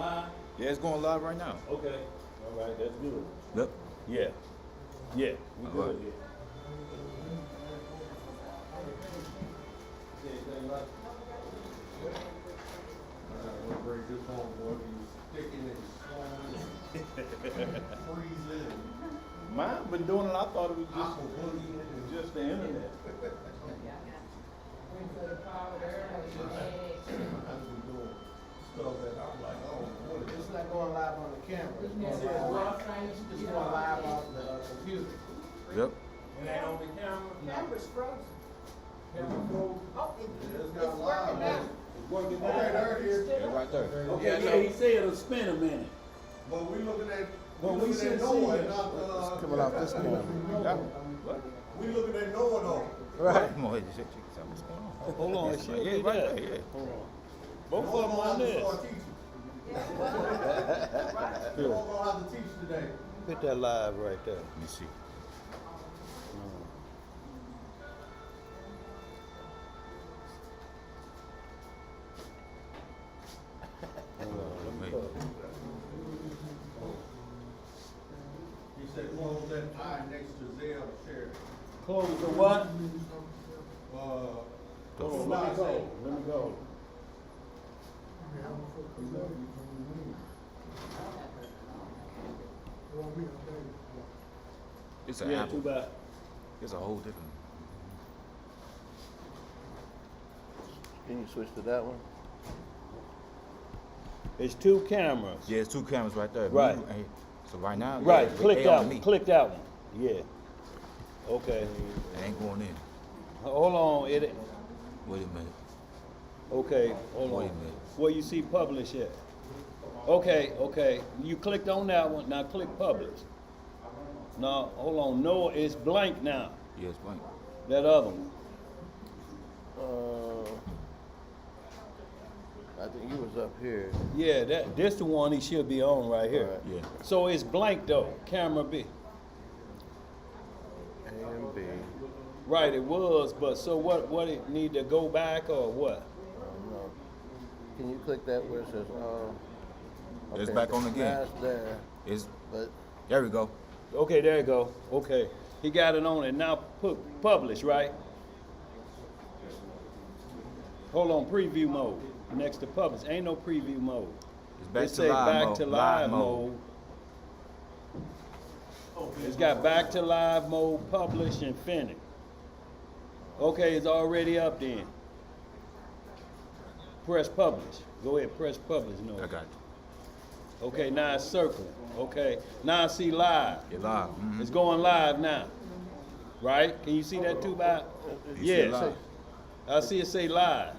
live? Yeah, it's going live right now. Okay. All right, that's good. Yep. Yeah. Yeah, we All good right. here. We'll break this home, boy. You sticking and freezing. Mine been doing it. I thought it was just the internet. Stuff that I'm like, oh, what is It's not going live on the camera. It's going live off the computer. Yep. It ain't on the camera. Camera's frozen. Camera froze. Oh, It's it's got working now. It's working Okay, now. there it is. Yeah, right there. Okay, Yeah, yeah, so- he said it'll spin a minute. But we looking at, But we looking should at see Noah, it. not, Coming off this camera. Yeah. What? we looking at Noah though. Right. Come on, hey, check this out. What's going on? Hold on, it Yeah, should yeah, be right there. there, yeah. Hold on. Both Noah of them gonna on have to this. start teaching. Noah gonna have to teach today. Put that live right there. Let me see. Wait. He said, close that eye next to Zell, share. Close the what? Let Let me go. Let me go. It's an Yeah, apple. too bad. It's a whole different. Can you switch to that one? It's two cameras. Yeah, it's two cameras right there. Right. Hey, so right now, Right, yeah, click they that on one. me. Click that one. Yeah. Okay. It ain't going in. Hold on. It. Wait a minute. Okay. Hold Wait on. a minute. Where you see publish at? Okay. Okay. You clicked on that one. Now click publish. No, hold on. No, it's blank now. Yeah, it's blank. That other one. I think you was up here. Yeah, this the one he should be on right here. Right. Yeah. So it's blank though. Camera B. A and B. Right, it was, but so what it need to go back or what? I don't know. Can you click that where it says, It's back on again. That's there, It's but there we go. Okay, there you go. Okay. He got it on it. Now put publish, right? Hold on, preview mode. Next to publish. Ain't no preview mode. It's back It to say live back mode. to live mode. It's got back to live mode, publish, and finish. Okay, it's already up then. Press publish. Go ahead, press publish. No. I got you. Okay, now it's circling. Okay, now I see live. You're live. Mhm. It's going live now. Right? Can you see that too, Bob? You see it Yes. live. I see it say live.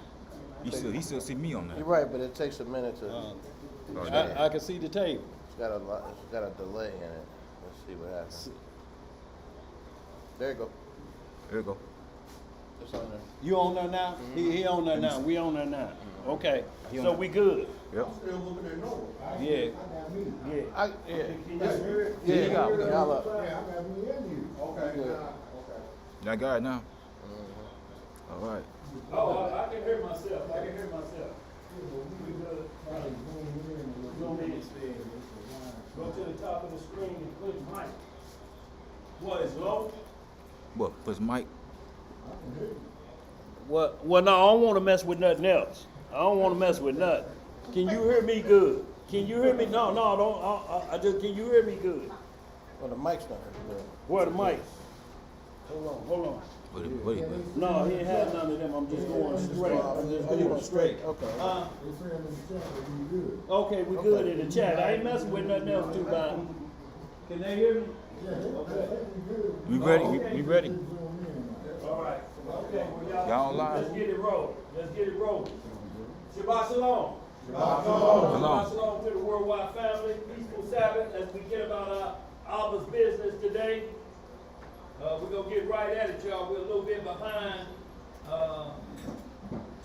He still see me on you're that. right, but it takes a minute to, Oh, yeah. I can see the table. it's got a delay in it. Let's see what happens. There you go. There you go. It's on there. You on there now? He on there now. We on there now. Okay. So we good. Yep. Still looking at Noah. Yeah. Yeah. Yeah, you got me. Y'all up. Okay, Good. okay. I got it now. All right. Oh, I can hear myself. I can hear myself. We good. No minutes. Go to the top of the screen and click mic. What is low? What? Push mic. Well, no, I don't want to mess with nothing else. I don't want to mess with nothing. Can you hear me good? Can you hear me? No, don't. I just, can you hear me good? Well, the mic's not good. Where the mic? Hold on. Wait a minute. No, he ain't had none of them. I'm just going straight. I'm just going straight. Okay. Okay, we good in the chat. I ain't messing with nothing else too bad. Can they hear me? Okay. We ready? We ready? All right. Okay, well, Y'all live? Let's get it rolling. Let's get it rolling. Shabbat shalom. Shabbat shalom. Shabbat shalom to the worldwide family. Peaceful Sabbath as we get about our Abba's business today. We're going to get right at it, y'all. We're a little bit behind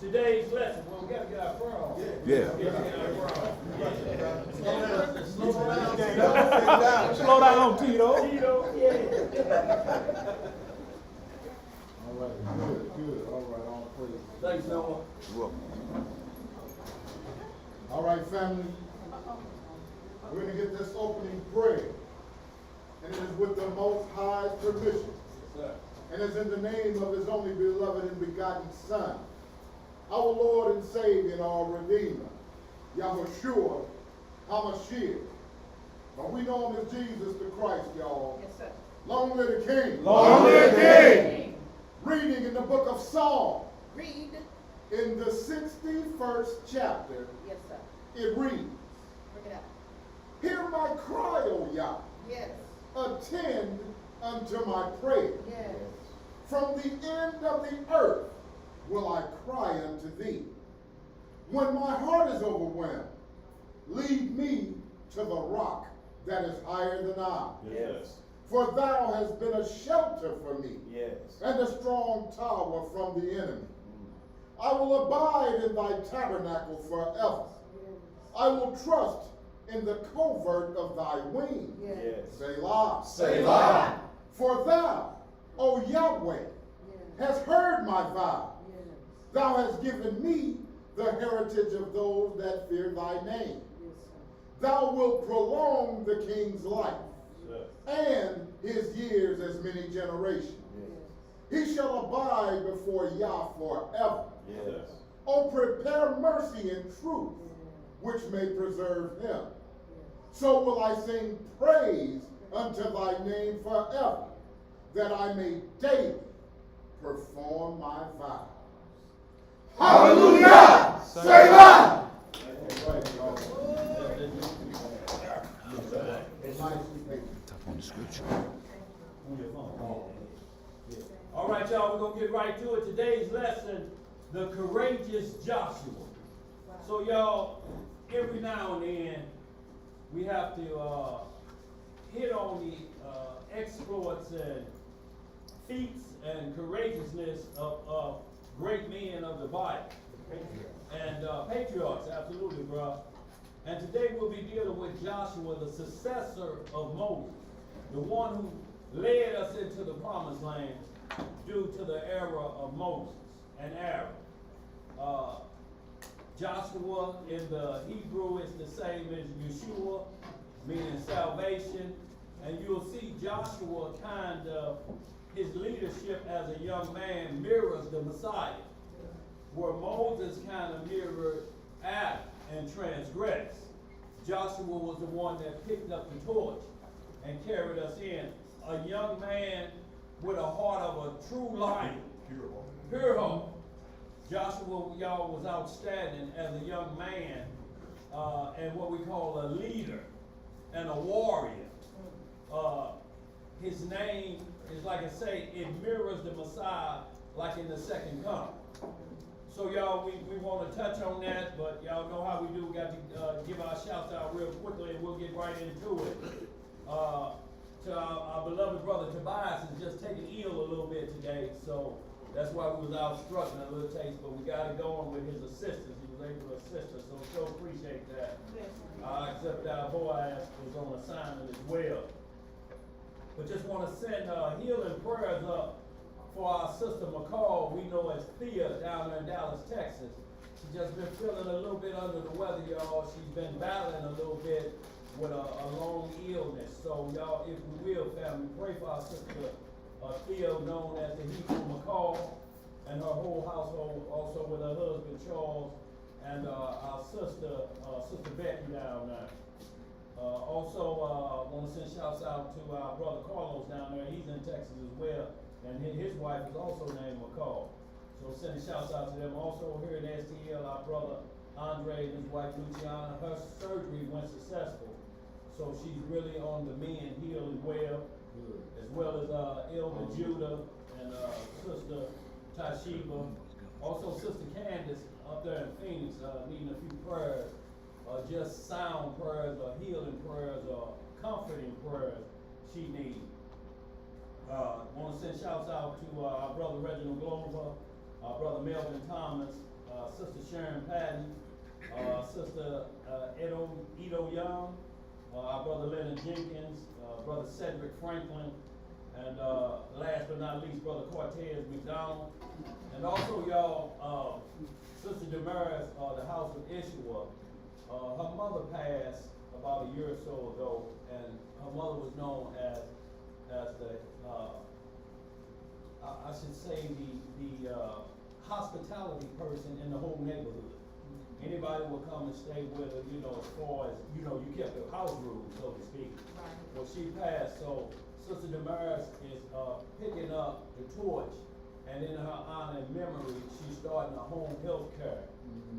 today's lesson. Well, we got to get our prayer on. Yeah. Slow down, Tito. Tito, yeah. All right, good. All right, all praise. Thanks, Noah. You're welcome. All right, family. We're going to get this opening prayer. And it is with the Most High's permission. And it's in the name of his only beloved and begotten Son, our Lord and Savior and our Redeemer, Yahushua HaMashiach. But we know him as Jesus the Christ, y'all. Yes, sir. Long live the King. Long live the King. Reading in the book of Psalms, Read. in the 61st chapter, Yes, sir. it reads, Bring it out. Hear my cry, O Yah. Yes. Attend unto my prayer. Yes. From the end of the earth will I cry unto thee. When my heart is overwhelmed, lead me to the rock that is higher than I. Yes. For thou hast been a shelter for me, Yes. and a strong tower from the enemy. I will abide in thy tabernacle forever. I will trust in the covert of thy wing. Yes. Selah. Selah. For thou, O Yahweh, hast heard my vow. Yes. Thou hast given me the heritage of those that fear thy name. Yes, sir. Thou wilt prolong the king's life, Yes. and his years as many generations. Yes. He shall abide before Yah forever. Yes. O prepare mercy and truth, which may preserve him. So will I sing praise unto thy name forever, that I may daily perform my vows. Hallelujah! Selah! Top on the scripture. All right, y'all, we're going to get right to it. Today's lesson, the courageous Joshua. So, y'all, every now and then, we have to hit on the exploits and feats and courageousness of great men of the Bible. And patriarchs, absolutely, bro. And today we'll be dealing with Joshua, the successor of Moses, the one who led us into the promised land due to the era of Moses and Aaron. Joshua in the Hebrew is the same as Yeshua, meaning salvation. And you'll see Joshua kind of, his leadership as a young man mirrors the Messiah, where Moses kind of mirrored Adam and transgressed. Joshua was the one that picked up the torch and carried us in. A young man with a heart of a true lion. Pure heart. Joshua, y'all, was outstanding as a young man and what we call a leader and a warrior. His name is, like I say, it mirrors the Messiah like in the second coming. So y'all, we want to touch on that, but y'all know how we do. We got to give our shouts out real quickly, and we'll get right into it. To our beloved brother Tobias is just taking ill a little bit today, so that's why we was out struggling a little taste, but we got it going with his assistance. He was able to assist us, so appreciate that. Except our Boaz was on assignment as well. But just want to send healing prayers up for our sister McCall, we know as Thea down there in Dallas, Texas. She's just been feeling a little bit under the weather, y'all. She's been battling a little bit with a long illness. So y'all, if we will, family, pray for our sister Thea, known as the Hebrew McCall, and her whole household, also with her husband Charles, and our sister Becky down there. Also, want to send shouts out to our brother Carlos down there. He's in Texas as well. And his wife is also named McCall. So sending shouts out to them. Also here in STL, our brother Andre and his wife Luciana, her surgery went successful. So she's really on the mend, healing well. As well as Elder Judah and Sister Tashiba. Also Sister Candace up there in Phoenix, needing a few prayers. Just sound prayers or healing prayers or comforting prayers she needs. Want to send shouts out to our brother Reginald Glover, our brother Melvin Thomas, Sister Sharon Patton, Sister Edo Young, our brother Leonard Jenkins, brother Cedric Franklin, and last but not least, brother Cortez McDonald. And also, y'all, Sister Damaris, the House of Ishua, her mother passed about a year or so ago, and her mother was known as the, I should say the hospitality person in the whole neighborhood. Anybody would come and stay with her, you know, as far as, you know, you kept the house rules, so to speak. Right. Well, she passed, so Sister Damaris is, picking up the torch, and in her honor and memory, she's starting a home health care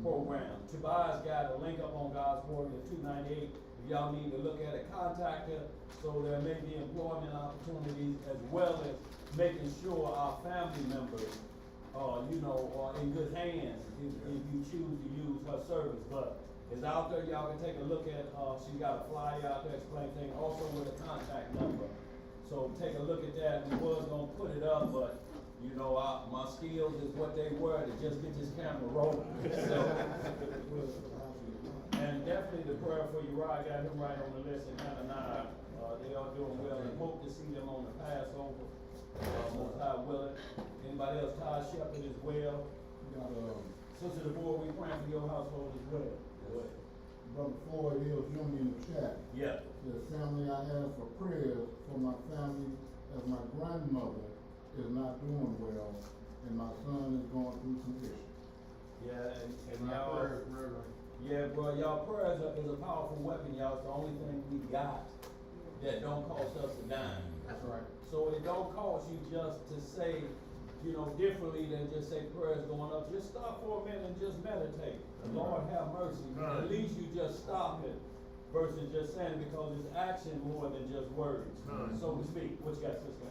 program. Tobias got a link up on God's Warrior 298. If y'all need to look at it, contact her, so there may be employment opportunities, as well as making sure our family members, you know, are in good hands if you choose to use her service. But it's out there, y'all can take a look at, she got a flyer out there explaining things, also with a contact number. So take a look at that. We was gonna put it up, but you know, my skills is what they were to just get this camera rolling. So, and definitely the prayer for Uriah, got him right on the list, and Hananiah, they are doing well, and hope to see them on the Passover. Most High willing. Anybody else? Ty Shepherd as well. Sister DeBoer, we praying for your household as well. Yes. Brother Floyd Hills Jr. in the chat. Yeah. The family I ask for prayers for my family, as my grandmother is not doing well, and my son is going through some issues. Yeah, and y'all, yeah, bro, y'all prayers is a powerful weapon, y'all. It's the only thing we got that don't cost us a dime. That's right. So it don't cost you just to say, you know, differently than just say prayers going up. Just stop for a minute and just meditate. Lord have mercy. At least you just stop it versus just saying it, because it's action more than just words, so to speak. What you got, sister?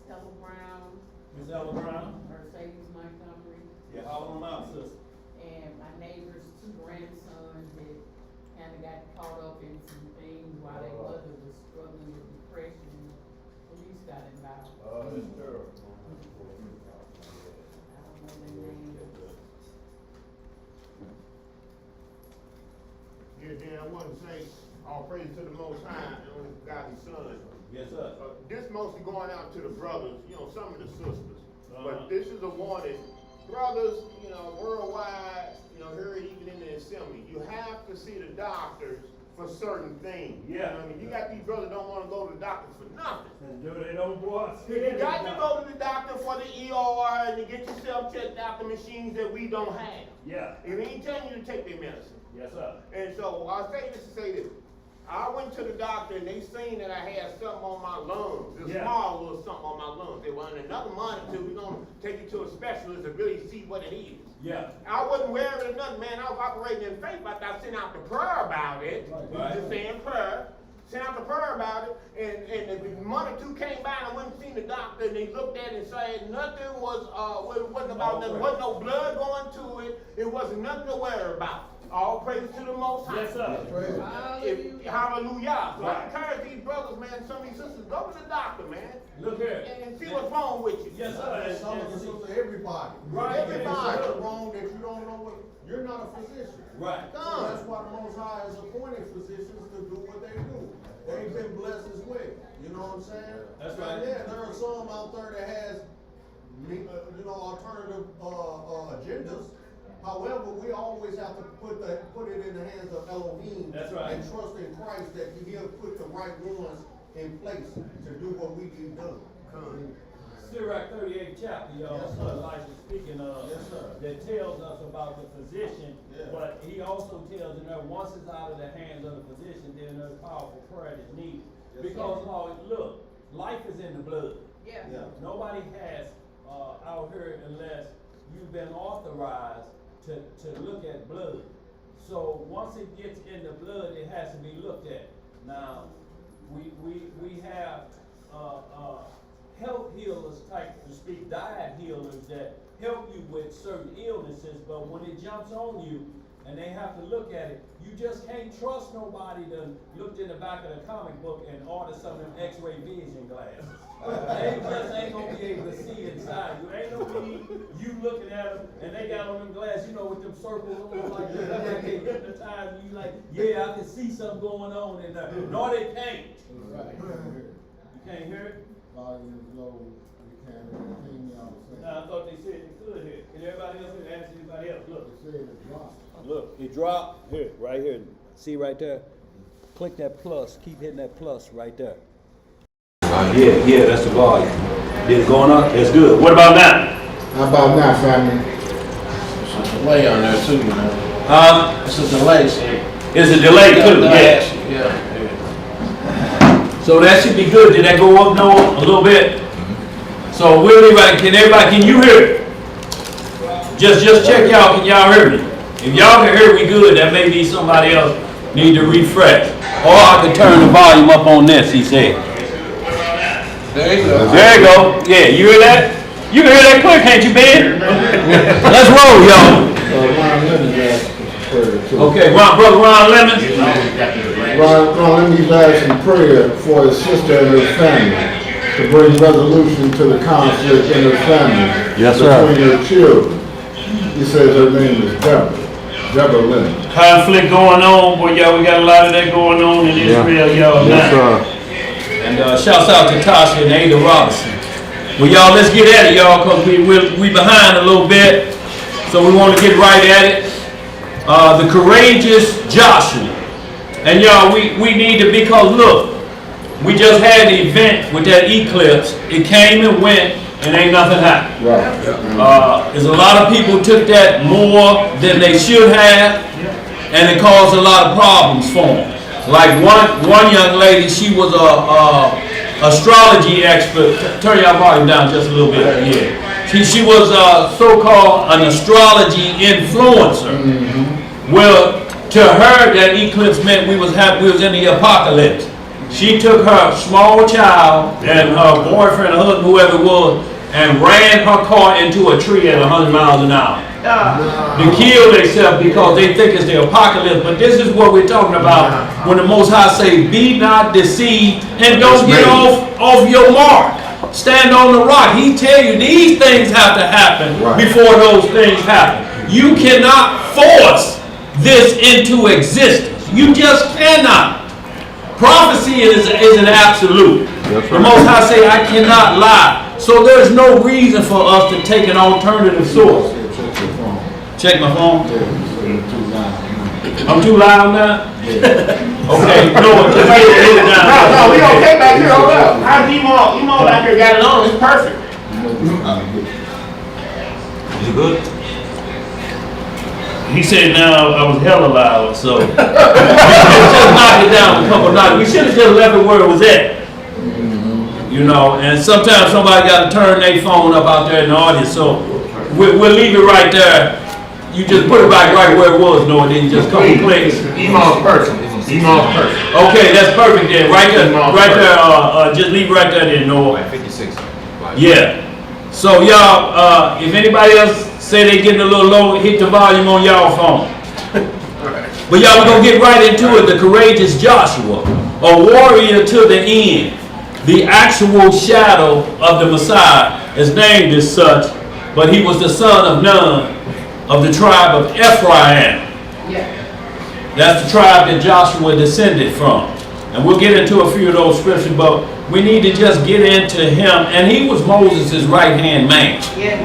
Stella Brown, Miss Ella Brown? Mercedes Montgomery, Yeah, holler them out, sister. and my neighbor's two grandsons that kinda got caught up in some things while their mother was struggling with depression. Police got involved. That's terrible. I don't know their name. Yeah, Dan, I want to say, all praise to the Most High and on God's Son. Yes, sir. This mostly going out to the brothers, you know, some of the sisters. Uh-huh. But this is a warning. Brothers, you know, worldwide, you know, here even in the assembly, you have to see the doctors for certain things. Yeah. You know what I mean? You got these brothers don't want to go to the doctors for nothing. And do they don't go out. You got to go to the doctor for the ER and to get yourself checked out the machines that we don't have. Yeah. If he ain't telling you to take their medicine. Yes, sir. And so I say this to say this. I went to the doctor and they seen that I had something on my lungs. This Yeah. small little something on my lungs. They were in another month or two, we're gonna take you to a specialist to really see what it is. Yeah. I wasn't wearing or nothing, man. I was operating in faith, but I sent out the prayer about it. Right. Just saying prayer. Sent out the prayer about it, and a month or two came by and I went and seen the doctor and they looked at it and said nothing was wasn't about nothing. Wasn't no blood going to it. It wasn't nothing to worry about. All praise to the Most High. Yes, sir. Hallelujah. So I Right. encourage these brothers, man, some of these sisters, go to the doctor, man, Look here. and see what's wrong with you. Yes, sir. And some of the sisters, everybody. Right. Everybody. It's wrong that you don't know what, you're not a physician. Right. So that's why the Most High has appointed physicians to do what they do. They've been blessed as well. You know what I'm saying? That's right. And yeah, there are some out there that has, you know, alternative agendas. However, we always have to put it in the hands of Elohim. That's right. And trust in Christ that He'll put the right ones in place to do what we need done. Sirach 38 chapter, y'all. Yes, sir. Elijah speaking of. Yes, sir. That tells us about the physician. Yeah. But he also tells in there, once it's out of the hands of the physician, then there's powerful prayer that's needed. Yes, Because, look, life is in the blood. Yeah. Yeah. Nobody has out here unless you've been authorized to look at blood. So once it gets in the blood, it has to be looked at. Now, we have health healers, type to speak, diet healers that help you with certain illnesses, but when it jumps on you and they have to look at it, you just can't trust nobody that looked in the back of the comic book and order some of them x-ray vision glasses. They just ain't gonna be able to see inside you. Ain't no need you looking at them and they got on them glasses, you know, with them circles on like this, like they hypnotized and you like, yeah, I can see something going on in there. No, they can't. Right. You can't hear it? Volume is low, we can't entertain y'all saying. I thought they said they could hear. Can everybody else hear? Ask anybody else. Look. They said it dropped. Look, it dropped here, right here. See right there? click that plus, keep hitting that plus right there. Yeah, that's the volume. Is it going up? That's good. What about now? How about now, family? There's a delay on there too, you know. It's a delay, see. It's a delay too, yeah. Yeah. So that should be good. Did that go up, Noah, a little bit? So we'll leave right. Can you hear it? Just check y'all, can y'all hear me? If y'all can hear me good, that may be somebody else need to refresh. Or I can turn the volume up on this, he said. There you go. There you go. Yeah, you hear that? You can hear that clear, can't you, Ben? Let's roll, y'all. Okay, Brother Ron Lemons. Ron Lemons asking prayer for his sister and her family to bring resolution to the conflict in her family. Yes, sir. Between her children. He says her name is Deborah Lemons. Conflict going on, boy, y'all. We got a lot of that going on in Israel, y'all. Yes, sir. And shouts out to Tasha and Ada Robinson. Well, y'all, let's get at it, y'all, because we behind a little bit. So we want to get right at it. The courageous Joshua. And y'all, we need to, because look, we just had the event with that eclipse. It came and went, and ain't nothing happened. Right. There's a lot of people took that more than they should have, and it caused a lot of problems for them. Like one young lady, she was a astrology expert. Turn your volume down just a little bit. Yeah. She was so-called an astrology influencer. Mm-hmm. Well, to her, that eclipse meant we was in the apocalypse. She took her small child and her boyfriend, her husband, whoever it was, and ran her car into a tree at 100 miles an hour. To kill themselves because they think it's the apocalypse. But this is what we're talking about when the Most High say, be not deceived and don't get off your mark. Stand on the rock. He tell you these things have to happen before those things happen. You cannot force this into existence. You just cannot. Prophecy is an absolute. The Most High say, I cannot lie. So there's no reason for us to take an alternative source. Check my phone. I'm too loud now? Okay, no, just get it down. No, we okay back here, hold up. How's Emo back here got it on? It's perfect. Is it good? He said now I was hella loud, so just knock it down a couple notches. We should have just left it where it was at. You know, and sometimes somebody got to turn their phone up out there in the audience, so we'll leave it right there. You just put it back right where it was, no, and then just a couple clicks. Emo's perfect. Emo's perfect. Okay, that's perfect then. Right there, just leave it right there then, Noah. 56. Yeah. So y'all, if anybody else say they getting a little low, hit the volume on y'all phone. But y'all, we're gonna get right into it. The courageous Joshua, a warrior to the end. The actual shadow of the Messiah is named as such, but he was the son of Nun of the tribe of Ephraim. Yeah. That's the tribe that Joshua descended from. And we'll get into a few of those scriptures, but we need to just get into him. And he was Moses' right-hand man. Yeah.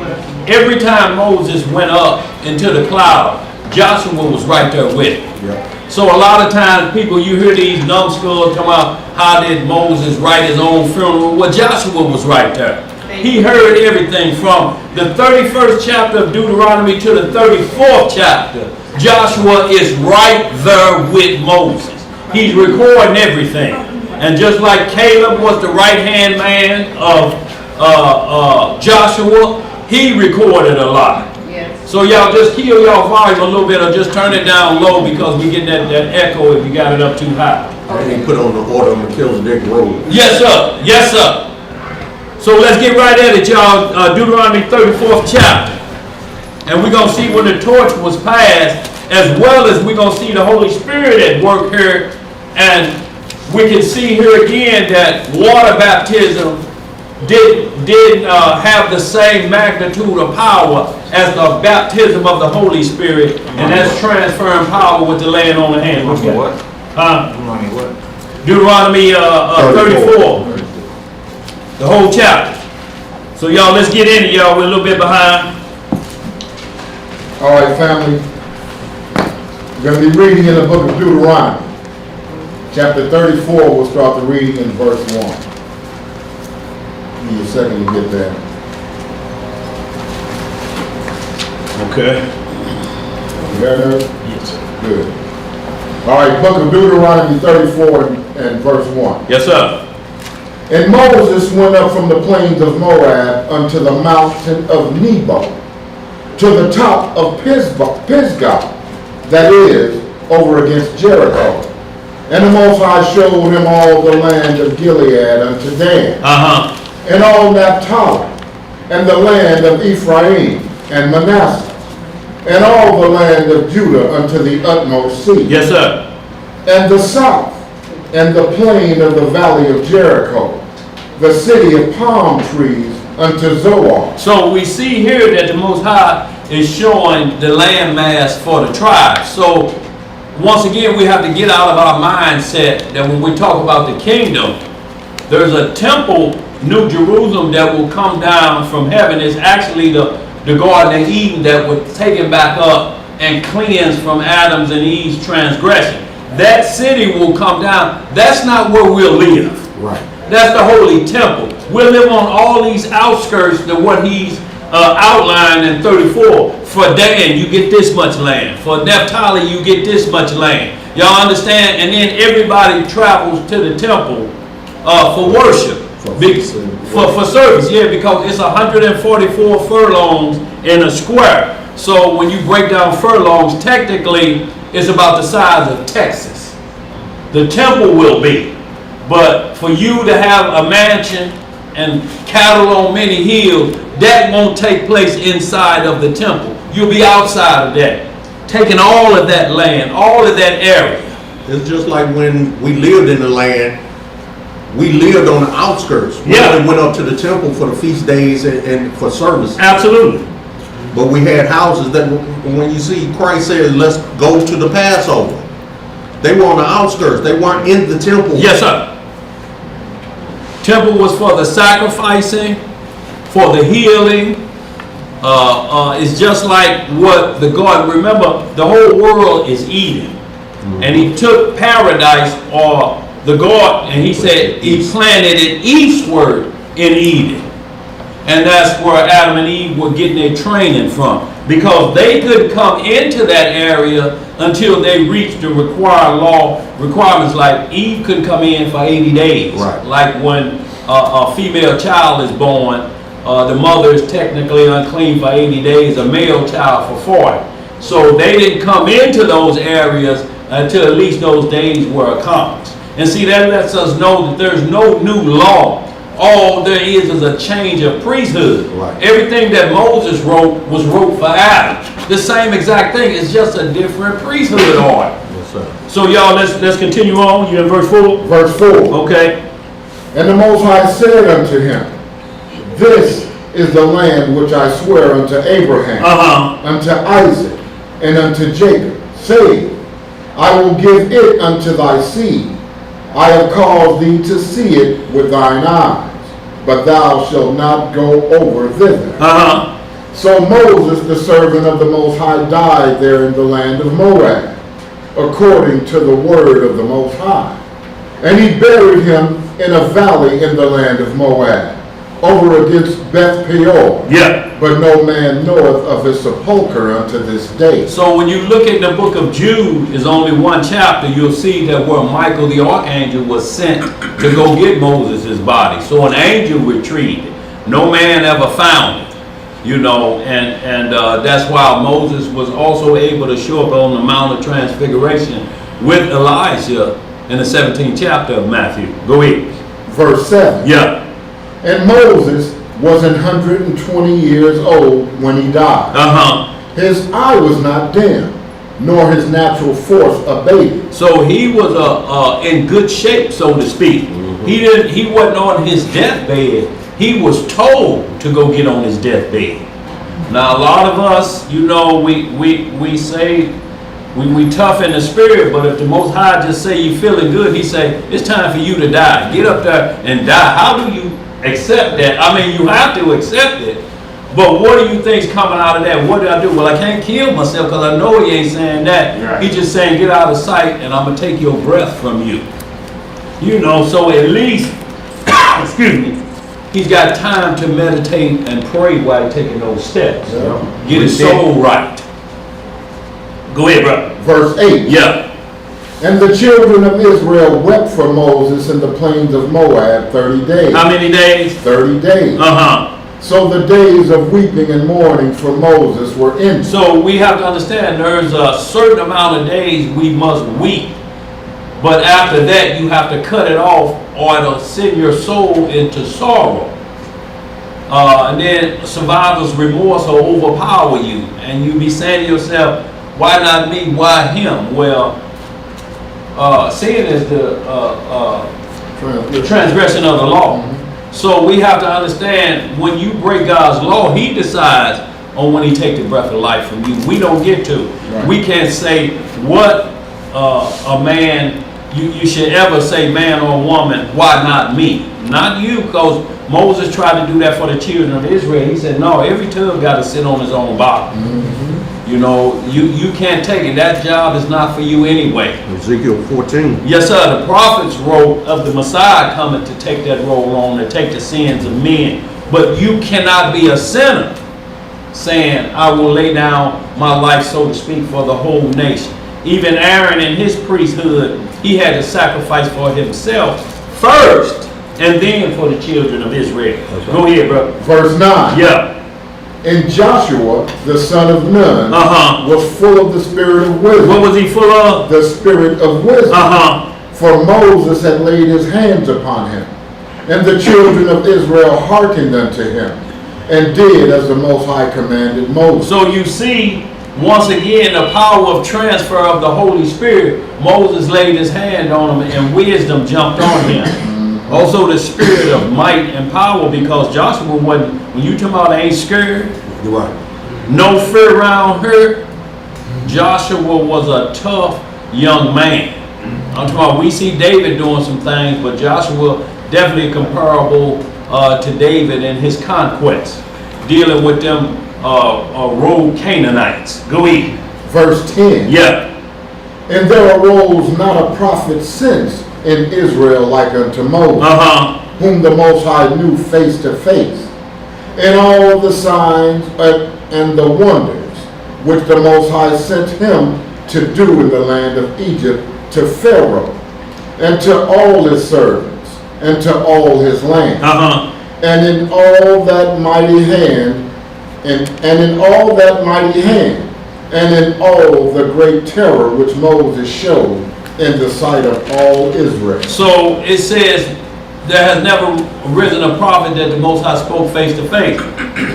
Every time Moses went up into the cloud, Joshua was right there with him. Yeah. So a lot of times people, you hear these numbskulls come out, how did Moses write his own funeral? Well, Joshua was right there. He heard everything from the 31st chapter of Deuteronomy to the 34th chapter. Joshua is right there with Moses. He's recording everything. And just like Caleb was the right-hand man of Joshua, he recorded a lot. Yes. So y'all just kill y'all volume a little bit or just turn it down low because we get that echo if you got it up too high. And he put on the order of Melchizedek robe. Yes, sir. Yes, sir. So let's get right at it, y'all. Deuteronomy 34th chapter. And we're going to see when the torch was passed, as well as we're going to see the Holy Spirit at work here. And we can see here again that water baptism didn't have the same magnitude of power as the baptism of the Holy Spirit. And that's transferring power with the laying on the hands. What? Deuteronomy what? Deuteronomy 34. The whole chapter. So y'all, let's get into y'all. We're a little bit behind. All right, family. We're going to be reading in the book of Deuteronomy, chapter 34, we'll start the reading in verse 1. Give you a second to get there. Okay. You got that? Yes, sir. Good. All right, book of Deuteronomy 34 and verse 1. Yes, sir. And Moses went up from the plains of Moab unto the mountain of Nebo, to the top of Pisgah, that is, over against Jericho. And the Most High showed him all the land of Gilead unto Dan, and all Naphtali, and the land of Ephraim, and Manasseh, and all the land of Judah unto the utmost sea. Yes, sir. And the south, and the plain of the valley of Jericho, the city of palm trees unto Zoar. So we see here that the Most High is showing the landmass for the tribes. So once again, we have to get out of our mindset that when we talk about the kingdom, there's a temple, New Jerusalem, that will come down from heaven. It's actually the Garden of Eden that was taken back up and cleansed from Adam's and Eve's transgression. That city will come down. That's not where we'll live. Right. That's the holy temple. We'll live on all these outskirts of what he's outlined in 34. For Dan, you get this much land. For Naphtali, you get this much land. Y'all understand? And then everybody travels to the temple for worship. For service, yeah, because it's 144 furlongs in a square. So when you break down furlongs, technically it's about the size of Texas. The temple will be. But for you to have a mansion and cattle on many hills, that won't take place inside of the temple. You'll be outside of that, taking all of that land, all of that area. It's just like when we lived in the land, we lived on the outskirts. We Yeah. only went up to the temple for the feast days and for service. Absolutely. But we had houses that, when you see Christ says, let's go to the Passover, they were on the outskirts. They weren't in the temple. Yes, sir. Temple was for the sacrificing, for the healing. It's just like what the God, remember, the whole world is Eden. And he took paradise or the God, and he said he planted it eastward in Eden. And that's where Adam and Eve were getting their training from. Because they couldn't come into that area until they reached the required law requirements. Like Eve couldn't come in for 80 days. Right. Like when a female child is born, the mother is technically unclean for 80 days, a male child for 40. So they didn't come into those areas until at least those days were accomplished. And see, that lets us know that there's no new law. All there is a change of priesthood. Right. Everything that Moses wrote was wrote for Adam. The same exact thing. It's just a different priesthood order. Yes, sir. So y'all, let's continue on. You in verse 4? Verse 4. Okay. And the Most High said unto him, this is the land which I swear unto Abraham, unto Isaac, and unto Jacob, saying, I will give it unto thy seed. I have caused thee to see it with thine eyes, but thou shalt not go over thither. So Moses, the servant of the Most High, died there in the land of Moab, according to the word of the Most High. And he buried him in a valley in the land of Moab, over against Beth Peor. Yeah. But no man knoweth of his sepulchre unto this day. So when you look at the book of Jude, is only one chapter, you'll see that where Michael the archangel was sent to go get Moses' body. So an angel retrieved it. No man ever found it. You know, and that's why Moses was also able to show up on the Mount of Transfiguration with Elijah in the 17th chapter of Matthew. Go ahead. Verse 7. Yeah. And Moses was 120 years old when he died. His eye was not dim, nor his natural force abated. So he was in good shape, so to speak. He wasn't on his deathbed. He was told to go get on his deathbed. Now a lot of us, you know, we say we tough in the spirit, but if the Most High just say you feeling good, he say it's time for you to die. Get up there and die. How do you accept that? I mean, you have to accept it, but what do you think's coming out of that? What did I do? Well, I can't kill myself because I know he ain't saying that. Right. He's just saying get out of sight and I'm going to take your breath from you. You know, so at least, excuse me, he's got time to meditate and pray while he's taking those steps. Yeah. Get his soul right. Go ahead, brother. Verse 8. Yeah. And the children of Israel wept for Moses in the plains of Moab 30 days. How many days? 30 days. Uh-huh. So the days of weeping and mourning for Moses were ended. So we have to understand there's a certain amount of days we must weep. But after that, you have to cut it off or it'll send your soul into sorrow. And then survivor's remorse will overpower you. And you be saying to yourself, why not me? Why him? Well, sin is the transgression of the law. So we have to understand when you break God's law, he decides on when he takes the breath of life from you. We don't get to. Right. We can't say what a man, you should ever say man or woman, why not me? Not you, because Moses tried to do that for the children of Israel. He said, no, every tub got to sit on his own bottom. You know, you can't take it. That job is not for you anyway. Ezekiel 14. Yes, sir. The prophets wrote of the Messiah coming to take that role on, to take the sins of men. But you cannot be a sinner saying, I will lay down my life, so to speak, for the whole nation. Even Aaron in his priesthood, he had to sacrifice for himself first, and then for the children of Israel. Go ahead, brother. Verse 9. Yeah. And Joshua, the son of Nun, was full of the spirit of wisdom. What was he full of? The spirit of wisdom. For Moses had laid his hands upon him. And the children of Israel hearkened unto him, and did as the Most High commanded Moses. So you see, once again, the power of transfer of the Holy Spirit. Moses laid his hand on him, and wisdom jumped on him. Also the spirit of might and power, because Joshua wasn't, when you talk about ain't scared, You're right. no fear around her, Joshua was a tough young man. I'm talking about, we see David doing some things, but Joshua definitely comparable to David in his conquest, dealing with them rogue Canaanites. Go eat. Verse 10. Yeah. And there arose not a prophet since in Israel like unto Moses, whom the Most High knew face to face, and all the signs and the wonders which the Most High sent him to do in the land of Egypt to Pharaoh, and to all his servants, and to all his land, and in all that mighty hand, and in all that mighty hand, and in all the great terror which Moses showed in the sight of all Israel. So it says there has never risen a prophet that the Most High spoke face to face.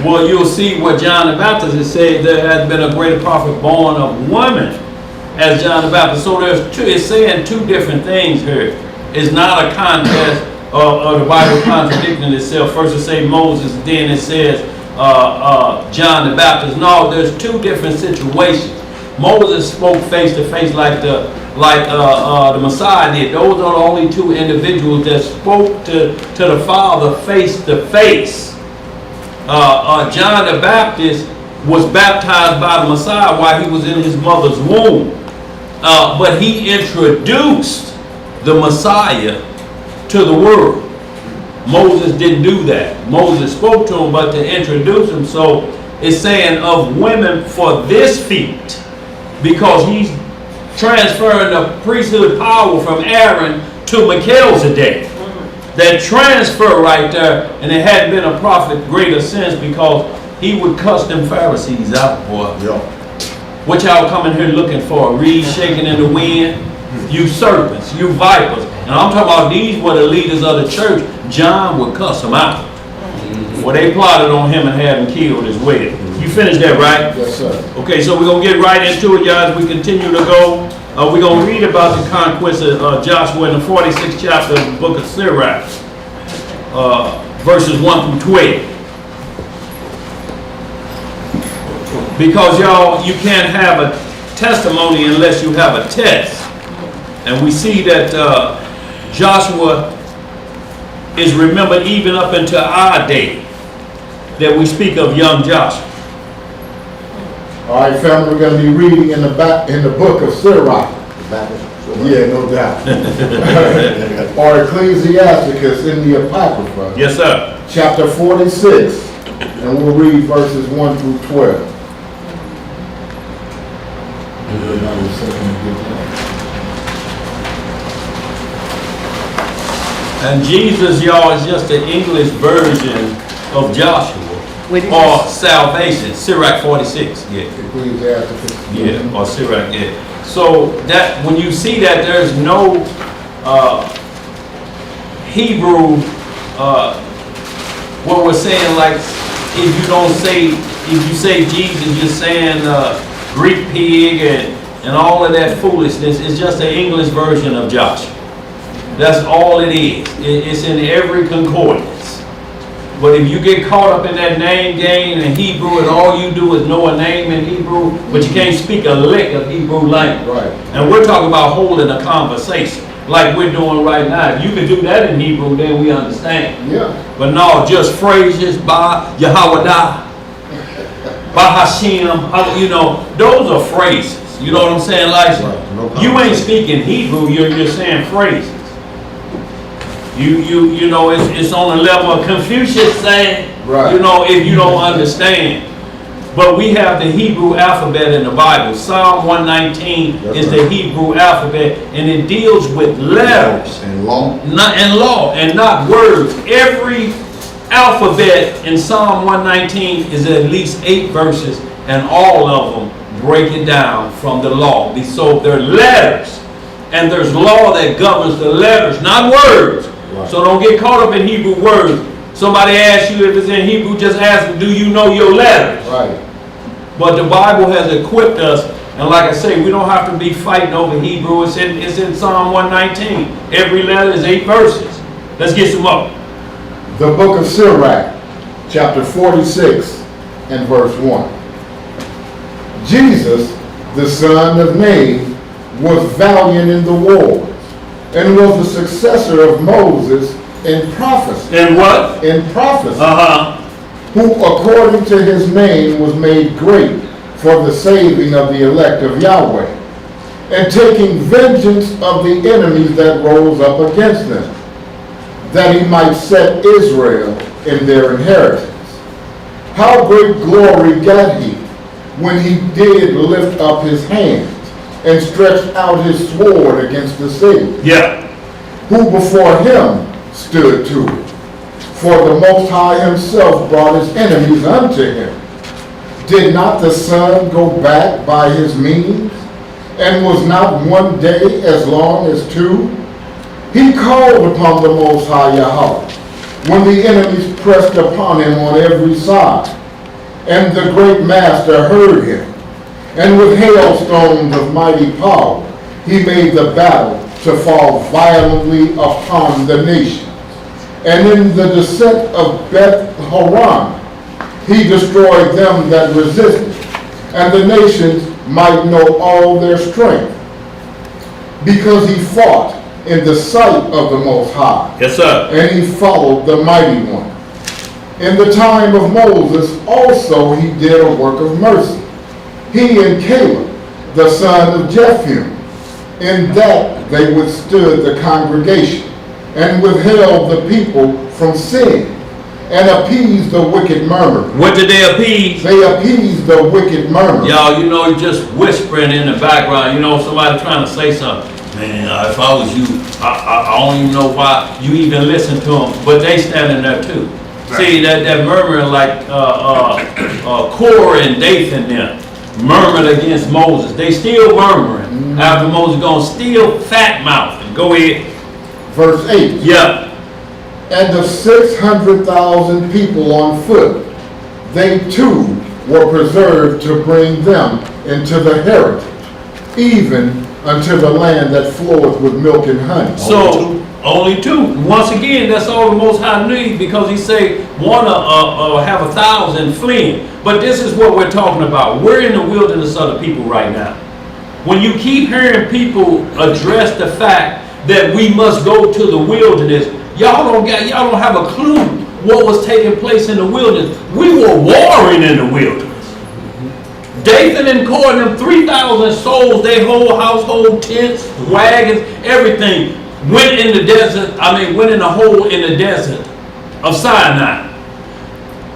Well, you'll see what John the Baptist has said, there has been a greater prophet born of woman as John the Baptist. So there's two, it's saying two different things here. It's not a contest of the Bible contradicting itself. First it says Moses, then it says John the Baptist. No, there's two different situations. Moses spoke face to face like the Messiah did. Those are the only two individuals that spoke to the Father face to face. John the Baptist was baptized by the Messiah while he was in his mother's womb. But he introduced the Messiah to the world. Moses didn't do that. Moses spoke to him, but to introduce him. So it's saying of women for this feat, because he's transferring the priesthood power from Aaron to Melchizedek. That transfer right there, and it hadn't been a prophet greater since, because he would cuss them Pharisees out, boy. Yeah. What y'all coming here looking for? A reed shaking in the wind? You serpents, you vipers. And I'm talking about these were the leaders of the church. John would cuss them out. Well, they plotted on him and had him killed as well. You finished that, right? Yes, sir. Okay, so we're going to get right into it, y'all, as we continue to go. We're going to read about the conquest of Joshua in the 46th chapter of the book of Sirach, verses 1 through 12. Because, y'all, you can't have a testimony unless you have a test. And we see that Joshua is remembered even up into our day, that we speak of young Joshua. All right, family, we're going to be reading in the book of Sirach. Yeah, no doubt. Or Ecclesiasticus in the Apocrypha. Yes, sir. Chapter 46, and we'll read verses 1 through 12. And Jesus, y'all, is just the English version of Joshua or salvation. Sirach 46, yeah. Ecclesiasticus. Yeah, or Sirach, yeah. So that when you see that there's no Hebrew, what we're saying, like if you say Jesus, you're saying Greek pig and all of that foolishness. It's just an English version of Joshua. That's all it is. It's in every concordance. But if you get caught up in that name game in Hebrew and all you do is know a name in Hebrew, but you can't speak a lick of Hebrew language. Right. And we're talking about holding a conversation like we're doing right now. If you can do that in Hebrew, then we understand. Yeah. But no, just phrases, Ba, Yahwadah, Ba Hashem, you know, those are phrases. You know what I'm saying? Like, Right. you ain't speaking Hebrew, you're saying phrases. You know, it's on the level of Confucius saying, Right. you know, if you don't understand. But we have the Hebrew alphabet in the Bible. Psalm 119 is the Hebrew alphabet, and it deals with letters And law. and not words. Every alphabet in Psalm 119 is at least 8 verses, and all of them break it down from the law. So they're letters, and there's law that governs the letters, not words. Right. So don't get caught up in Hebrew words. Somebody asks you if it's in Hebrew, just ask them, do you know your letters? Right. But the Bible has equipped us, and like I say, we don't have to be fighting over Hebrew. It's in Psalm 119. Every letter is 8 verses. Let's get some up. The book of Sirach, chapter 46 and verse 1. Jesus, the son of Nain, was valiant in the wars, and was the successor of Moses in prophecy. And what? In prophecy. Who According to his name was made great for the saving of the elect of Yahweh, and taking vengeance of the enemies that rose up against them, that he might set Israel in their inheritance. How great glory got he when he did lift up his hands and stretched out his sword against the city. Yeah. Who before him stood to it. For the Most High himself brought his enemies unto him. Did not the sun go back by his means, and was not one day as long as 2? He called upon the Most High Yahweh, when the enemies pressed upon him on every side. And the great master heard him, and with hailstones of mighty power, he made the battle to fall violently upon the nations. And in the descent of Beth Horon, he destroyed them that resisted, and the nations might know all their strength, because he fought in the sight of the Most High. Yes, sir. And he followed the Mighty One. In the time of Moses also he did a work of mercy, he and Caleb, the son of Jephunneh. In that they withstood the congregation, and withheld the people from sin, and appeased the wicked murmur. What did they appease? They appeased the wicked murmur. Y'all, you know, you're just whispering in the background. You know, somebody trying to say something. Man, if I was you, I don't even know why you even listen to them. But they standing there too. Right. See, that murmuring like Korah and Dathan them murmured against Moses. They still murmuring after Moses gone, still fat mouthed. Go ahead. Verse 8. Yeah. And of 600,000 people on foot, they too were preserved to bring them into the heritage, even unto the land that floweth with milk and honey. So only 2. Once again, that's all the Most High need, because he say want to have 1,000 fleeing. But this is what we're talking about. We're in the wilderness of the people right now. When you keep hearing people address the fact that we must go to the wilderness, y'all don't have a clue what was taking place in the wilderness. We were warring in the wilderness. Dathan and Korah, them 3,000 souls, their whole household, tents, wagons, everything, went in the desert, went in a hole in the desert of Sinai.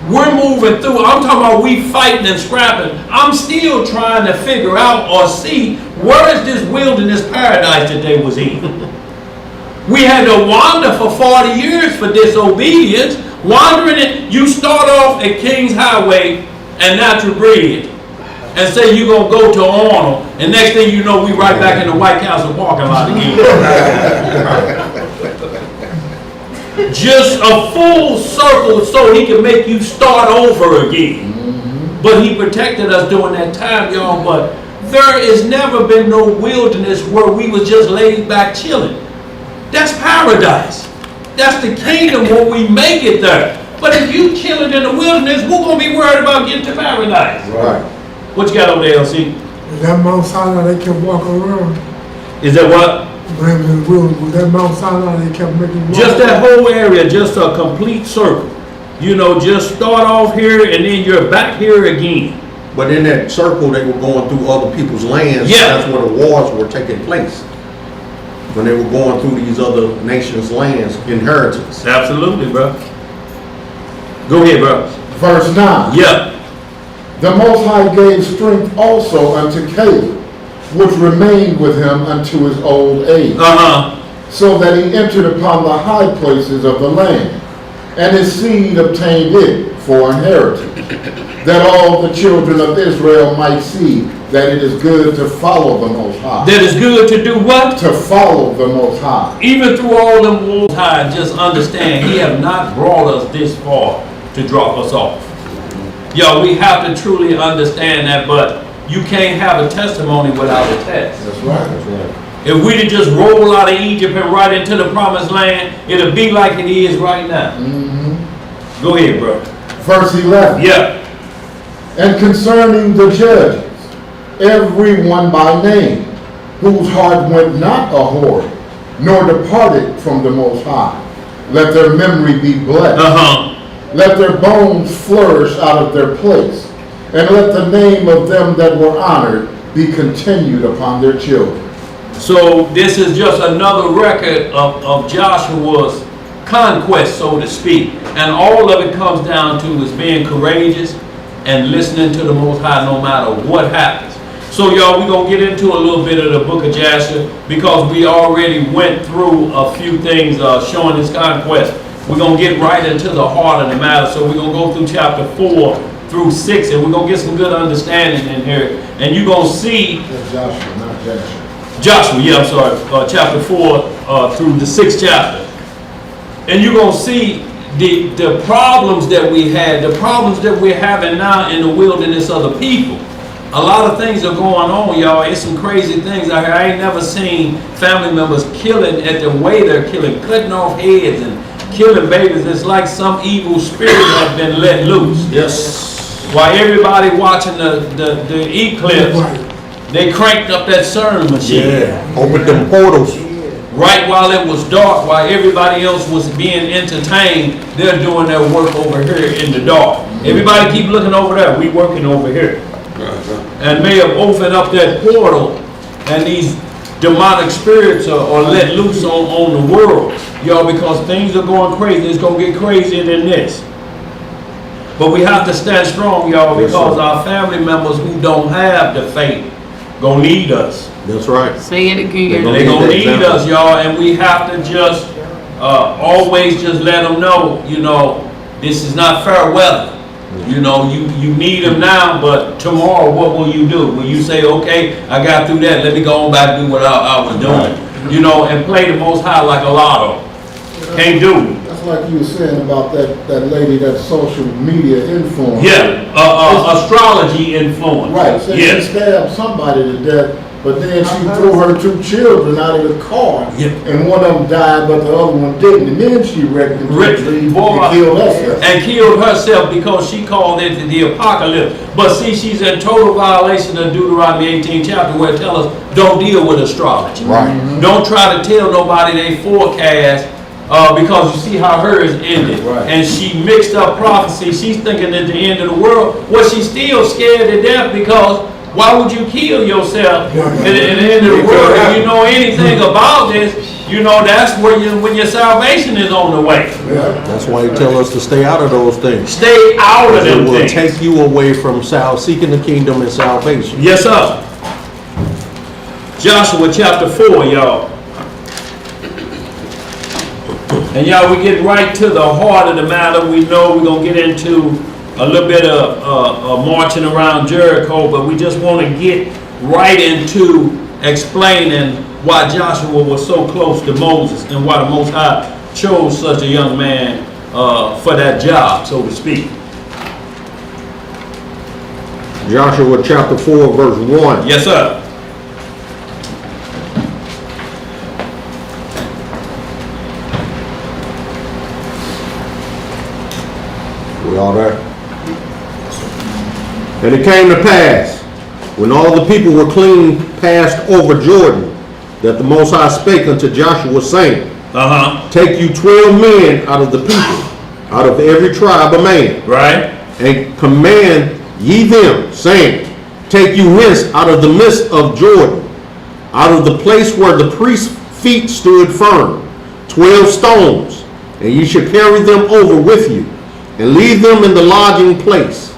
We're moving through, I'm talking about we fighting and scrapping. I'm still trying to figure out or see where is this wilderness paradise that they was in. We had to wander for 40 years for disobedience. Wandering it, you start off at King's Highway and Natural Bridge and say you're going to go to Arnold, and next thing you know, we right back in the White Castle parking lot again. Just a full circle so he can make you start over again. But he protected us during that time, y'all. But there has never been no wilderness where we was just laid back chilling. That's paradise. That's the kingdom when we make it there. But if you chilling in the wilderness, we're going to be worried about getting to paradise. Right. What you got over there, LC? Is that Mount Sinai they kept walking around? Is that what? When they was in the wilderness, was that Mount Sinai they kept making walk? Just that whole area, just a complete circle. You know, just start off here and then you're back here again. But in that circle, they were going through other people's lands. Yeah. That's where the wars were taking place. When they were going through these other nations' lands, inheritance. Absolutely, bro. Go ahead, bro. Verse 9. Yeah. The Most High gave strength also unto Caleb, which remained with him unto his old age, so that he entered upon the high places of the land, and his seed obtained it for inheritance, that all the children of Israel might see that it is good to follow the Most High. That is good to do what? To follow the Most High. Even through all them Most High, just understand he have not brought us this far to drop us off. Yo, we have to truly understand that, but you can't have a testimony without a test. That's right. That's right. If we did just roll out of Egypt and right into the promised land, it'll be like it is right now. Go ahead, bro. Verse 11. Yeah. And concerning the judges, every one by name, whose heart went not a whoring, nor departed from the Most High, let their memory be blessed. Let their bones flourish out of their place, and let the name of them that were honored be continued upon their children. So this is just another record of Joshua's conquest, so to speak. And all of it comes down to is being courageous and listening to the Most High no matter what happens. So y'all, we're going to get into a little bit of the book of Joshua because we already went through a few things showing his conquest. We're going to get right into the heart of the matter. So we're going to go through chapter 4 through 6, and we're going to get some good understanding in here. And you're going to see... That's Joshua, not Joshua. Joshua, yeah, I'm sorry, chapter 4 through the 6th chapter. And you're going to see the problems that we had, the problems that we're having now in the wilderness of the people. A lot of things are going on, y'all. It's some crazy things out here. I ain't never seen family members killing at the way they're killing, cutting off heads and killing babies. It's like some evil spirit has been let loose. Yes. While everybody watching the eclipse, they cranked up that CERN machine. Yeah. Opened them portals. Right while it was dark, while everybody else was being entertained, they're doing their work over here in the dark. Everybody keep looking over there. We working over here. And may have opened up that portal, and these demonic spirits are let loose on the world, y'all, because things are going crazy. It's going to get crazier than this. But we have to stand strong, y'all, because our family members who don't have the faith gonna need us. That's right. Say it again. They're gonna need us, y'all, and we have to just always just let them know, you know, this is not fair weather. You know, you need them now, but tomorrow, what will you do? Will you say, okay, I got through that, let me go on back and do what I was doing? You know, and play the Most High like a lotto. Can't do it. That's like you were saying about that lady, that social media influencer. Yeah, astrology influence. Right, so she stabbed somebody to death, but then she threw her 2 children out of the car, and one of them died, but the other one didn't. And then she wrecked the tree and killed herself. And killed herself because she called it the apocalypse. But see, she's in total violation of Deuteronomy 18 chapter where it tells us don't deal with astrology. Right. Don't try to tell nobody they forecast because you see how hers ended. Right. And she mixed up prophecy. She's thinking at the end of the world. Well, she's still scared to death because why would you kill yourself at the end of the world? If you know anything about this, you know that's where when your salvation is on the way. That's why he tell us to stay out of those things. Stay out of them It will things. take you away from seeking the kingdom and salvation. Yes, sir. Joshua chapter 4, y'all. And y'all, we get right to the heart of the matter. We know we're going to get into a little bit of marching around Jericho, but we just want to get right into explaining why Joshua was so close to Moses and why the Most High chose such a young man for that job, so to speak. Joshua chapter 4, verse 1. Yes, sir. We all there? And it came to pass, when all the people were clean passed over Jordan, that the Most High spake unto Joshua, saying, Take you 12 men out of the people, out of every tribe a man, Right. and command ye them, saying, Take you hence out of the midst of Jordan, out of the place where the priest's feet stood firm, 12 stones, and ye shall carry them over with you, and leave them in the lodging place,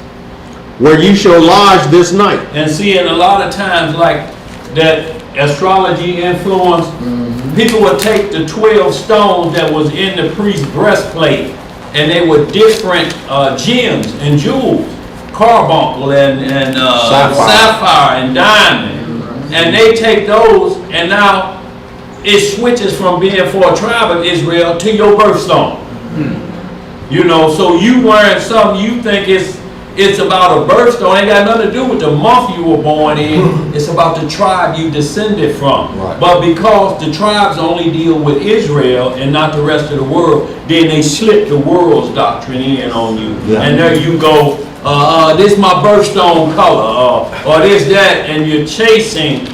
where ye shall lodge this night. And see, and a lot of times, like that astrology influence, people would take the 12 stones that was in the priest's breastplate, and they were different gems and jewels, carbuncle and sapphire and diamond. And they take those, and now it switches from being for a tribe of Israel to your birthstone. You know, so you wearing something you think it's about a birthstone. It ain't got nothing to do with the month you were born in. It's about the tribe you descended from. Right. But because the tribes only deal with Israel and not the rest of the world, then they slip the world's doctrine in on you. Yeah. And there you go, this my birthstone color, or this, that, and you're chasing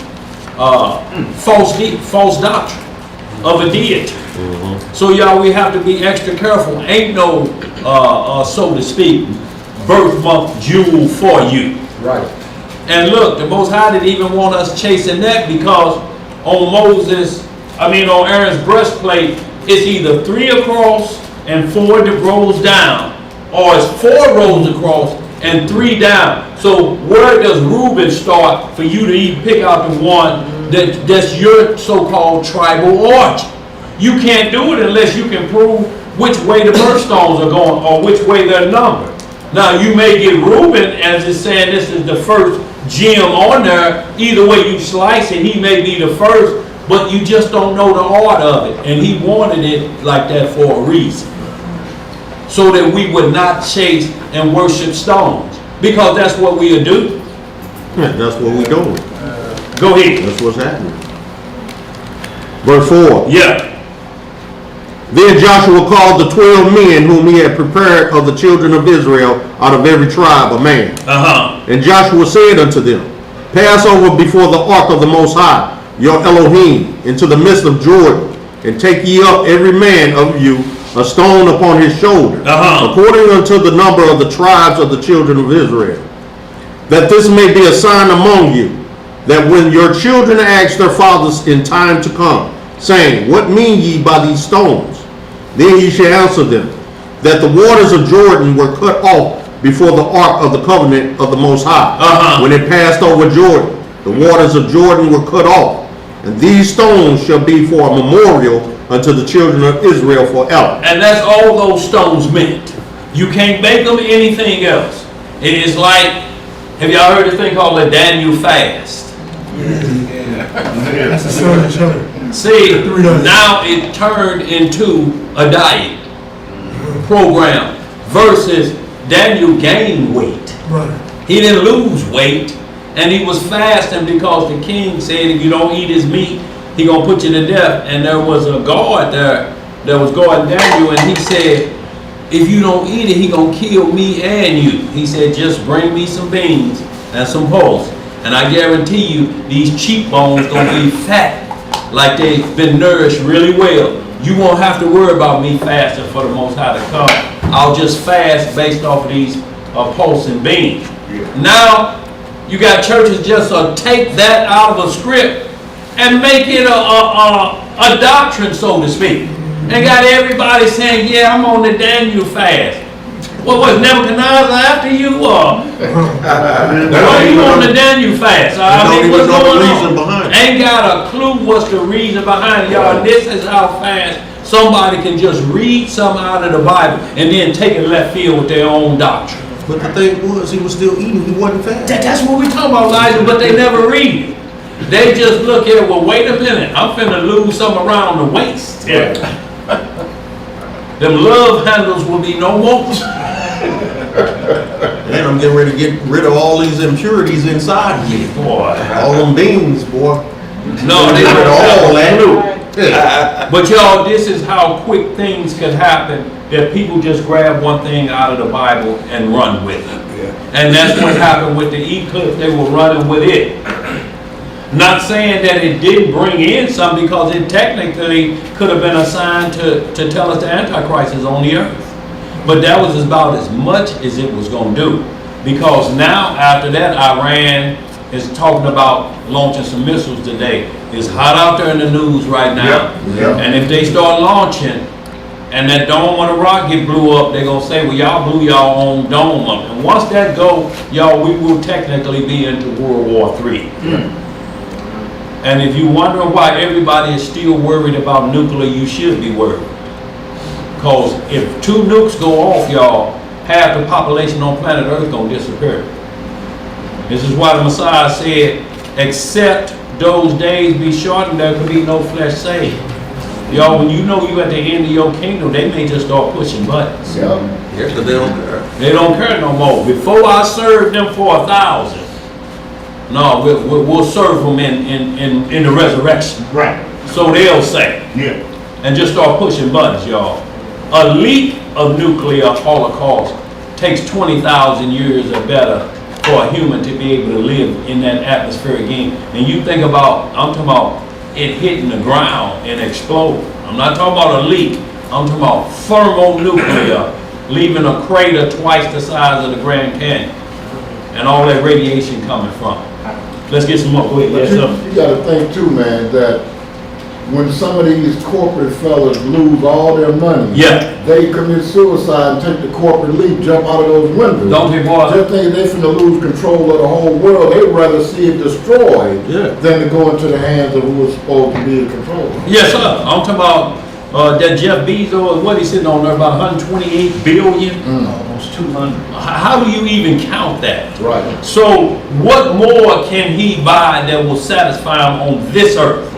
false doctrine of a deity. So y'all, we have to be extra careful. Ain't no, so to speak, birth month jewel for you. Right. And look, the Most High didn't even want us chasing that because on Aaron's breastplate, it's either 3 across and 4 that rolls down, or it's 4 rows across and 3 down. So where does Reuben start for you to even pick out the one that's your so-called tribal origin? You can't do it unless you can prove which way the birthstones are going or which way they're numbered. Now you may get Reuben as it's saying this is the first gem on there. Either way you slice it, he may be the first, but you just don't know the art of it. And he wanted it like that for a reason. So that we would not chase and worship stones. Because that's what we'll do. Yeah, that's what we're doing. Go ahead. That's what's happening. Verse 4. Yeah. Then Joshua called the 12 men whom he had prepared of the children of Israel out of every tribe a man. And Joshua said unto them, Pass over before the ark of the Most High, your Elohim, into the midst of Jordan, and take ye up every man of you a stone upon his shoulder, according unto the number of the tribes of the children of Israel, that this may be a sign among you, that when your children ask their fathers in time to come, saying, What mean ye by these stones? Then ye shall answer them, that the waters of Jordan were cut off before the ark of the covenant of the Most High. When it passed over Jordan, the waters of Jordan were cut off, and these stones shall be for a memorial unto the children of Israel forever. And that's all those stones meant. You can't make them anything else. It is like, have y'all heard this thing called the Daniel fast? See, now it turned into a diet program versus Daniel gained weight. Right. He didn't lose weight, and he was fasting because the king said if you don't eat his meat, he gonna put you to death. And there was a guard there that was guarding Daniel, and he said, if you don't eat it, he gonna kill me and you. He said, just bring me some beans and some pulse, and I guarantee you these cheekbones gonna be fat like they've been nourished really well. You won't have to worry about me fasting for the Most High to come. I'll just fast based off of these pulse and beans. Now, you got churches just take that out of a script and make it a doctrine, so to speak. And got everybody saying, yeah, I'm on the Daniel fast. What was Nebuchadnezzar after you? Why are you on the Daniel fast? I mean, what's going on? Ain't got a clue what's the reason behind it, y'all. And this is how fast somebody can just read something out of the Bible and then take it left field with their own doctrine. But the thing was, he was still eating. He wasn't fast. That's what we talking about, Elijah, but they never read it. They just look at it, well, wait a minute. I'm finna lose something around the waist. Yeah. Them love handles will be no more. And I'm getting ready to get rid of all these impurities inside me. Boy. All them beans, boy. No, they rid of all that. Yeah. But y'all, this is how quick things can happen, that people just grab one thing out of the Bible and run with it. Yeah. And that's what happened with the eclipse. They were running with it. Not saying that it didn't bring in some, because it technically could have been a sign to tell us the Antichrist is on the earth. But that was about as much as it was going to do. Because now, after that, Iran is talking about launching some missiles today. It's hot out there in the news right now. Yep. And if they start launching, and that dome of the rocket blew up, they're going to say, well, y'all blew y'all own dome up. And once that go, y'all, we will technically be into World War III. And if you're wondering why everybody is still worried about nuclear, you should be worried. Because if 2 nukes go off, y'all, half the population on planet Earth gonna disappear. This is why the Messiah said, except those days be shortened, there could be no flesh saved. Y'all, when you know you at the end of your kingdom, they may just start pushing buttons. Yeah, because they don't care. They don't care no more. Before I served them for 1,000, no, we'll serve them in the resurrection. Right. So they'll say. Yeah. And just start pushing buttons, y'all. A leak of nuclear holocaust takes 20,000 years or better for a human to be able to live in that atmosphere again. And you think about, I'm talking about it hitting the ground and exploding. I'm not talking about a leak. I'm talking about thermonuclear, leaving a crater twice the size of the Grand Canyon, and all that radiation coming from it. Let's get some more. Wait, you got to think too, man, that when some of these corporate fellas lose all their money, they commit suicide and take the corporate leap, jump out of those windows. Don't be bothered. Just thinking they're finna lose control of the whole world. They'd rather see it destroyed than to go into the hands of who was supposed to be the controller. Yes, sir. I'm talking about that Jeff Bezos, what he's sitting on there, about 128 billion, almost 200. How do you even count that? Right. So what more can he buy that will satisfy him on this earth?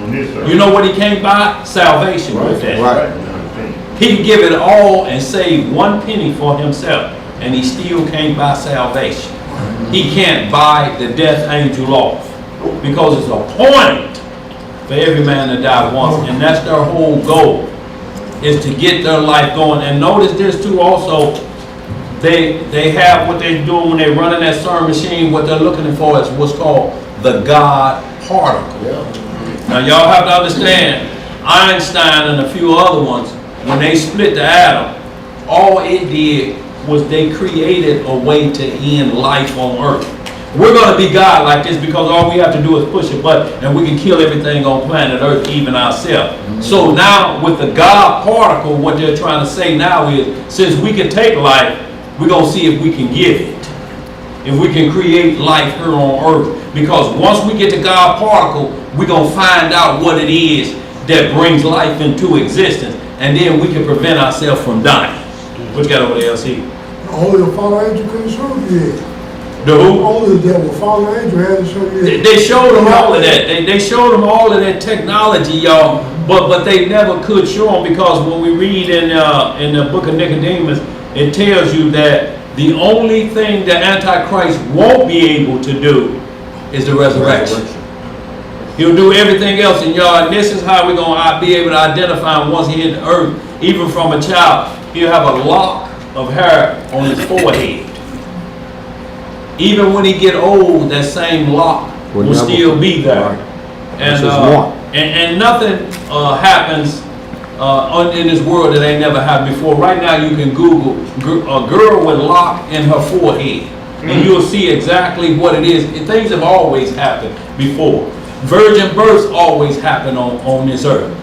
You know what he can't buy? Salvation with that. Right. He can give it all and save 1 penny for himself, and he still can't buy salvation. He can't buy the death angel off, because it's appointed for every man to die once, and that's their whole goal, is to get their life going. And notice this too also, they have what they're doing when they're running that CERN machine. What they're looking for is what's called the God particle. Now y'all have to understand, Einstein and a few other ones, when they split the atom, all it did was they created a way to end life on Earth. We're going to be God like this because all we have to do is push a button and we can kill everything on planet Earth, even ourselves. So now with the God particle, what they're trying to say now is, since we can take life, we're going to see if we can give it. If we can create life here on Earth. Because once we get the God particle, we're going to find out what it is that brings life into existence. And then we can prevent ourselves from dying. What you got over there, LC? Only the fallen angel couldn't show you that. The who? Only the devil, fallen angel had to show you that. They showed them all of that. They showed them all of that technology, y'all. But they never could show them, because when we read in the book of Nicodemus, it tells you that the only thing the Antichrist won't be able to do is the resurrection. He'll do everything else, and y'all, and this is how we're going to be able to identify him once he hit the earth, even from a child. He'll have a lock of hair on his forehead. Even when he get old, that same lock will still be there. This And, is one. and nothing happens in this world that ain't never happened before. Right now you can Google a girl with lock in her forehead, and you'll see exactly what it is. And things have always happened before. Virgin births always happen on this earth.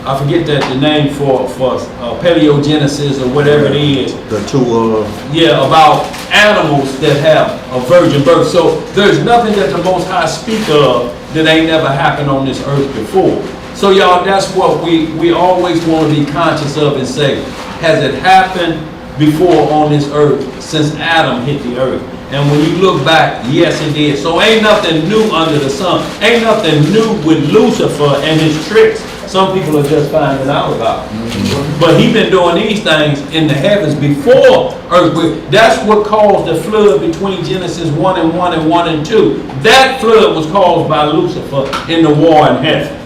I forget the name for paleogenesis or whatever it is. The two, Yeah, about animals that have a virgin birth. So there's nothing that the Most High speak of that ain't never happened on this earth before. So y'all, that's what we always want to be conscious of and say, has it happened before on this earth since Adam hit the earth? And when you look back, yes it did. So ain't nothing new under the sun. Ain't nothing new with Lucifer and his tricks. Some people are just finding out about it. But he been doing these things in the heavens before earthquake. That's what caused the flood between Genesis 1 and 1 and 1 and 2. That flood was caused by Lucifer in the war in heaven.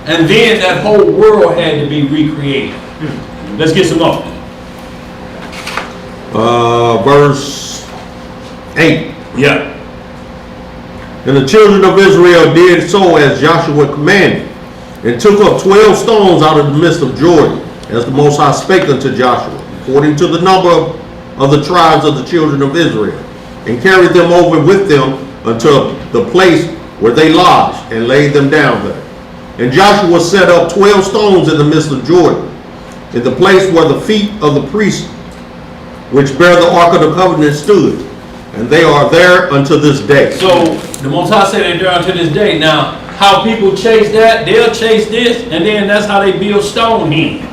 And then that whole world had to be recreated. Let's get some more. verse 8. Yeah. And the children of Israel did so as Joshua commanded, and took up 12 stones out of the midst of Jordan, as the Most High spake unto Joshua, according to the number of the tribes of the children of Israel, and carried them over with them unto the place where they lodged, and laid them down there. And Joshua set up 12 stones in the midst of Jordan, in the place where the feet of the priests which bear the ark of the covenant stood, and they are there unto this day. So the Most High said they're there unto this day. Now, how people chase that, they'll chase this, and then that's how they build Stonehenge.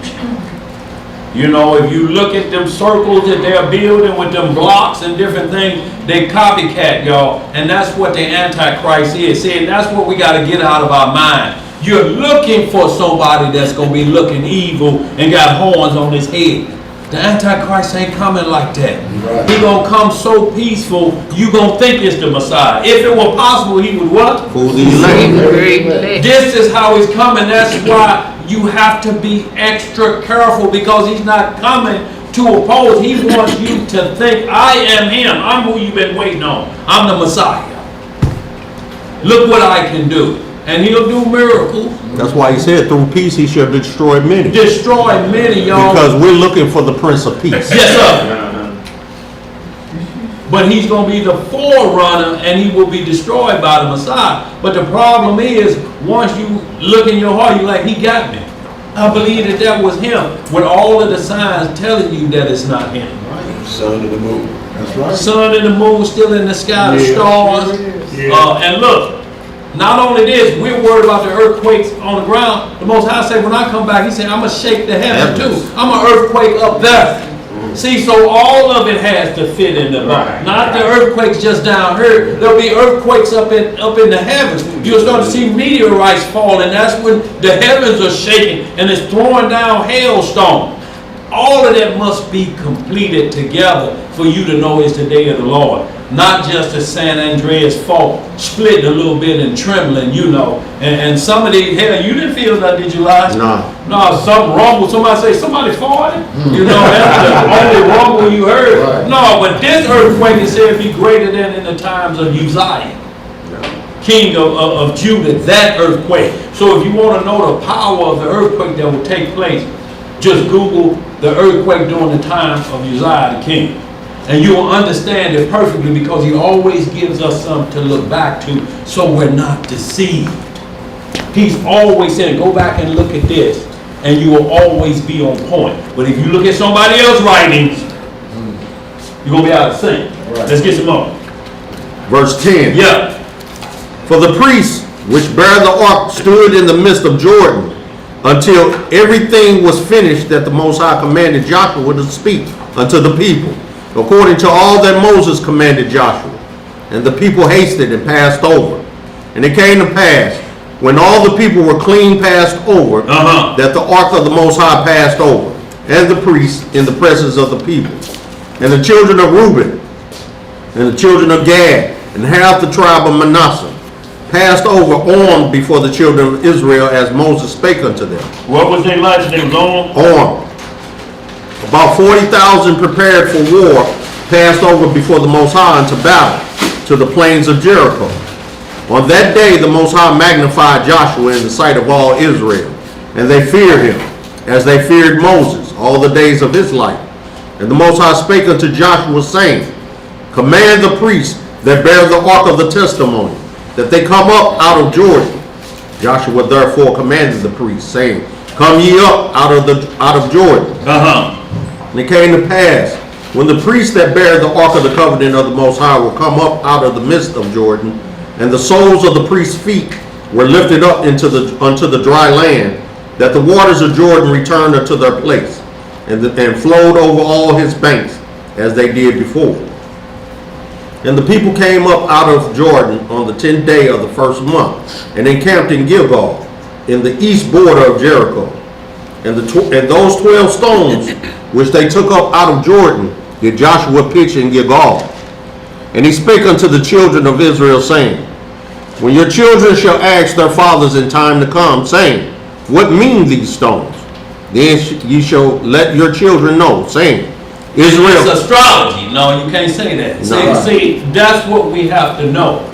You know, if you look at them circles that they're building with them blocks and different things, they copycat, y'all. And that's what the Antichrist is. See, that's what we got to get out of our mind. You're looking for somebody that's going to be looking evil and got horns on his head. The Antichrist ain't coming like that. Right. He gonna come so peaceful, you gonna think it's the Messiah. If it were possible, he would what? This is how he's coming. That's why you have to be extra careful, because he's not coming to oppose. He wants you to think, I am him. I'm who you've been waiting on. I'm the Messiah. Look what I can do. And he'll do miracles. That's why he said through peace he shall destroy many. Destroy many, y'all. Because we're looking for the Prince of Peace. Yes, sir. But he's going to be the forerunner, and he will be destroyed by the Messiah. But the problem is, once you look in your heart, you're like, he got me. I believe that that was him, with all of the signs telling you that it's not him. Sun to the moon. That's right. Sun and the moon still in the sky, the stars. And look, not only this, we're worried about the earthquakes on the ground. The Most High said, when I come back, he said, I'm going to shake the heaven too. I'm an earthquake up there. See, so all of it has to fit in the Bible. Not the earthquakes just down here. There'll be earthquakes up in the heavens. You'll start to see meteorites fall, and that's when the heavens are shaking and it's throwing down hailstones. All of that must be completed together for you to know it's the day of the Lord. Not just as San Andreas fault, split a little bit and trembling, you know. And some of these, hell, you didn't feel that, did you, Elijah? No. No, something rumble. Somebody say, somebody farted? You know, that's the only rumble you heard. Right. No, but this earthquake is said to be greater than in the times of Uzziah, king of Judah, that earthquake. So if you want to know the power of the earthquake that will take place, just Google the earthquake during the time of Uzziah the king. And you will understand it perfectly, because he always gives us something to look back to so we're not deceived. He's always saying, go back and look at this, and you will always be on point. But if you look at somebody else's writings, you're going to be out of sync. Right. Let's get some more. Verse 10. Yeah. For the priests which bear the ark stood in the midst of Jordan, until everything was finished that the Most High commanded Joshua to speak unto the people, according to all that Moses commanded Joshua. And the people hasted and passed over. And it came to pass, when all the people were clean passed over, that the ark of the Most High passed over, and the priests in the presence of the people. And the children of Reuben, and the children of Gad, and half the tribe of Manasseh, passed over on before the children of Israel, as Moses spake unto them. What was their life? They was on? On. About 40,000 prepared for war passed over before the Most High unto battle to the plains of Jericho. On that day the Most High magnified Joshua in the sight of all Israel, and they feared him, as they feared Moses, all the days of his life. And the Most High spake unto Joshua, saying, Command the priests that bear the ark of the testimony, that they come up out of Jordan. Joshua therefore commanded the priests, saying, Come ye up out of Jordan. And it came to pass, when the priests that bear the ark of the covenant of the Most High will come up out of the midst of Jordan, and the soles of the priests' feet were lifted up unto the dry land, that the waters of Jordan returned unto their place, and flowed over all his banks, as they did before. And the people came up out of Jordan on the 10th day of the first month, and encamped in Gilgal, in the east border of Jericho. And those 12 stones which they took up out of Jordan did Joshua pitch in Gilgal. And he spake unto the children of Israel, saying, When your children shall ask their fathers in time to come, saying, What mean these stones? Then ye shall let your children know, saying, Israel. It's astrology. No, you can't say that. No. See, that's what we have to know.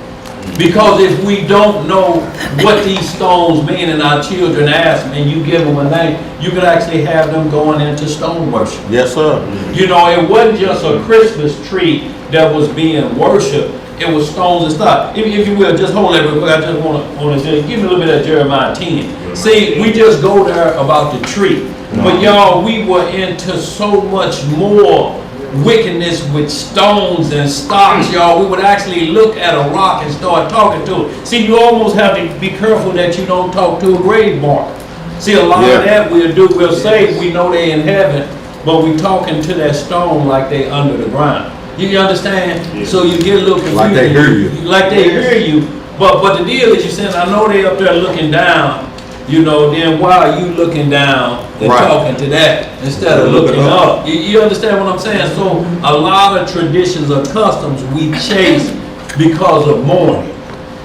Because if we don't know what these stones mean and our children ask and you give them a name, you could actually have them going into stone worship. Yes, sir. You know, it wasn't just a Christmas tree that was being worshipped. It was stones and stuff. If you will, just hold that real quick. I just want to give me a little bit of Jeremiah 10. See, we just go there about the tree. But y'all, we were into so much more wickedness with stones and stocks, y'all. We would actually look at a rock and start talking to it. See, you almost have to be careful that you don't talk to a grave marker. See, a lot of that we'll say we know they in heaven, but we talking to that stone like they under the ground. You understand? Yeah. So you get a little confused. Like they hear you. Like they hear you. But the deal is, you saying, I know they up there looking down, you know, then why are you looking down and talking to that instead of looking up? You understand what I'm saying? So a lot of traditions or customs we chase because of mourning.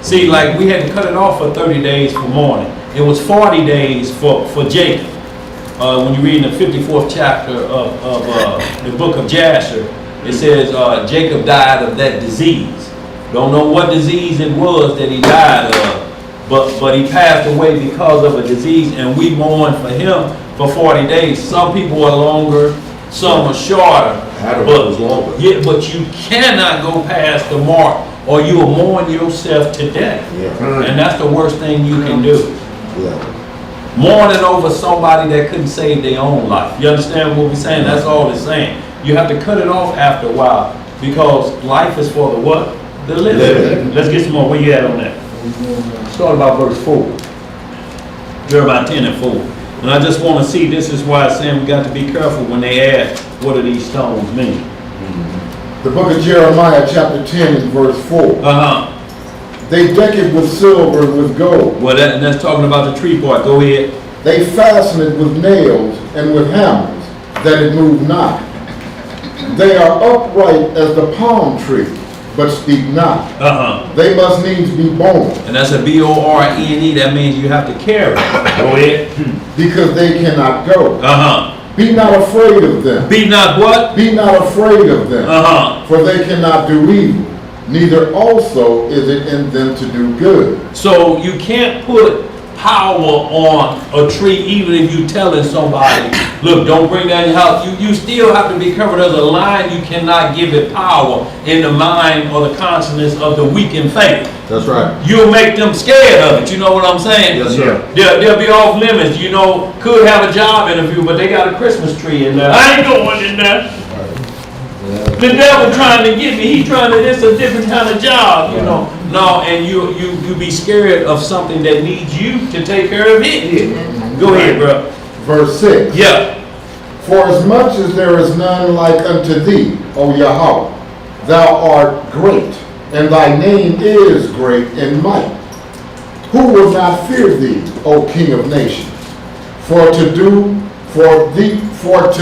See, like we had to cut it off for 30 days for mourning. It was 40 days for Jacob. When you read in the 54th chapter of the book of Jasher, it says Jacob died of that disease. Don't know what disease it was that he died of. But he passed away because of a disease, and we mourn for him for 40 days. Some people are longer, some are shorter. But longer. Yeah, but you cannot go past the mark, or you will mourn yourself to death. Yeah. And that's the worst thing you can do. Yeah. Mourning over somebody that couldn't save their own life. You understand what we're saying? That's all it's saying. You have to cut it off after a while, because life is for the what? The living. Let's get some more. Where you at on that? Start about verse 4. Jeremiah 10 and 4. And I just want to see, this is why it's saying we got to be careful when they ask, what do these stones mean? The book of Jeremiah chapter 10 and verse 4. They deck it with silver and with gold. Well, that's talking about the tree part. Go ahead. They fasten it with nails and with hammers, that it move not. They are upright as the palm tree, but speak not. They must needs be born. And that's a B-O-R-E-N-E. That means you have to carry. Go ahead. Because they cannot go. Be not afraid of them. Be not what? Be not afraid of them. For they cannot do evil. Neither also is it in them to do good. So you can't put power on a tree, even if you telling somebody, look, don't bring that in your house. You still have to be careful. There's a line. You cannot give it power in the mind or the consciousness of the weak in faith. That's right. You'll make them scared of it. You know what I'm saying? Yes, sir. They'll be off limits. You know, could have a job interview, but they got a Christmas tree in there. I ain't going in there. The devil trying to get me. He trying to. It's a different kind of job, you know. No, and you be scared of something that needs you to take care of it. Go ahead, bro. Verse 6. Yeah. For as much as there is none like unto thee, O Yahweh, thou art great, and thy name is great in might. Who will not fear thee, O King of nations? For to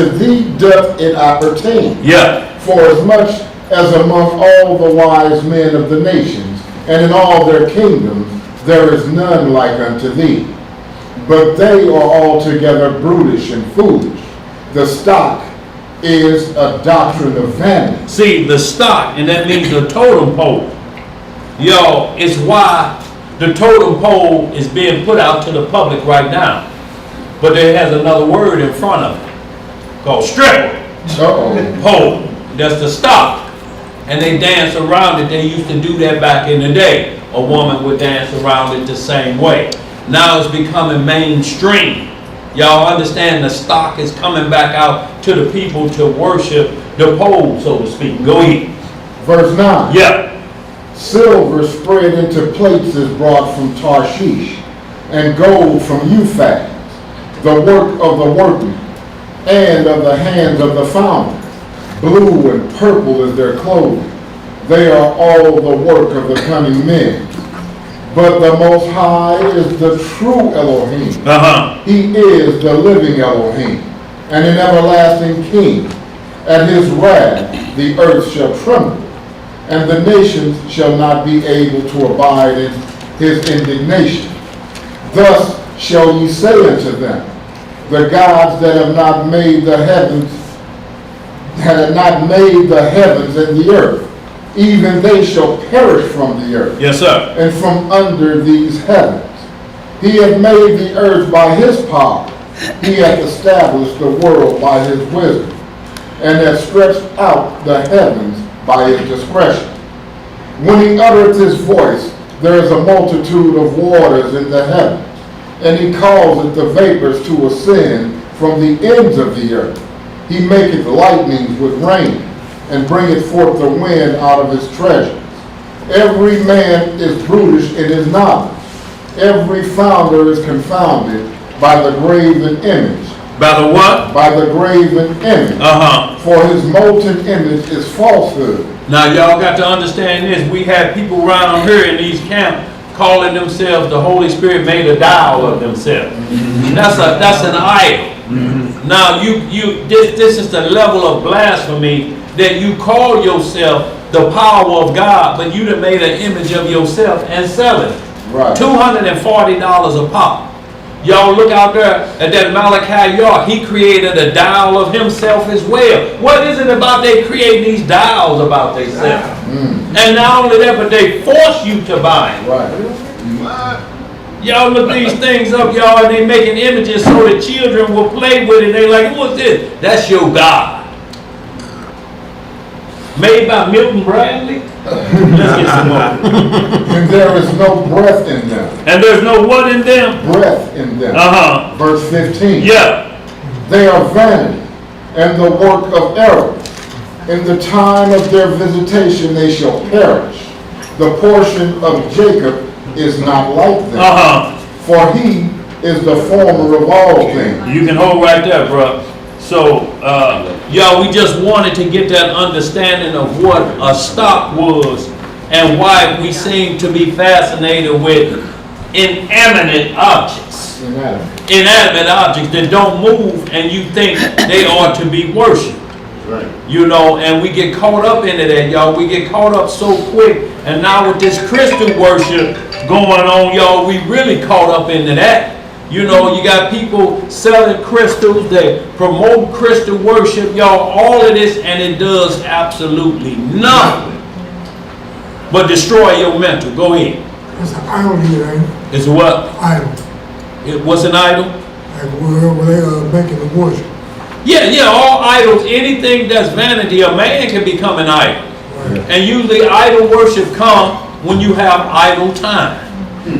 thee doth it appertain. Yeah. For as much as among all the wise men of the nations, and in all their kingdoms, there is none like unto thee. But they are altogether brutish and foolish. The stock is a doctrine of vanity. See, the stock, and that means the totem pole. Yo, it's why the totem pole is being put out to the public right now. But it has another word in front of it called stripper. Pole. That's the stock. And they dance around it. They used to do that back in the day. A woman would dance around it the same way. Now it's becoming mainstream. Y'all understand the stock is coming back out to the people to worship the pole, so to speak. Go ahead. Verse 9. Yeah. Silver spread into plates is brought from Tarshish, and gold from Euphrates, the work of the workmen, and of the hands of the founder. Blue and purple is their clothing. They are all the work of the cunning men. But the Most High is the true Elohim. He is the living Elohim, and an everlasting King. At his wrath the earth shall tremble, and the nations shall not be able to abide in his indignation. Thus shall ye say unto them, the gods that have not made the heavens, and the earth, even they shall perish from the earth. Yes, sir. And from under these heavens. He hath made the earth by his power. He hath established the world by his wisdom, and hath stretched out the heavens by his discretion. When he uttereth his voice, there is a multitude of waters in the heavens, and he causeth the vapors to ascend from the ends of the earth. He maketh lightnings with rain, and bringeth forth the wind out of his treasures. Every man is brutish in his knowledge. Every founder is confounded by the graven image. By the what? By the graven image. For his molten image is falsehood. Now y'all got to understand this. We have people around here in these camps calling themselves the Holy Spirit made a dial of themselves. That's an idol. Now this is the level of blasphemy that you call yourself the power of God, but you done made an image of yourself and sell it. Right. $240 a pop. Y'all look out there at that Malachi yard. He created a dial of himself as well. What is it about they creating these dials about themselves? And not only that, but they force you to buy them. Right. Y'all look these things up, y'all, and they making images so the children will play with it. They like, what's this? That's your God. Made by Milton Bradley? Let's get some more. And there is no breath in them. And there's no what in them? Breath in them. Verse 15. Yeah. They are vanity and the work of error. In the time of their visitation they shall perish. The portion of Jacob is not like them. For he is the former of all things. You can hold right there, bro. So, y'all, we just wanted to get that understanding of what a stock was and why we seem to be fascinated with inanimate objects. Inanimate objects that don't move and you think they ought to be worshipped. Right. You know, and we get caught up into that, y'all. We get caught up so quick. And now with this crystal worship going on, y'all, we really caught up into that. You know, you got people selling crystals, they promote crystal worship, y'all, all of this, and it does absolutely nothing but destroy your mental. Go ahead. It's an idol here, ain't it? It's a what? Idol. What's an idol? Like where they making the worship. Yeah, all idols, anything that's vanity, a man can become an idol. Right. And usually idol worship comes when you have idle time.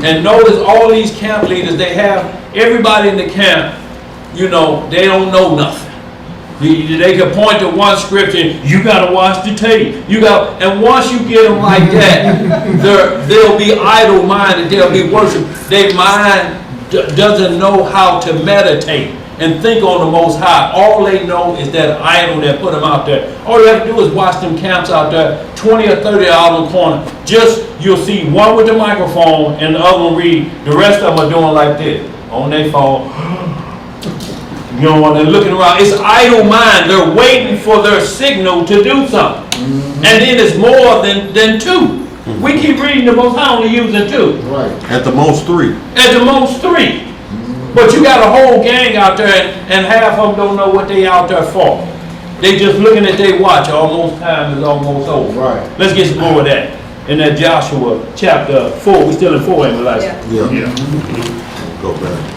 And notice all these camp leaders, they have everybody in the camp, you know, they don't know nothing. They can point to one scripture, you got to watch the tape. And once you get them like that, they'll be idle-minded, they'll be worship. Their mind doesn't know how to meditate and think on the Most High. All they know is that idol that put them out there. All you have to do is watch them camps out there, 20 or 30 out in the corner. You'll see one with the microphone and the other one read. The rest of them are doing like this on their phone. You know, when they're looking around, it's idle mind. They're waiting for their signal to do something. And then it's more than two. We keep reading the Most High only using two. Right. At the most three. At the most three. But you got a whole gang out there, and half of them don't know what they out there for. They just looking at their watch. Almost time is almost over. Right. Let's get some more of that. in that Joshua chapter 4. We still in 4, ain't we, like? Yeah. Go back.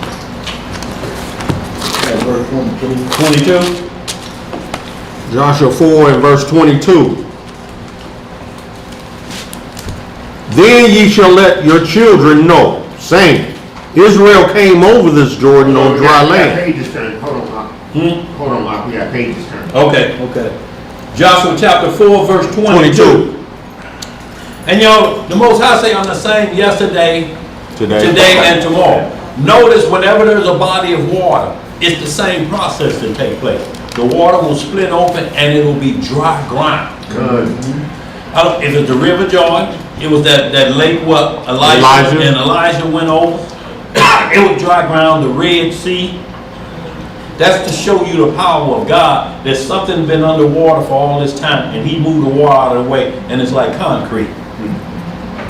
Verse 22. 22. Joshua 4 and verse 22. Then ye shall let your children know, saying, Israel came over this Jordan on dry land. Pages turn. Hold on, Hold on, Mark. We got pages turn. Okay. Joshua chapter 4, verse 22. And y'all, the Most High say, I'm the same yesterday, today, and tomorrow. Notice whenever there's a body of water, it's the same process that takes place. The water will split open and it will be dry ground. Good. If it's the River Jordan, it was that lake what Elijah went over. It was dry ground, the Red Sea. That's to show you the power of God. There's something been underwater for all this time, and he moved the water out of the way, and it's like concrete.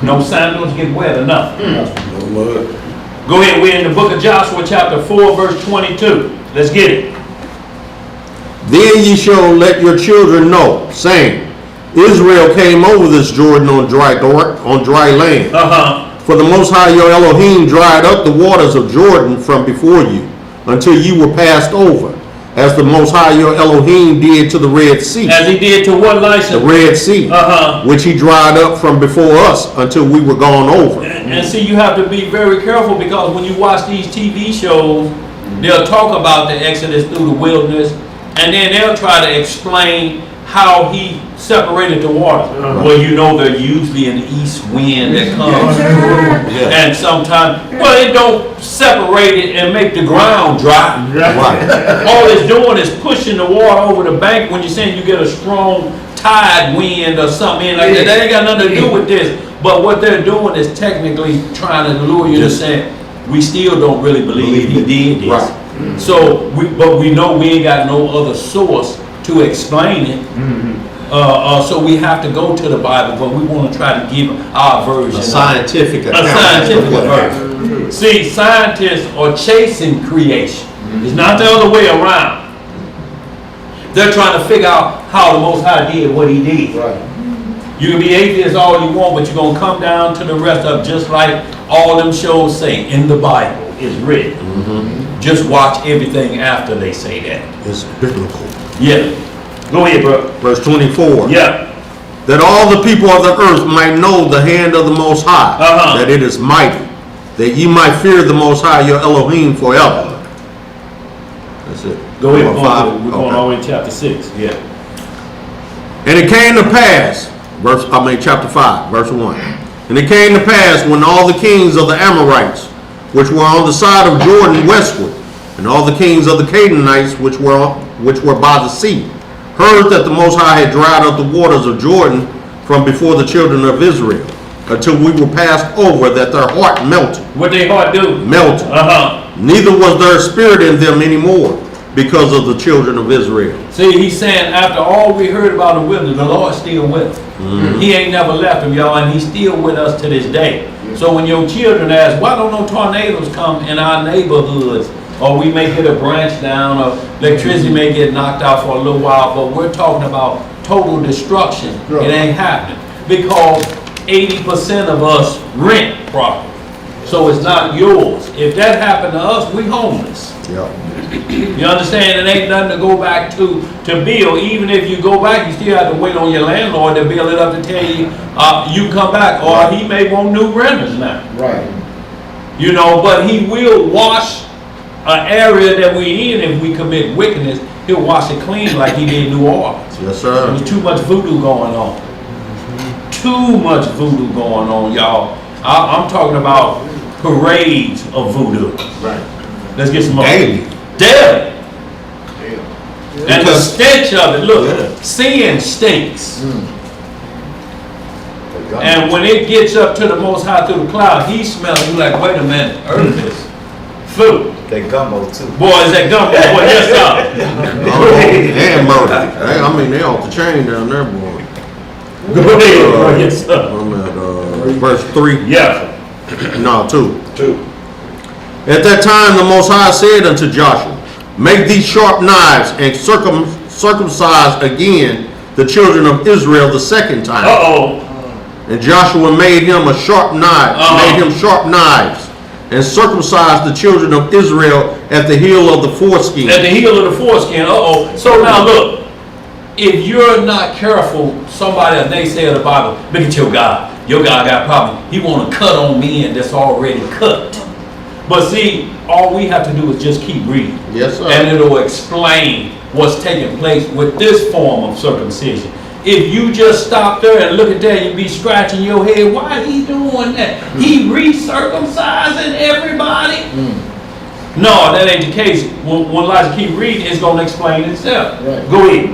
No sandals get wet or nothing. No mud. Go ahead, we're in the book of Joshua chapter 4, verse 22. Let's get it. Then ye shall let your children know, saying, Israel came over this Jordan on dry land. For the Most High your Elohim dried up the waters of Jordan from before you, until you were passed over, as the Most High your Elohim did to the Red Sea. As he did to what license? The Red Sea, which he dried up from before us until we were gone over. And see, you have to be very careful, because when you watch these TV shows, they'll talk about the Exodus through the wilderness, and then they'll try to explain how he separated the water. Well, you know there's usually an east wind that comes through, and sometimes, well, it don't separate it and make the ground dry. All it's doing is pushing the water over the bank. When you're saying you get a strong tide wind or something like that, that ain't got nothing to do with this. But what they're doing is technically trying to lure you to say, we still don't really believe he did this. So, but we know we ain't got no other source to explain it. So we have to go to the Bible, but we want to try to give our version. A scientific version. See, scientists are chasing creation. It's not the other way around. They're trying to figure out how the Most High did what he did. You can be atheist all you want, but you're going to come down to the rest of just like all them shows say in the Bible is written. Just watch everything after they say that. It's biblical. Yeah. Go ahead, bro. Verse 24. Yeah. That all the people of the earth might know the hand of the Most High, that it is mighty, that ye might fear the Most High your Elohim forever. That's it. Go ahead. We're going all the way to chapter 6. Yeah. And it came to pass, chapter 5, verse 1. And it came to pass when all the kings of the Amorites, which were on the side of Jordan westward, and all the kings of the Canaanites, which were by the sea, heard that the Most High had dried up the waters of Jordan from before the children of Israel, until we were passed over, that their heart melted. What their heart do? Melted. Neither was there spirit in them anymore, because of the children of Israel. See, he's saying after all we heard about the wilderness, the Lord's still with us. He ain't never left them, y'all, and he's still with us to this day. So when your children ask, why don't no tornadoes come in our neighborhoods? Or we may get a branch down, or electricity may get knocked out for a little while, but we're talking about total destruction. It ain't happening. Because 80% of us rent property. So it's not yours. If that happened to us, we homeless. You understand? It ain't nothing to go back to build. Even if you go back, you still have to wait on your landlord to build it up to tell you, you come back. Or he may want new renters now. You know, but he will wash an area that we in. If we commit wickedness, he'll wash it clean like he did New Orleans. Yes, sir. There's too much voodoo going on. Too much voodoo going on, y'all. I'm talking about parades of voodoo. Let's get some more. Daily. And the stench of it, look, sin stinks. And when it gets up to the Most High through the cloud, he smells, you like, wait a minute, earth is food. That gumbo too. Boy, is that gumbo? Boy, yes, sir. And murder. I mean, they off the chain down there, boy. Go ahead, yes, sir. I'm at verse 3. Yeah. No, 2. At that time the Most High said unto Joshua, make these sharp knives and circumcise again the children of Israel the second time. And Joshua made him sharp knives, and circumcised the children of Israel at the heel of the foreskin. At the heel of the foreskin. So now look, if you're not careful, somebody, a naysayer of the Bible, look at your God. Your God got a problem. He want to cut on men that's already cut. But see, all we have to do is just keep reading. Yes, sir. And it'll explain what's taking place with this form of circumcision. If you just stop there and look at that, you'd be scratching your head. Why he doing that? He re-circumcising everybody? No, that ain't the case. When Elijah keep reading, it's going to explain itself. Right. Go ahead.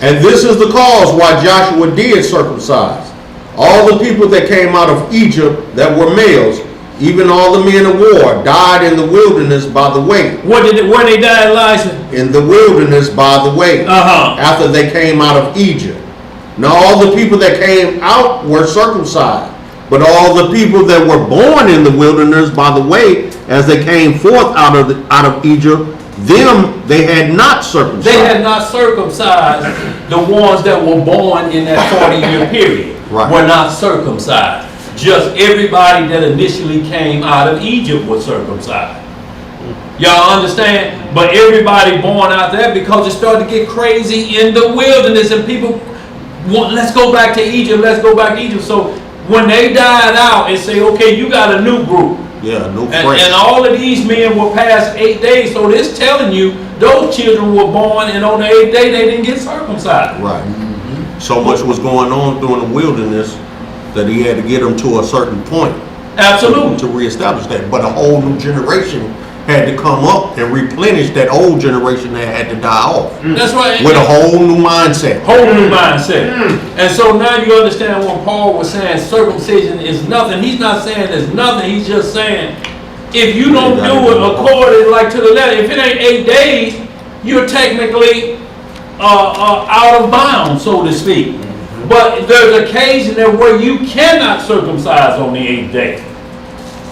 And this is the cause why Joshua did circumcise all the people that came out of Egypt that were males, even all the men of war, died in the wilderness by the way. Where they died, Elijah? In the wilderness by the way. After they came out of Egypt. Now all the people that came out were circumcised, but all the people that were born in the wilderness by the way, as they came forth out of Egypt, them they had not circumcised. They had not circumcised the ones that were born in that 40-year period. Right. Were not circumcised. Just everybody that initially came out of Egypt was circumcised. Y'all understand? But everybody born out there, because it started to get crazy in the wilderness, and people want, let's go back to Egypt, let's go back to Egypt. So when they died out and say, okay, you got a new group. Yeah, no and all of these men were past 8 days, so this telling you those children were born, and on the 8th day they didn't get circumcised. Right. So much was going on during the wilderness that he had to get them to a certain point. Absolutely. To reestablish that. But a whole new generation had to come up and replenish that old generation that had to die off. That's right. With a whole new mindset. Whole new mindset. And so now you understand when Paul was saying circumcision is nothing. He's not saying it's nothing. He's just saying if you don't do it according like to the letter, if it ain't 8 days, you're technically out of bounds, so to speak. But there's occasion there where you cannot circumcise on the 8th day.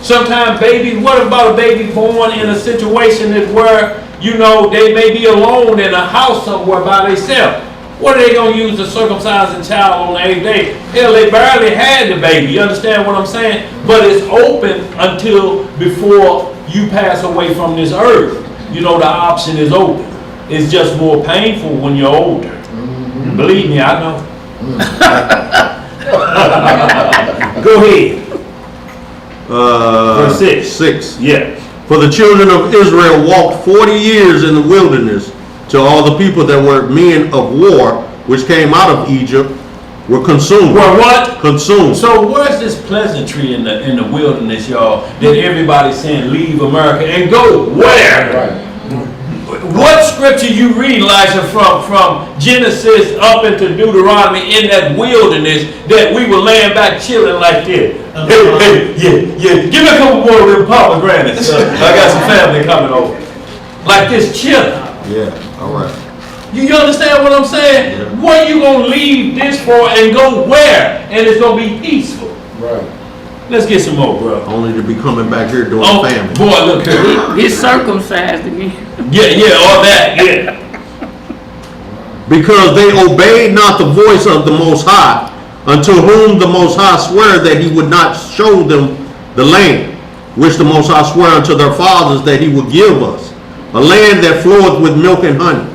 Sometimes babies, what about a baby born in a situation that where, you know, they may be alone in a house somewhere by themselves? What are they going to use to circumcise a child on the 8th day? Hell, they barely had the baby. You understand what I'm saying? But it's open until before you pass away from this earth. You know, the option is open. It's just more painful when you're older. Believe me, I know. Go ahead. Verse 6. Yeah. For the children of Israel walked 40 years in the wilderness till all the people that were men of war, which came out of Egypt, were consumed. Were what? Consumed. So where's this pleasantry in the wilderness, y'all? That everybody's saying leave America and go where? Right. What scripture you read, Elijah, from Genesis up into Deuteronomy in that wilderness that we were laying back chilling like this? Yeah. Give me a couple more of them pomegranates. I got some family coming over. Like this chilling. Yeah, all right. You understand what I'm saying? Yeah. Where you going to leave this for and go where? And it's going to be peaceful. Right. Let's get some more, bro. Only to be coming back here doing family. Boy, look here. Get circumcised again. Yeah, all that, yeah. Because they obeyed not the voice of the Most High, unto whom the Most High sware that he would not show them the land, which the Most High sware unto their fathers that he would give us, a land that floweth with milk and honey.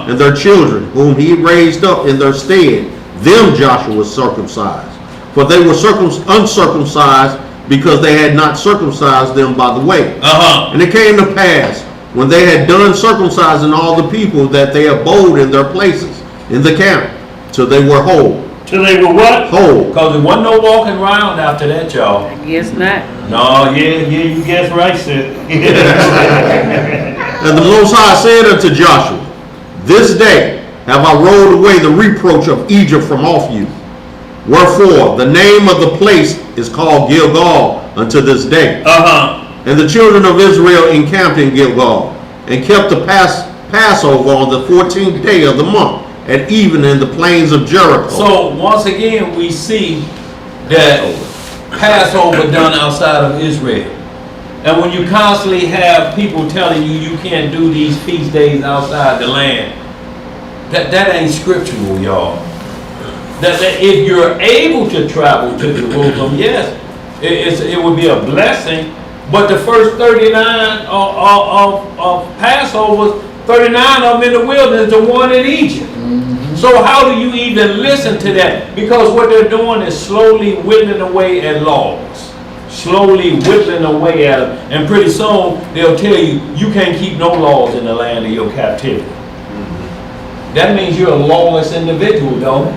And their children, whom he raised up in their stead, them Joshua circumcised. For they were uncircumcised because they had not circumcised them by the way. And it came to pass, when they had done circumcising all the people, that they abode in their places in the camp till they were whole. Till they were what? Whole. Because there wasn't no walking around after that, y'all. I guess not. No, yeah, you guess right, sir. And the Most High said unto Joshua, this day have I rolled away the reproach of Egypt from off you. Wherefore the name of the place is called Gilgal unto this day. And the children of Israel encamped in Gilgal, and kept the Passover on the 14th day of the month, at even in the plains of Jericho. So once again we see that Passover done outside of Israel. And when you constantly have people telling you you can't do these feast days outside the land, that ain't scriptural, y'all. that if you're able to travel to Jerusalem, yes, it would be a blessing. But the first 39 of Passovers, 39 of them in the wilderness, the one in Egypt. So how do you even listen to that? Because what they're doing is slowly whittling away at laws. Slowly whittling away at them. And pretty soon, they'll tell you, you can't keep no laws in the land of your captivity. That means you're a lawless individual, don't it?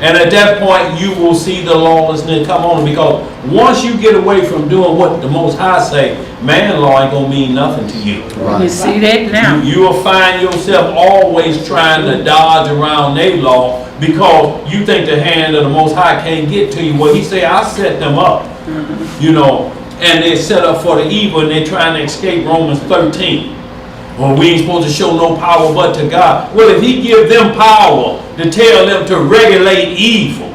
And at that point, you will see the lawlessness come on, because once you get away from doing what the Most High say, man law ain't gonna mean nothing to you. Right. You see that now. You will find yourself always trying to dodge around their law because you think the hand of the Most High can't get to you. Well, he say, I set them up, you know, and they're set up for the evil, and they're trying to escape Romans 13. Well, we ain't supposed to show no power but to God. Well, if he give them power to tell them to regulate evil.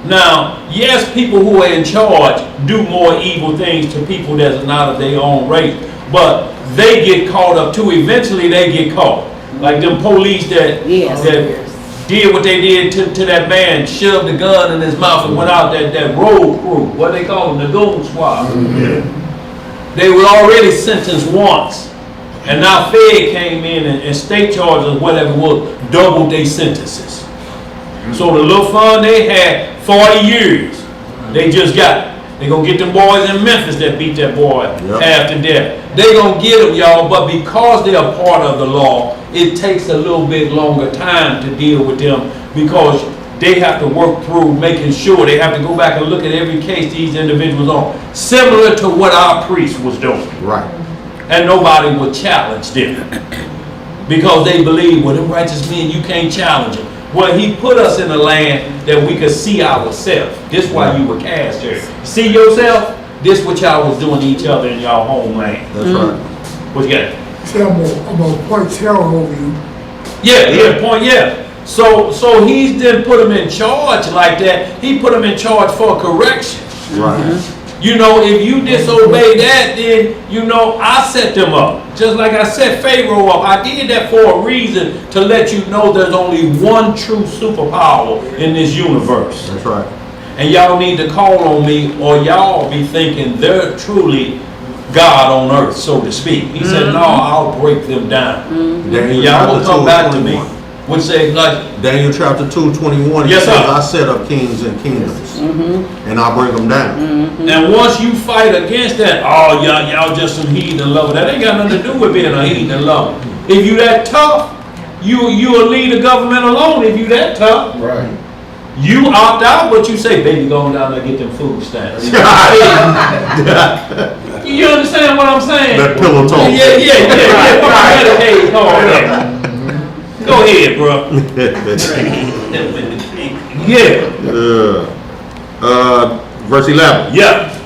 Now, yes, people who are in charge do more evil things to people that's not of their own race, but they get caught up too. Eventually, they get caught. Like them police that did what they did to that man, shoved the gun in his mouth and went out, that road crew, what they call them, the goon squad. They were already sentenced once. And now Fed came in and state charges, whatever it was, doubled their sentences. So the little fun they had, 40 years, they just got. They gonna get them boys in Memphis that beat that boy half to death. They gonna get them, y'all, but because they are part of the law, it takes a little bit longer time to deal with them, because they have to work through making sure, they have to go back and look at every case these individuals on, similar to what our priest was doing. Right. And nobody would challenge them because they believe, well, them righteous men, you can't challenge them. Well, he put us in a land that we could see ourselves. This is why you were cast here. See yourself? This what y'all was doing to each other in y'all homeland. That's right. What you got? See, I'm gonna point terror over you. Yeah. So he didn't put him in charge like that. He put him in charge for correction. Right. You know, if you disobey that, then, you know, I set them up. Just like I set Pharaoh up. I did that for a reason, to let you know there's only one true superpower in this universe. That's right. And y'all need to call on me, or y'all be thinking they're truly God on earth, so to speak. He said, no, I'll break them down. And y'all will come back to me. Would say, like Daniel chapter 2:21. Yes, sir. I set up kings and kingdoms, and I bring them down. And once you fight against that, oh, y'all just some heathen lover. That ain't got nothing to do with being a heathen lover. If you that tough, you'll leave the government alone. If you that tough, Right. you opt out, but you say, baby, go on down there and get them food stamps. You understand what I'm saying? That pillow talk. Yeah. Hey, go ahead, bro. Verse 11. Yeah.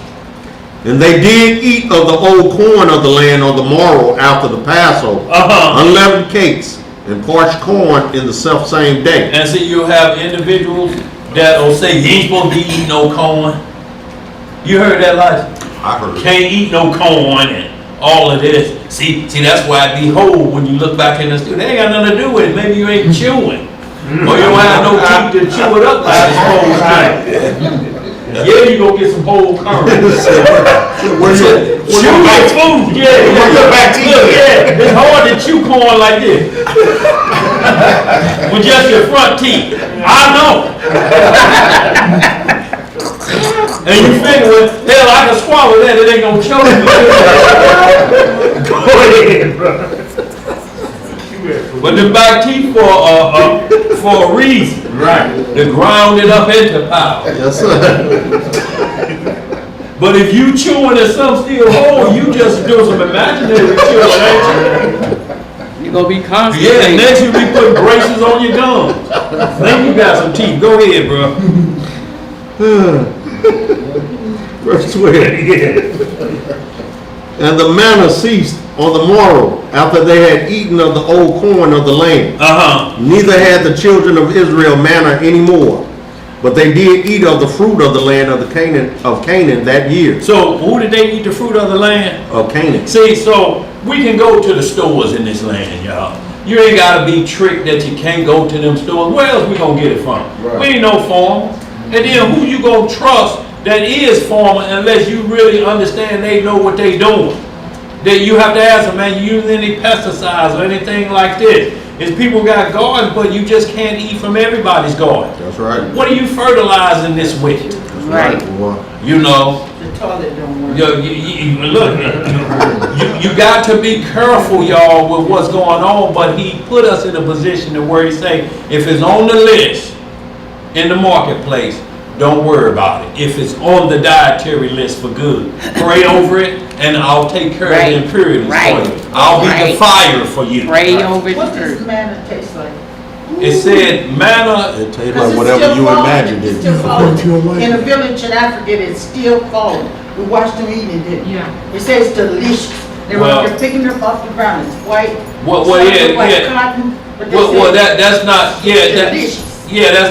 And they did eat of the old corn of the land on the morrow after the Passover, unleavened cakes and parched corn in the self same day. And see, you have individuals that will say, you ain't supposed to be eating no corn. You heard that, Elijah? I heard. Can't eat no corn and all of this. See, that's why it be whole when you look back in the studio. They ain't got nothing to do with it. Maybe you ain't chewing. Or you don't have no teeth to chew it up like it's whole thing. Yeah, you gonna get some whole corn. Chew like food. Yeah. It's hard to chew corn like this. With just your front teeth. I know. And you figure, well, hell, I can swallow that, it ain't gonna choke me. Go ahead, bro. But the back teeth for a reason. Right. To ground it up into power. Yes, sir. But if you chewing and some still whole, you just doing some imaginary chewing, ain't you? You're gonna be constant. Yeah, next you be putting braces on your gums. Then you got some teeth. Go ahead, bro. Verse 12. And the manna ceased on the morrow after they had eaten of the old corn of the land. Neither had the children of Israel manna anymore, but they did eat of the fruit of the land of Canaan that year. So who did they eat the fruit of the land? Of Canaan. See, so we can go to the stores in this land, y'all. You ain't gotta be tricked that you can't go to them stores. Where else we gonna get it from? Right. We ain't no farmer. And then who you gonna trust that is farmer unless you really understand they know what they doing? That you have to ask them, man, you using any pesticides or anything like this? Is people got gardens, but you just can't eat from everybody's garden. That's right. What are you fertilizing this with? Right. Boy. You know, The toilet don't work. look, you got to be careful, y'all, with what's going on. But he put us in a position to where he say, if it's on the list in the marketplace, don't worry about it. If it's on the dietary list for good, pray over it, and I'll take care of the impurities for you. I'll be the fire for you. Pray over it. What does manna taste like? It said manna. It tastes like whatever you imagined it. According to your In a life. village in Africa, it's still falling. We watched them eating it, didn't we? Yeah. It says delicious. They were Well- they're picking it up off the ground. It's white. Well, some yeah, look like yeah. cotton, but they Well, say that's not. delicious.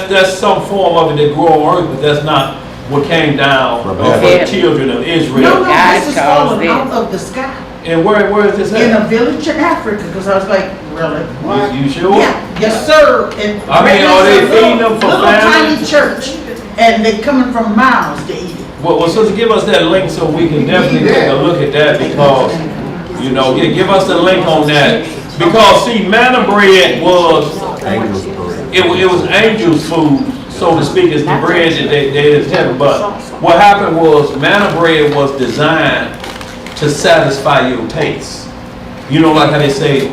That's some form of it that grow on earth, but that's not what came down From for heaven. the children of Israel. No, God this is calls falling them. out of the sky. And where is this In a at? village in Africa, because I was like, really? You sure? Yeah, yes, sir. And I mean, are they it's a feeding them for little family? tiny church, and they coming from miles to eat it. Well, sister, give us that link so we can definitely take a look at that because, you know, give us the link on that. Because, see, manna bread was, Angels bread. it was angels' food, so to speak, is the bread that they is heaven. But what happened was manna bread was designed to satisfy your taste. You know, like how they say,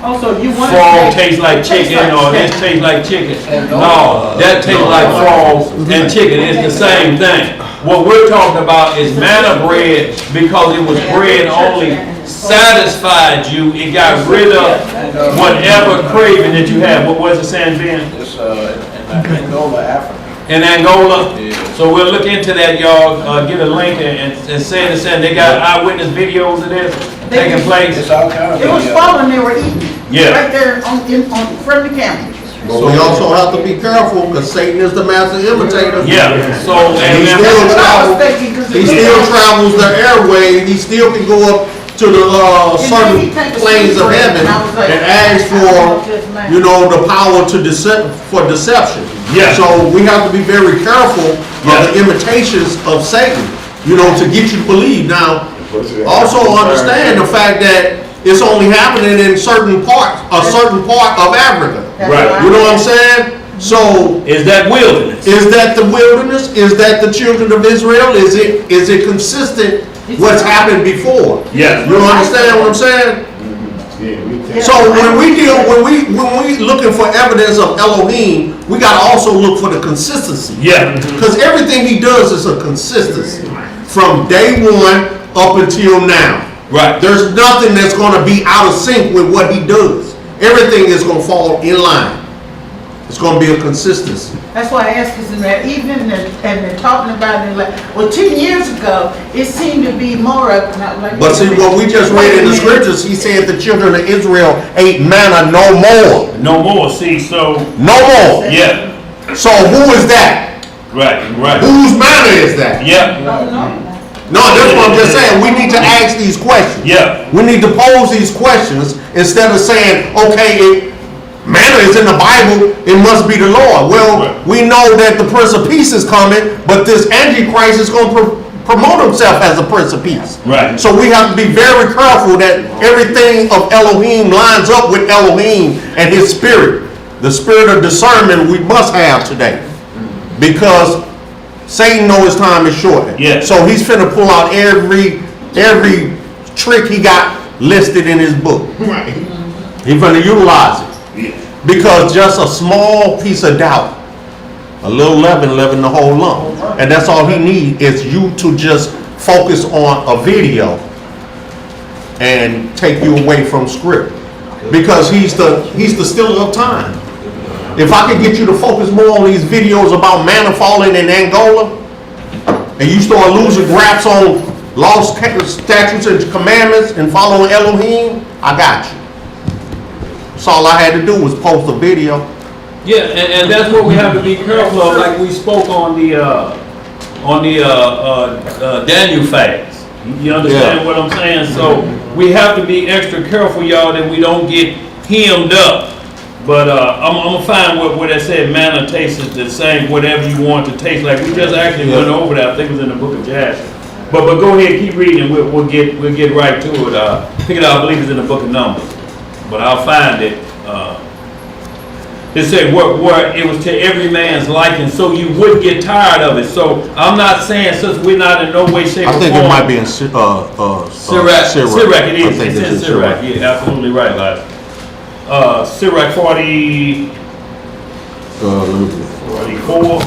Also, you want frog tastes like chicken or this tastes like chicken. No, that tastes like frog and chicken. It's the same thing. What we're talking about is manna bread because it was bread only satisfied you. It got rid of whatever craving that you had. What was it saying, Ben? It's in Angola, Africa. In Angola? Yeah. So we'll look into that, y'all. Get a link and saying they got eyewitness videos of this taking place. It's all kind of. It was falling, they were eating. Yeah. Right there on from the camera. But we also have to be careful because Satan is the master imitator. Yeah. So And he and still That's what I was travels. thinking, 'cause He it still was- travels the airway. He still can go up to the certain planes of heaven and ask for, you know, the power to for deception. Yeah. So we have to be very careful Yeah. of the imitations of Satan, you know, to get you to believe. Now, also understand the fact that it's only happening in certain parts, a certain part of Africa. That's Right. why- You know what I'm saying? So is that wilderness? is that the wilderness? Is that the children of Israel? Is it consistent what's happened before? Yeah. You understand what I'm saying? So when we looking for evidence of Elohim, we gotta also look for the consistency. Yeah. Because everything he does is a consistency from day one up until now. Right. There's nothing that's gonna be out of sync with what he does. Everything is gonna fall in line. It's gonna be a consistency. That's why I asked, because in that evening, and they're talking about it, like, well, 10 years ago, it seemed to be more of, not like. But see, what we just read in the scriptures, he said the children of Israel ate manna no more. No more. See, so No more. yeah. So who is that? Right. Whose manna is that? Yeah. No, that's what I'm just saying. We need to ask these questions. Yeah. We need to pose these questions instead of saying, okay, manna is in the Bible, it must be the Lord. Well, Right. we know that the Prince of Peace is coming, but this Antichrist is going to promote himself as a Prince of Peace. Right. So we have to be very careful that everything of Elohim lines up with Elohim and his spirit. The spirit of discernment we must have today. Because Satan knows his time is short. Yeah. So he's finna pull out every trick he got listed in his book. Right. He's finna utilize it. Yeah. Because just a small piece of doubt, a little leaven the whole lump. And that's all he needs is you to just focus on a video and take you away from script. Because he's the stealer of time. If I could get you to focus more on these videos about manna falling in Angola, and you start losing grasp on lost statutes and commandments and following Elohim, I got you. So all I had to do was post a video. Yeah, and that's what we have to be careful of, like we spoke on the Daniel fast. You understand what I'm saying? So we have to be extra careful, y'all, that we don't get hemmed up. But I'm gonna find where that said manna tastes the same, whatever you want to taste like. We just actually went over that. I think it was in the book of Jasher. But go ahead, keep reading. We'll get right to it. Pick it up. I believe it's in the book of Numbers. But I'll find it. It said where it was to every man's liking, so you wouldn't get tired of it. So I'm not saying, since we're not in no way, shape, or form. I think it might be in Sirach. Sirach, it is. It's in Sirach. Yeah, absolutely right, Elijah. Sirach 40. 44.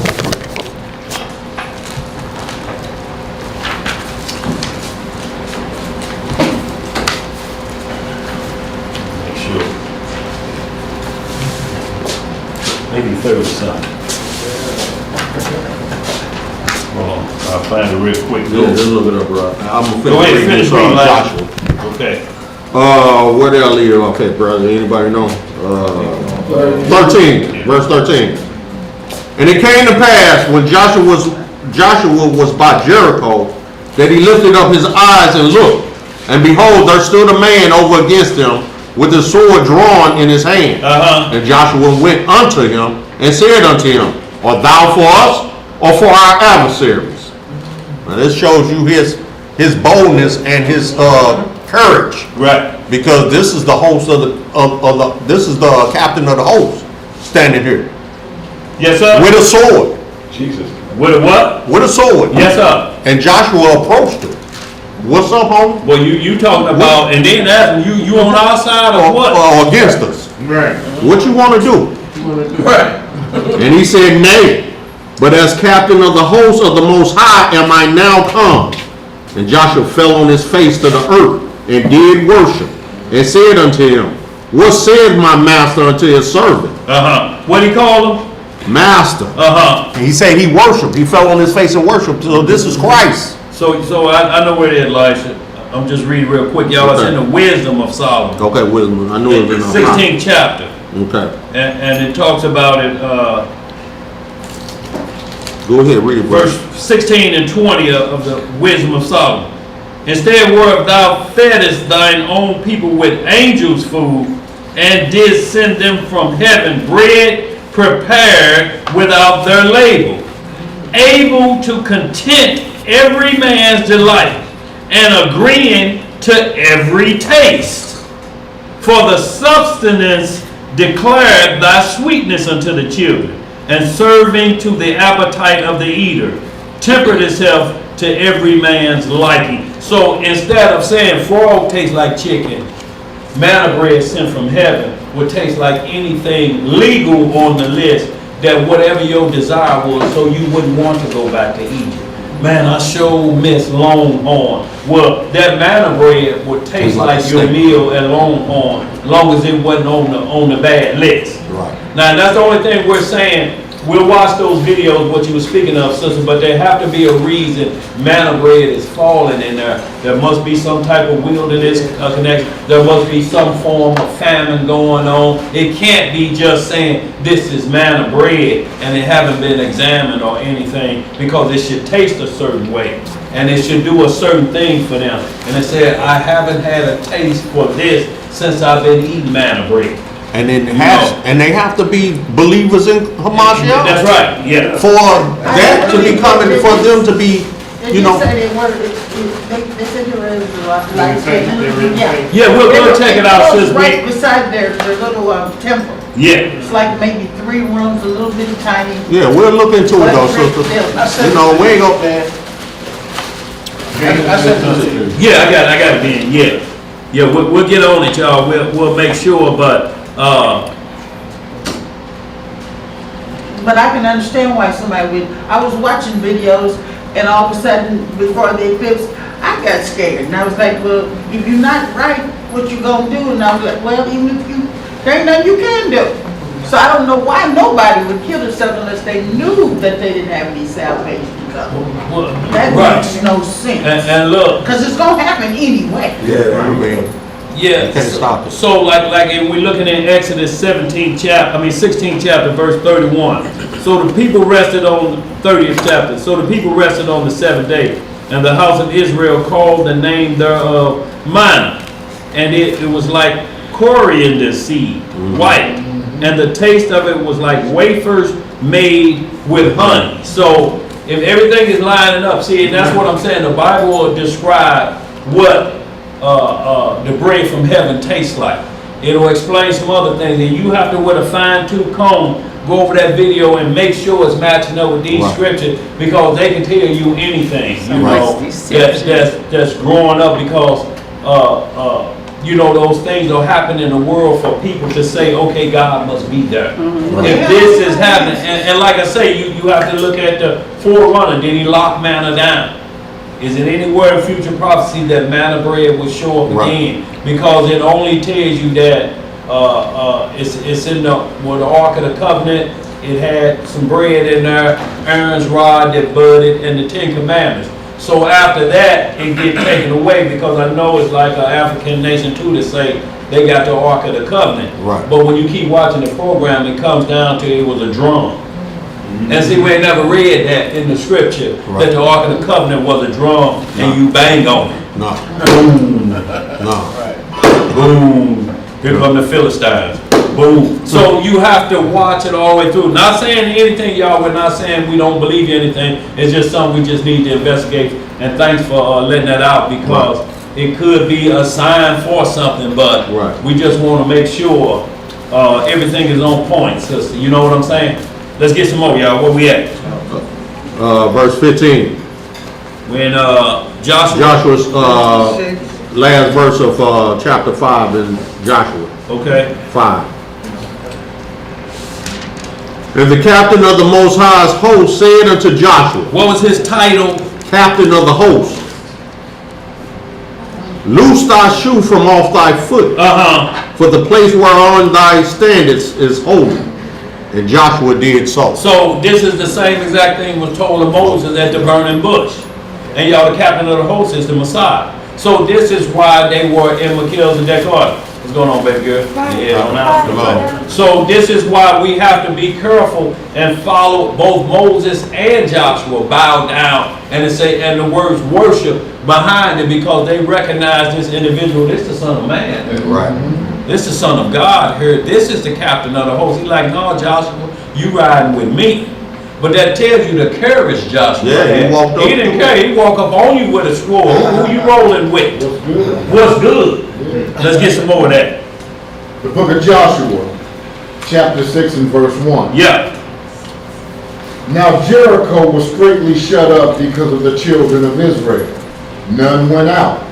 Maybe 30 something. Hold on, I'll find it real quick. Yeah, just look it up, bro. I'm gonna Go ahead and finish reading Joshua. Okay. Where did I leave it? Okay, brother. Anybody know? 13, verse 13. And it came to pass when Joshua was by Jericho that he lifted up his eyes and looked, and behold, there stood a man over against him with his sword drawn in his hand. And Joshua went unto him and said unto him, Art thou for us or for our adversaries? Now this shows you his boldness and his courage. Right. Because this is the host this is the captain of the host standing here. Yes, sir. With a sword. Jesus. With a what? With a sword. Yes, sir. And Joshua approached him. What's up, homie? Well, you talking about, and then ask him, you on our side or what? Or against us. Right. What you want to do? Right. And he said, Nay, but as captain of the host of the Most High am I now come. And Joshua fell on his face to the earth and did worship, and said unto him, What said my master unto his servant? What he called him? Master. And he said he worshiped. He fell on his face and worshiped. So this is Christ. So I know where it is, Elisha. I'm just reading real quick, y'all. Okay. It's in the Wisdom of Solomon. Okay, wisdom. I know it's in the 16th chapter. Okay. And it talks about it. Go ahead, read it. Verse 16 and 20 of the Wisdom of Solomon. Instead whereof thou feddest thine own people with angels' food, and didst send them from heaven bread prepared without their labor, able to content every man's delight, and agreeing to every taste. For the substance declared thy sweetness unto the children, and serving to the appetite of the eater, tempered itself to every man's liking. So instead of saying frog tastes like chicken, manna bread sent from heaven would taste like anything legal on the list, that whatever your desire was, so you wouldn't want to go back to Egypt. Man, I sure miss Longhorn. Well, that manna bread would taste like your meal at Longhorn, as long as it wasn't on the bad list. Right. Now, that's the only thing we're saying. We'll watch those videos, what you were speaking of, sister, but there have to be a reason manna bread is falling in there. There must be some type of wilderness connection. There must be some form of famine going on. It can't be just saying this is manna bread and it haven't been examined or anything, because it should taste a certain way and it should do a certain thing for them. And it said, I haven't had a taste for this since I've been eating manna bread. And then they have to be believers in Hamashiach. That's right. Yeah. For that to be coming, for them to be, you know. They said they were like, Yeah, we'll check it out, sis. Right beside their little temple. Yeah. It's like maybe 3 rooms, a little bit tiny. Yeah, we'll look into it though, sister. You know, we ain't gonna. Yeah, I got it then. Yeah. We'll get on it, y'all. We'll make sure, but I can understand why somebody would. I was watching videos, and all of a sudden, before they fixed, I got scared, and I was like, well, if you're not right, what you gonna do? And I was like, well, even if there ain't nothing you can do. So I don't know why nobody would kill themselves unless they knew that they didn't have any salvation. That makes no sense. And look, because it's gonna happen anyway. Yeah, I mean. Yeah. You can't stop it. So like if we're looking at Exodus 16th chapter, verse 31. So the people rested on the 30th chapter. So the people rested on the 7th day, and the house of Israel called the name thereof Manna, and it was like coriander seed, white, and the taste of it was like wafers made with honey. So if everything is lining up, see, and that's what I'm saying. The Bible will describe what the bread from heaven tastes like. It'll explain some other things, and you have to, with a fine-tooth comb, go over that video and make sure it's matching up with these scriptures, because they can tell you anything, you know, that's growing up, because you know, those things will happen in the world for people to say, okay, God must be there. If this is happening, and like I say, you have to look at the forerunner. Did he lock manna down? Is it anywhere in future prophecy that manna bread will show up again? Because it only tells you that it's in the Ark of the Covenant. It had some bread in there, Aaron's rod that budded, and the 10 Commandments. So after that, it gets taken away, because I know it's like an African nation too to say they got the Ark of the Covenant. But when you keep watching the program, it comes down to it was a drum. And see, we ain't never read that in the scripture, that the Ark of the Covenant was a drum and you bang on it. Boom. Boom. Here come the Philistines. Boom. So you have to watch it all the way through. Not saying anything, y'all. We're not saying we don't believe you anything. It's just something we just need to investigate. And thanks for letting that out, because it could be a sign for something, but we just want to make sure everything is on point, sister. You know what I'm saying? Let's get some more, y'all. Where we at? Verse 15. When Joshua's last verse of chapter 5 in Joshua. Okay. 5. And the captain of the Most High's host said unto Joshua. What was his title? Captain of the host. Loose thy shoe from off thy foot. For the place whereon thy standest is holy. And Joshua did so. So this is the same exact thing was told to Moses at the burning bush. And y'all, the captain of the host is the Messiah. So this is why they were in Melchizedek. What's going on, baby girl? Yeah, so this is why we have to be careful and follow both Moses and Joshua bow down and the words worship behind it, because they recognize this individual. This is the Son of Man. This is the Son of God here. This is the captain of the host. He's like, no, Joshua, you riding with me. But that tells you the courage Joshua had. He didn't care. He walked up on you with a sword. Who you rolling with? What's good? Let's get some more of that. The book of Joshua, chapter 6 and verse 1. Now Jericho was straitly shut up because of the children of Israel. None went out,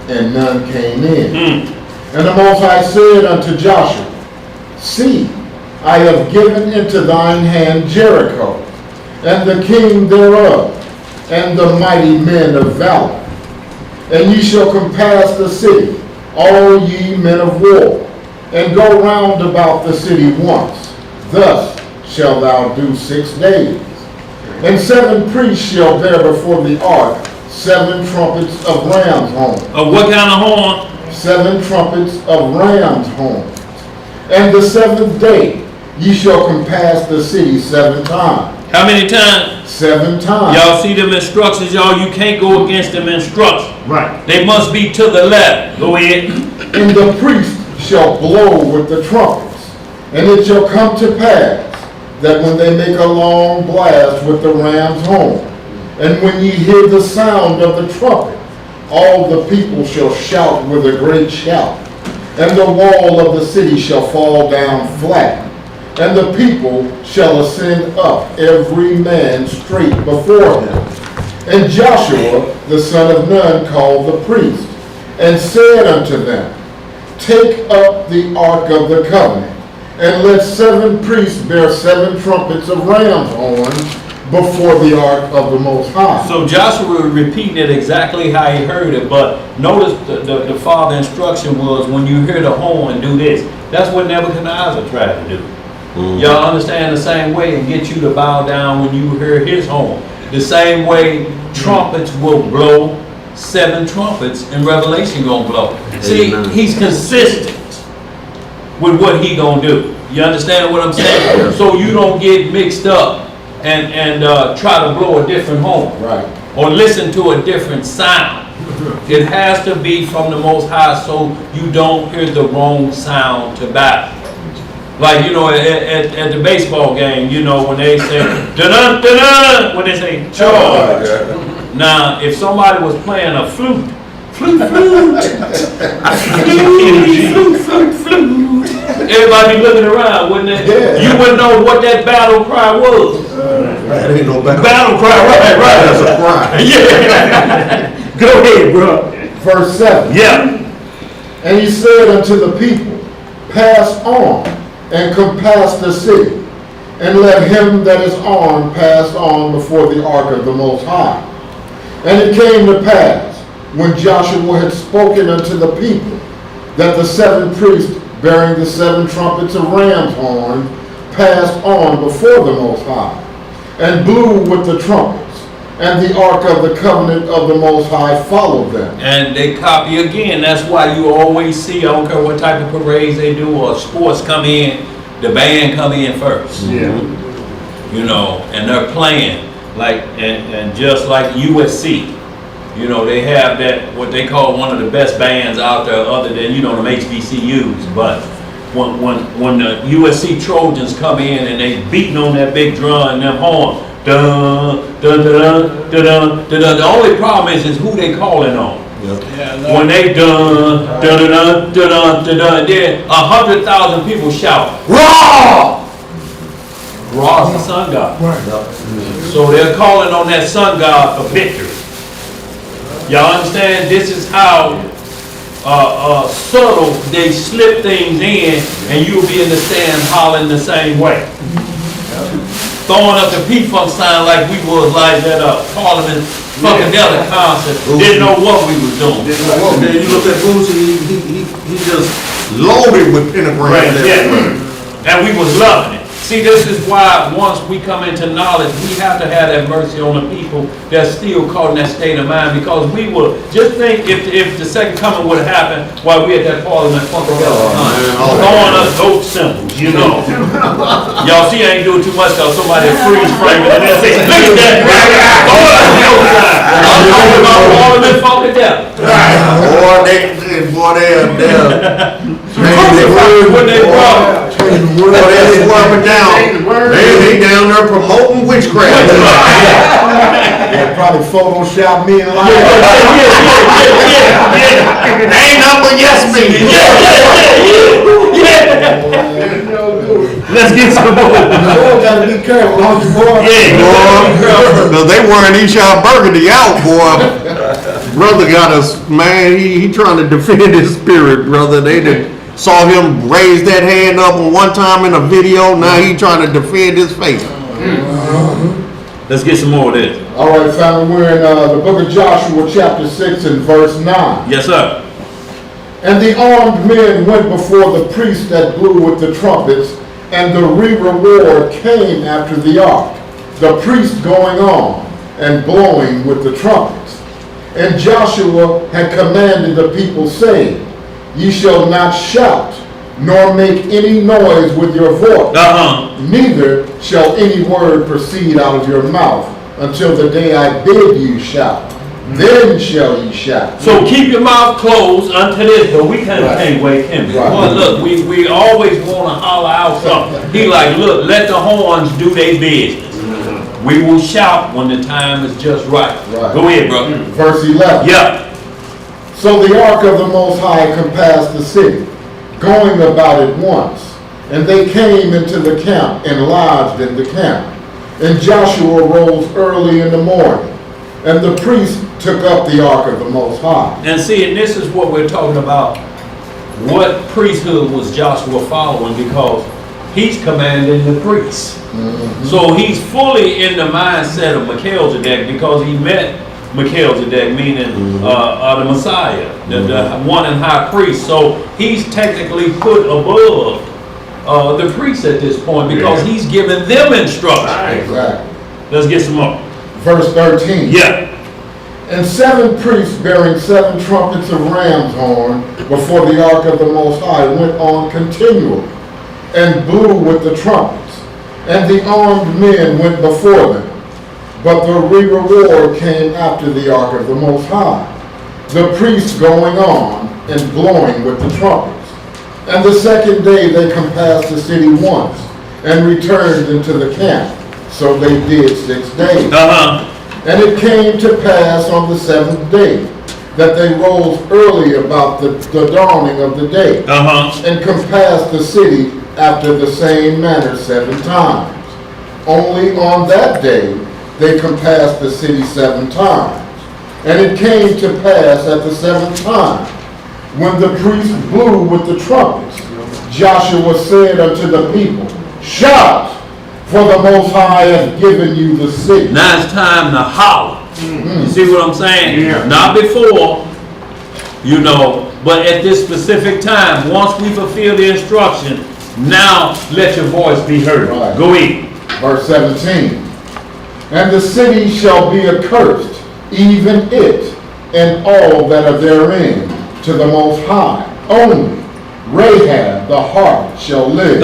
and none came in. And the Most High said unto Joshua, See, I have given into thine hand Jericho, and the king thereof, and the mighty men of valor. And ye shall compass the city, all ye men of war, and go round about the city once. Thus shalt thou do 6 days. And 7 priests shall bear before the ark 7 trumpets of ram's horns. Of what kind of horn? 7 trumpets of ram's horns. And the 7th day ye shall compass the city 7 times. How many times? 7 times. Y'all see them instructions, y'all? You can't go against them instructions. They must be to the left. Go ahead. And the priest shall blow with the trumpets. And it shall come to pass that when they make a long blast with the ram's horn, and when ye hear the sound of the trumpet, all the people shall shout with a great shout, and the wall of the city shall fall down flat, and the people shall ascend up, every man straight before him. And Joshua the son of Nun called the priest, and said unto them, Take up the ark of the covenant, and let 7 priests bear 7 trumpets of ram's horns before the ark of the Most High. So Joshua repeating it exactly how he heard it, but notice the father instruction was, when you hear the horn, do this. That's what Nebuchadnezzar tried to do. Y'all understand the same way, and get you to bow down when you hear his horn. The same way trumpets will blow, 7 trumpets in Revelation gonna blow. See, he's consistent with what he gonna do. You understand what I'm saying? So you don't get mixed up and try to blow a different horn. or listen to a different sound. It has to be from the Most High so you don't hear the wrong sound to battle. Like, you know, at the baseball game, you know, when they say, dun dun, when they say charge. Now, if somebody was playing a flute, flute, everybody be looking around, wouldn't it? Yeah. You wouldn't know what that battle cry was. That ain't no battle cry, right. That's a cry. Yeah. Go ahead, bro. Verse 7. Yeah. And he said unto the people, pass on and compass the city, and let him that is armed pass on before the ark of the Most High. And it came to pass, when Joshua had spoken unto the people, that the 7 priests bearing the 7 trumpets of ram's horn passed on before the Most High, and blew with the trumpets. And the ark of the covenant of the Most High followed them. And they copy again. That's why you always see, I don't care what type of parades they do or sports come in, the band come in first. Yeah. You know, and they're playing like, and just like USC, you know, they have that, what they call one of the best bands out there other than, you know, them HBCUs. But when the USC Trojans come in and they beating on that big drum and them horn, dun, dun, dun, dun, dun, dun, dun. The only problem is who they calling on. Yep. Yeah, when they dun, dun, dun, dun, dun, dun, dun, then 100,000 people shout, Ra! Ra's the sun god. So they're calling on that sun god for victory. Y'all understand? This is how subtle they slip things in, and you'll be in the stand hollering the same way. Throwing up the P-Funk sign like we was like that Parliament Funkadelic concert. Didn't know what we was doing. And then you look at Boosie, he just loaded with pentagrams. Right, yeah. And we was loving it. See, this is why once we come into knowledge, we have to have that mercy on the people that's still caught in that state of mind, because we will just think if the second coming would have happened while we at that Parliament Funkadelic concert, throwing us dope symbols, you know. Y'all see, I ain't doing too much though. Somebody freeze frame it and then say, look at that, I'm talking about Parliament Funkadelic. When they brought they down there promoting witchcraft. They probably Photoshop me and like Ain't nothing but yes men. Let's get some more. You gotta be careful, don't you, boy? Boy, they wearing Eshon Burgundy out, boy. Brother got us, man. He trying to defend his spirit, brother. They did. Saw him raise that hand up one time in a video. Now he trying to defend his faith. Let's get some more of this. All right, family, we're in the book of Joshua, chapter 6 and verse 9. Yes, sir. And the armed men went before the priests that blew with the trumpets, and the reward came after the ark, the priests going on and blowing with the trumpets. And Joshua had commanded the people, saying, Ye shall not shout, nor make any noise with your voice. Neither shall any word proceed out of your mouth until the day I bid you shout. Then shall ye shout. So keep your mouth closed until this, but we kind of can't wait him. Boy, look, we always want to holler out something. He like, look, let the horns do their business. We will shout when the time is just right. Go ahead, bro. Verse 11. Yeah. So the ark of the Most High compassed the city, going about it once. And they came into the camp and lodged in the camp. And Joshua rose early in the morning, and the priests took up the ark of the Most High. And see, and this is what we're talking about. What priesthood was Joshua following? Because he's commanding the priests. So he's fully in the mindset of Melchizedek, because he met Melchizedek, meaning the Messiah, the one and high priest. So he's technically put above the priests at this point, because he's giving them instructions. Exactly. Let's get some more. Verse 13. Yeah. And 7 priests bearing 7 trumpets of ram's horn before the ark of the Most High went on continually, and blew with the trumpets. And the armed men went before them. But the reward came after the ark of the Most High, the priests going on and blowing with the trumpets. And the second day they compassed the city once, and returned into the camp. So they did 6 days. And it came to pass on the 7th day, that they rose early about the dawning of the day, and compassed the city after the same manner 7 times. Only on that day they compassed the city 7 times. And it came to pass at the 7th time, when the priests blew with the trumpets, Joshua said unto the people, shout, for the Most High hath given you the city. Now it's time to holler. You see what I'm saying? Yeah. Not before, you know, but at this specific time, once we fulfill the instruction, now let your voice be heard. Right. Go in. Verse 17. And the city shall be accursed, even it and all that are therein, to the Most High. Only Rahab the harlot shall live.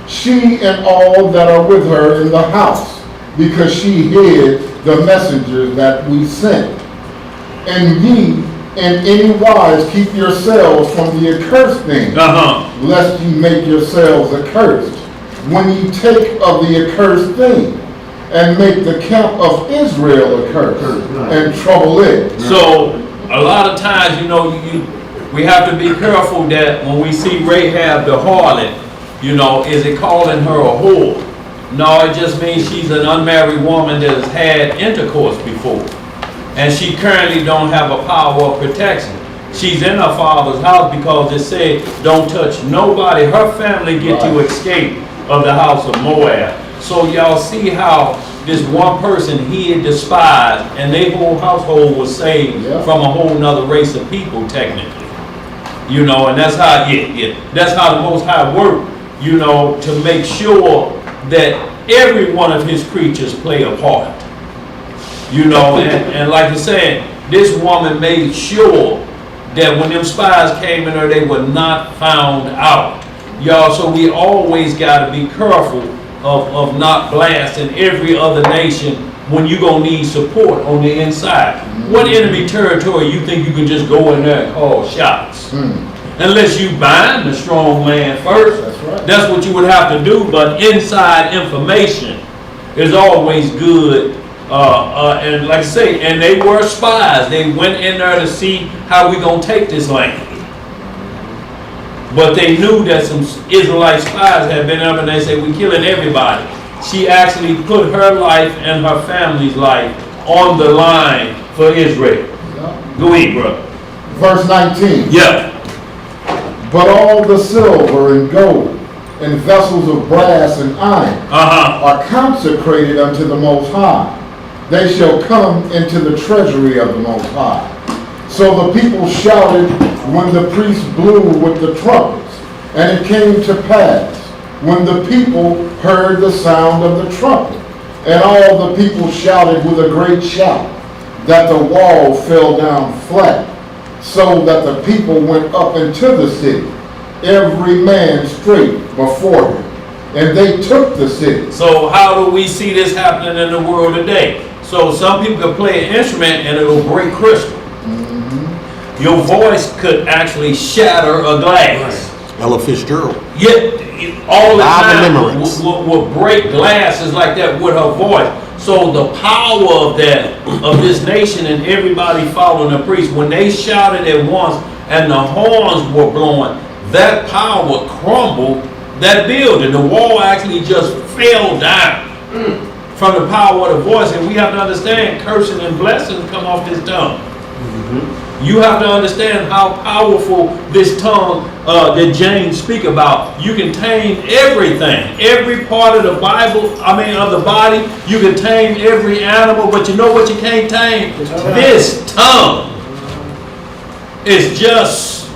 She and all that are with her in the house, because she hid the messengers that we sent. And ye in any wise keep yourselves from the accursed thing, lest ye make yourselves accursed. When ye take of the accursed thing, and make the camp of Israel accursed, and trouble it. So, a lot of times, you know, we have to be careful that when we see Rahab the harlot, you know, is it calling her a whore? No, it just means she's an unmarried woman that has had intercourse before. And she currently don't have a power of protection. She's in her father's house because it said, don't touch nobody. Her family get to escape of the house of Moab. So y'all see how this one person he had despised, and their whole household was saved from a whole nother race of people, technically. You know, and that's how, that's how the Most High worked, you know, to make sure that every one of his creatures play a part. You know, and like you said, this woman made sure that when them spies came in her, they were not found out. Y'all, so we always got to be careful of not blasting every other nation when you're going to need support on the inside. What enemy territory you think you can just go in there and call shots? Unless you bind the strong man first. That's right. That's what you would have to do, but inside information is always good. And like I say, and they were spies. They went in there to see how we going to take this land. But they knew that some Israelite spies had been up and they said, we're killing everybody. She actually put her life and her family's life on the line for Israel. Go ahead, brother. Verse 19. Yeah. But all the silver and gold and vessels of brass and iron are consecrated unto the Most High. They shall come into the treasury of the Most High. So the people shouted when the priests blew with the trumpets. And it came to pass, when the people heard the sound of the trumpet, and all the people shouted with a great shout, that the wall fell down flat, so that the people went up into the city, every man straight before him. And they took the city. So how do we see this happening in the world today? So some people can play an instrument and it'll break crystal. Your voice could actually shatter a glass. Ella Fitzgerald. Yet all the time will break glasses like that with her voice. So the power of that, of this nation and everybody following the priest, when they shouted at once and the horns were blowing, that power crumbled that building. The wall actually just fell down from the power of the voice. And we have to understand cursing and blessings come off this tongue. You have to understand how powerful this tongue that James speak about. You can tame everything, every part of the Bible, of the body. You can tame every animal, but you know what you can't tame? This tongue is just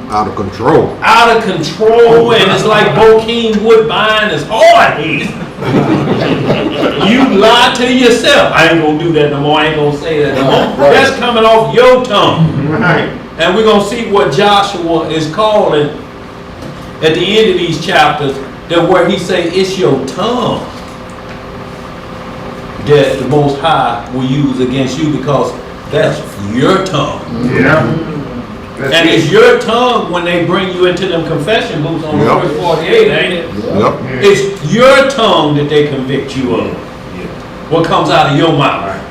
out of control. Out of control, and it's like Bokeem Woodbine is hard headed. You lie to yourself. I ain't gonna do that no more. I ain't gonna say that no more. That's coming off your tongue. Right. And we're gonna see what Joshua is calling at the end of these chapters, that where he say it's your tongue. that the Most High will use against you, because that's your tongue. Yeah. And it's your tongue when they bring you into them confession booths on Yep. verse 48, ain't it? Yep. It's your tongue that they convict you of. What comes out of your mouth.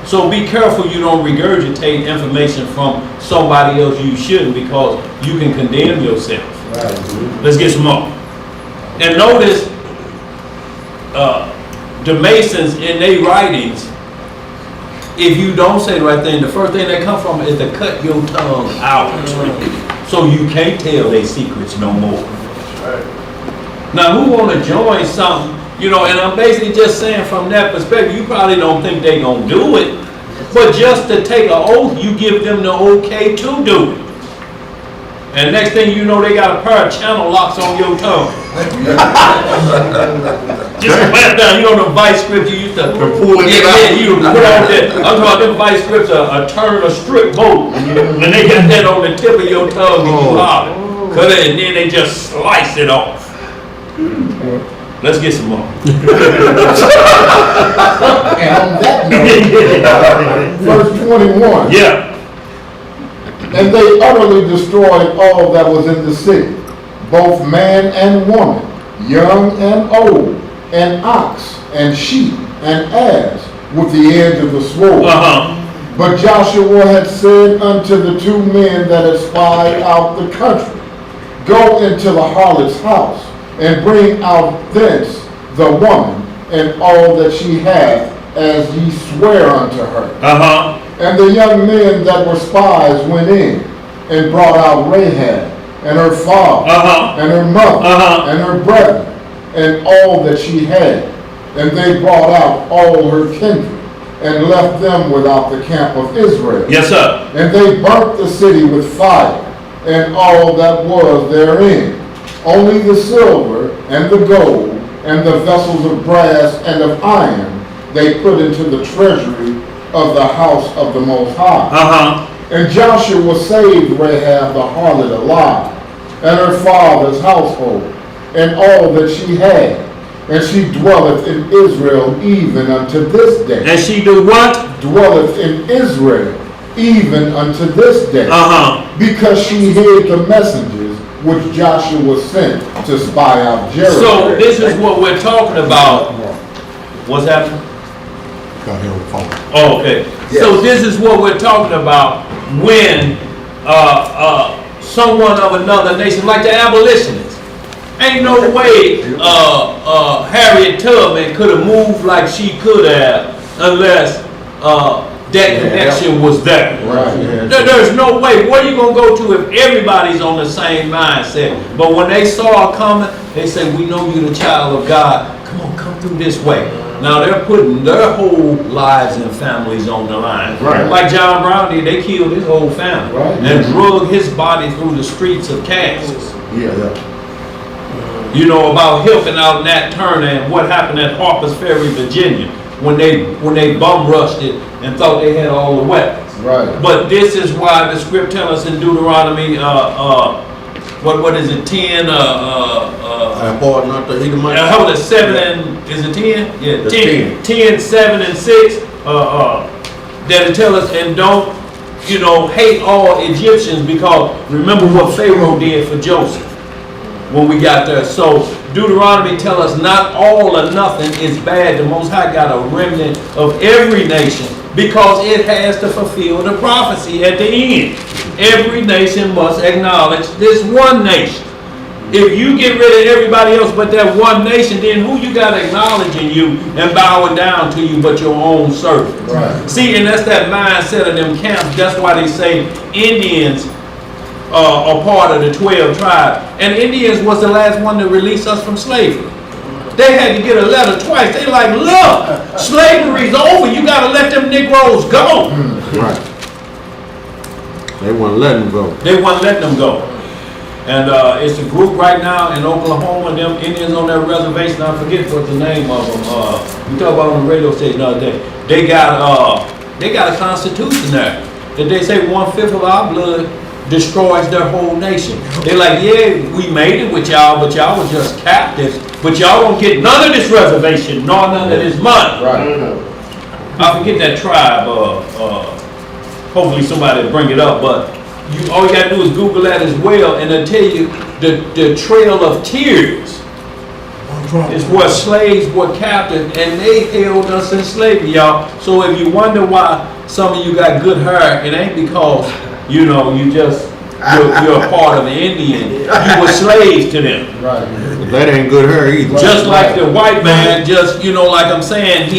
So be careful you don't regurgitate information from somebody else you shouldn't, because you can condemn yourself. Let's get some more. And notice the Masons in their writings, if you don't say the right thing, the first thing that comes from is to cut your tongue out. So you can't tell their secrets no more. Now who want to join something, you know, and I'm basically just saying from that perspective, you probably don't think they gonna do it, but just to take an oath, you give them the okay to do it. And next thing you know, they got a pair of channel locks on your tongue. Just clap down. You know the vice scripts you used to pull it out. You put on that. I'm talking about them vice scripts, a turn, a strip boat. And they got that on the tip of your tongue and you holler. Cut it, and then they just slice it off. Let's get some more. And on that note, verse 21. Yeah. And they utterly destroyed all that was in the city, both man and woman, young and old, and ox and sheep and ass, with the edge of the sword. But Joshua had said unto the two men that had spied out the country, go into the harlot's house, and bring out thence the woman and all that she hath, as ye swear unto her. And the young men that were spies went in and brought out Rahab and her father and her mother and her brethren and all that she had. And they brought out all her kindred and left them without the camp of Israel. Yes, sir. And they burnt the city with fire and all that was therein. Only the silver and the gold and the vessels of brass and of iron they put into the treasury of the house of the Most High. And Joshua saved Rahab the harlot alive, and her father's household, and all that she had. And she dwelleth in Israel even unto this day. And she do what? Dwelleth in Israel even unto this day. Because she hid the messengers which Joshua sent to spy out Jericho. So this is what we're talking about. What's happening? Oh, okay. Yes. So this is what we're talking about when someone of another nation, like the abolitionists, ain't no way Harriet Tubman could have moved like she could have unless that connection was there. Right. There's no way. Where you gonna go to if everybody's on the same mindset? But when they saw her coming, they said, "We know you're the child of God. Come on, come through this way." Now they're putting their whole lives and families on the line. Right. Like John Brown did, they killed his whole family and drug his body through the streets of Kansas. You know about helping out Nat Turner and what happened at Harper's Ferry, Virginia, when they bum rushed it and thought they had all the weapons. Right. But this is why the script tells us in Deuteronomy, what is it, 10? Hold it, 7 and, is it 10? Yeah, 10, 7 and 6, that it tells us, and don't, hate all Egyptians, because remember what Pharaoh did for Joseph when we got there. So Deuteronomy tells us not all or nothing is bad. The Most High got a remnant of every nation, because it has to fulfill the prophecy at the end. Every nation must acknowledge this one nation. If you get rid of everybody else but that one nation, then who you got acknowledging you and bowing down to you but your own servant? Right. See, and that's that mindset of them camps. That's why they say Indians are part of the 12 tribes. And Indians was the last one to release us from slavery. They had to get a letter twice. They like, look, slavery's over. You got to let them Negroes go. Right. They wouldn't let them go. They wouldn't let them go. And it's a group right now in Oklahoma, them Indians on their reservation. I forget what the name of them. We talked about on the radio station the other day. They got a constitution there that they say 1/5 of our blood destroys their whole nation. They're like, yeah, we made it with y'all, but y'all was just captives. But y'all don't get none of this reservation, nor none of this money. Right. I forget that tribe. Hopefully somebody will bring it up. But all you gotta do is Google that as well, and they'll tell you the Trail of Tears. It's where slaves were captive, and they held us in slavery, y'all. So if you wonder why some of you got good hair, it ain't because you know you're a part of the Indian. You were slaves to them. Right. That ain't good hair either. Just like the white man, just like I'm saying,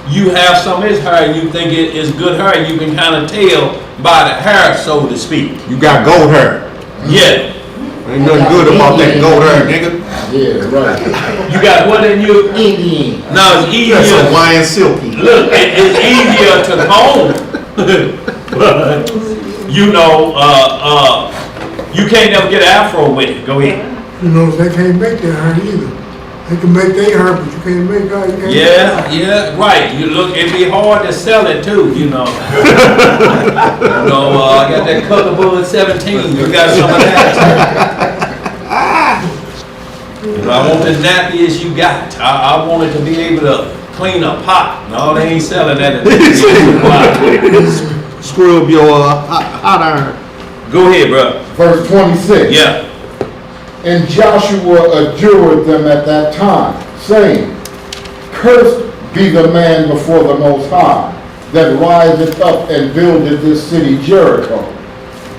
you have some of his hair, you think it is good hair, you can kind of tell by the hair, so to speak. You got gold hair. Yeah. Ain't nothing good about that gold hair, nigga. Yeah, right. You got what in you? Indian. No, it's easier. That's Hawaiian silky. Look, it's easier to comb. But, you can't never get an afro with it. Go ahead. You know, they can't make their hair either. They can make their hair, but you can't make her. Yeah, right. You look, it'd be hard to sell it too, I got that color bullet 17. You got some of that. I want the nappiest you got. I want it to be able to clean a pot. No, they ain't selling that. Scrub your hot iron. Go ahead, bro. Verse 26. Yeah. And Joshua adjured them at that time, saying, Cursed be the man before the Most High, that riseth up and buildeth this city Jericho.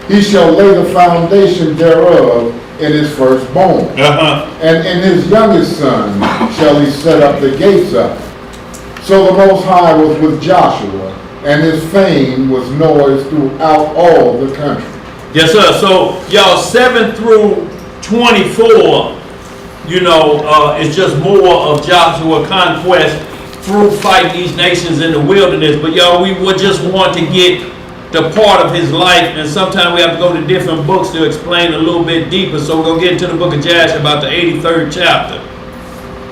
He shall lay the foundation thereof in his firstborn, and in his youngest son shall he set up the gates of it. So the Most High was with Joshua, and his fame was noised throughout all the country. Yes, sir. So, y'all, 7 through 24, it's just more of Joshua conquest through fighting these nations in the wilderness. But y'all, we would just want to get the part of his life, and sometimes we have to go to different books to explain a little bit deeper. So we're going to get into the book of Joshua about the 83rd chapter.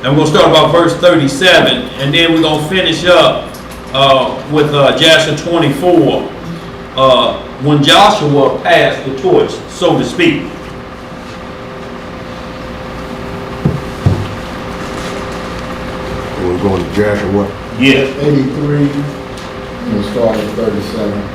And we're going to start about verse 37, and then we're going to finish up with Joshua 24, when Joshua passed the torch, so to speak. We're going to Joshua. Yeah. 83, we'll start at 37.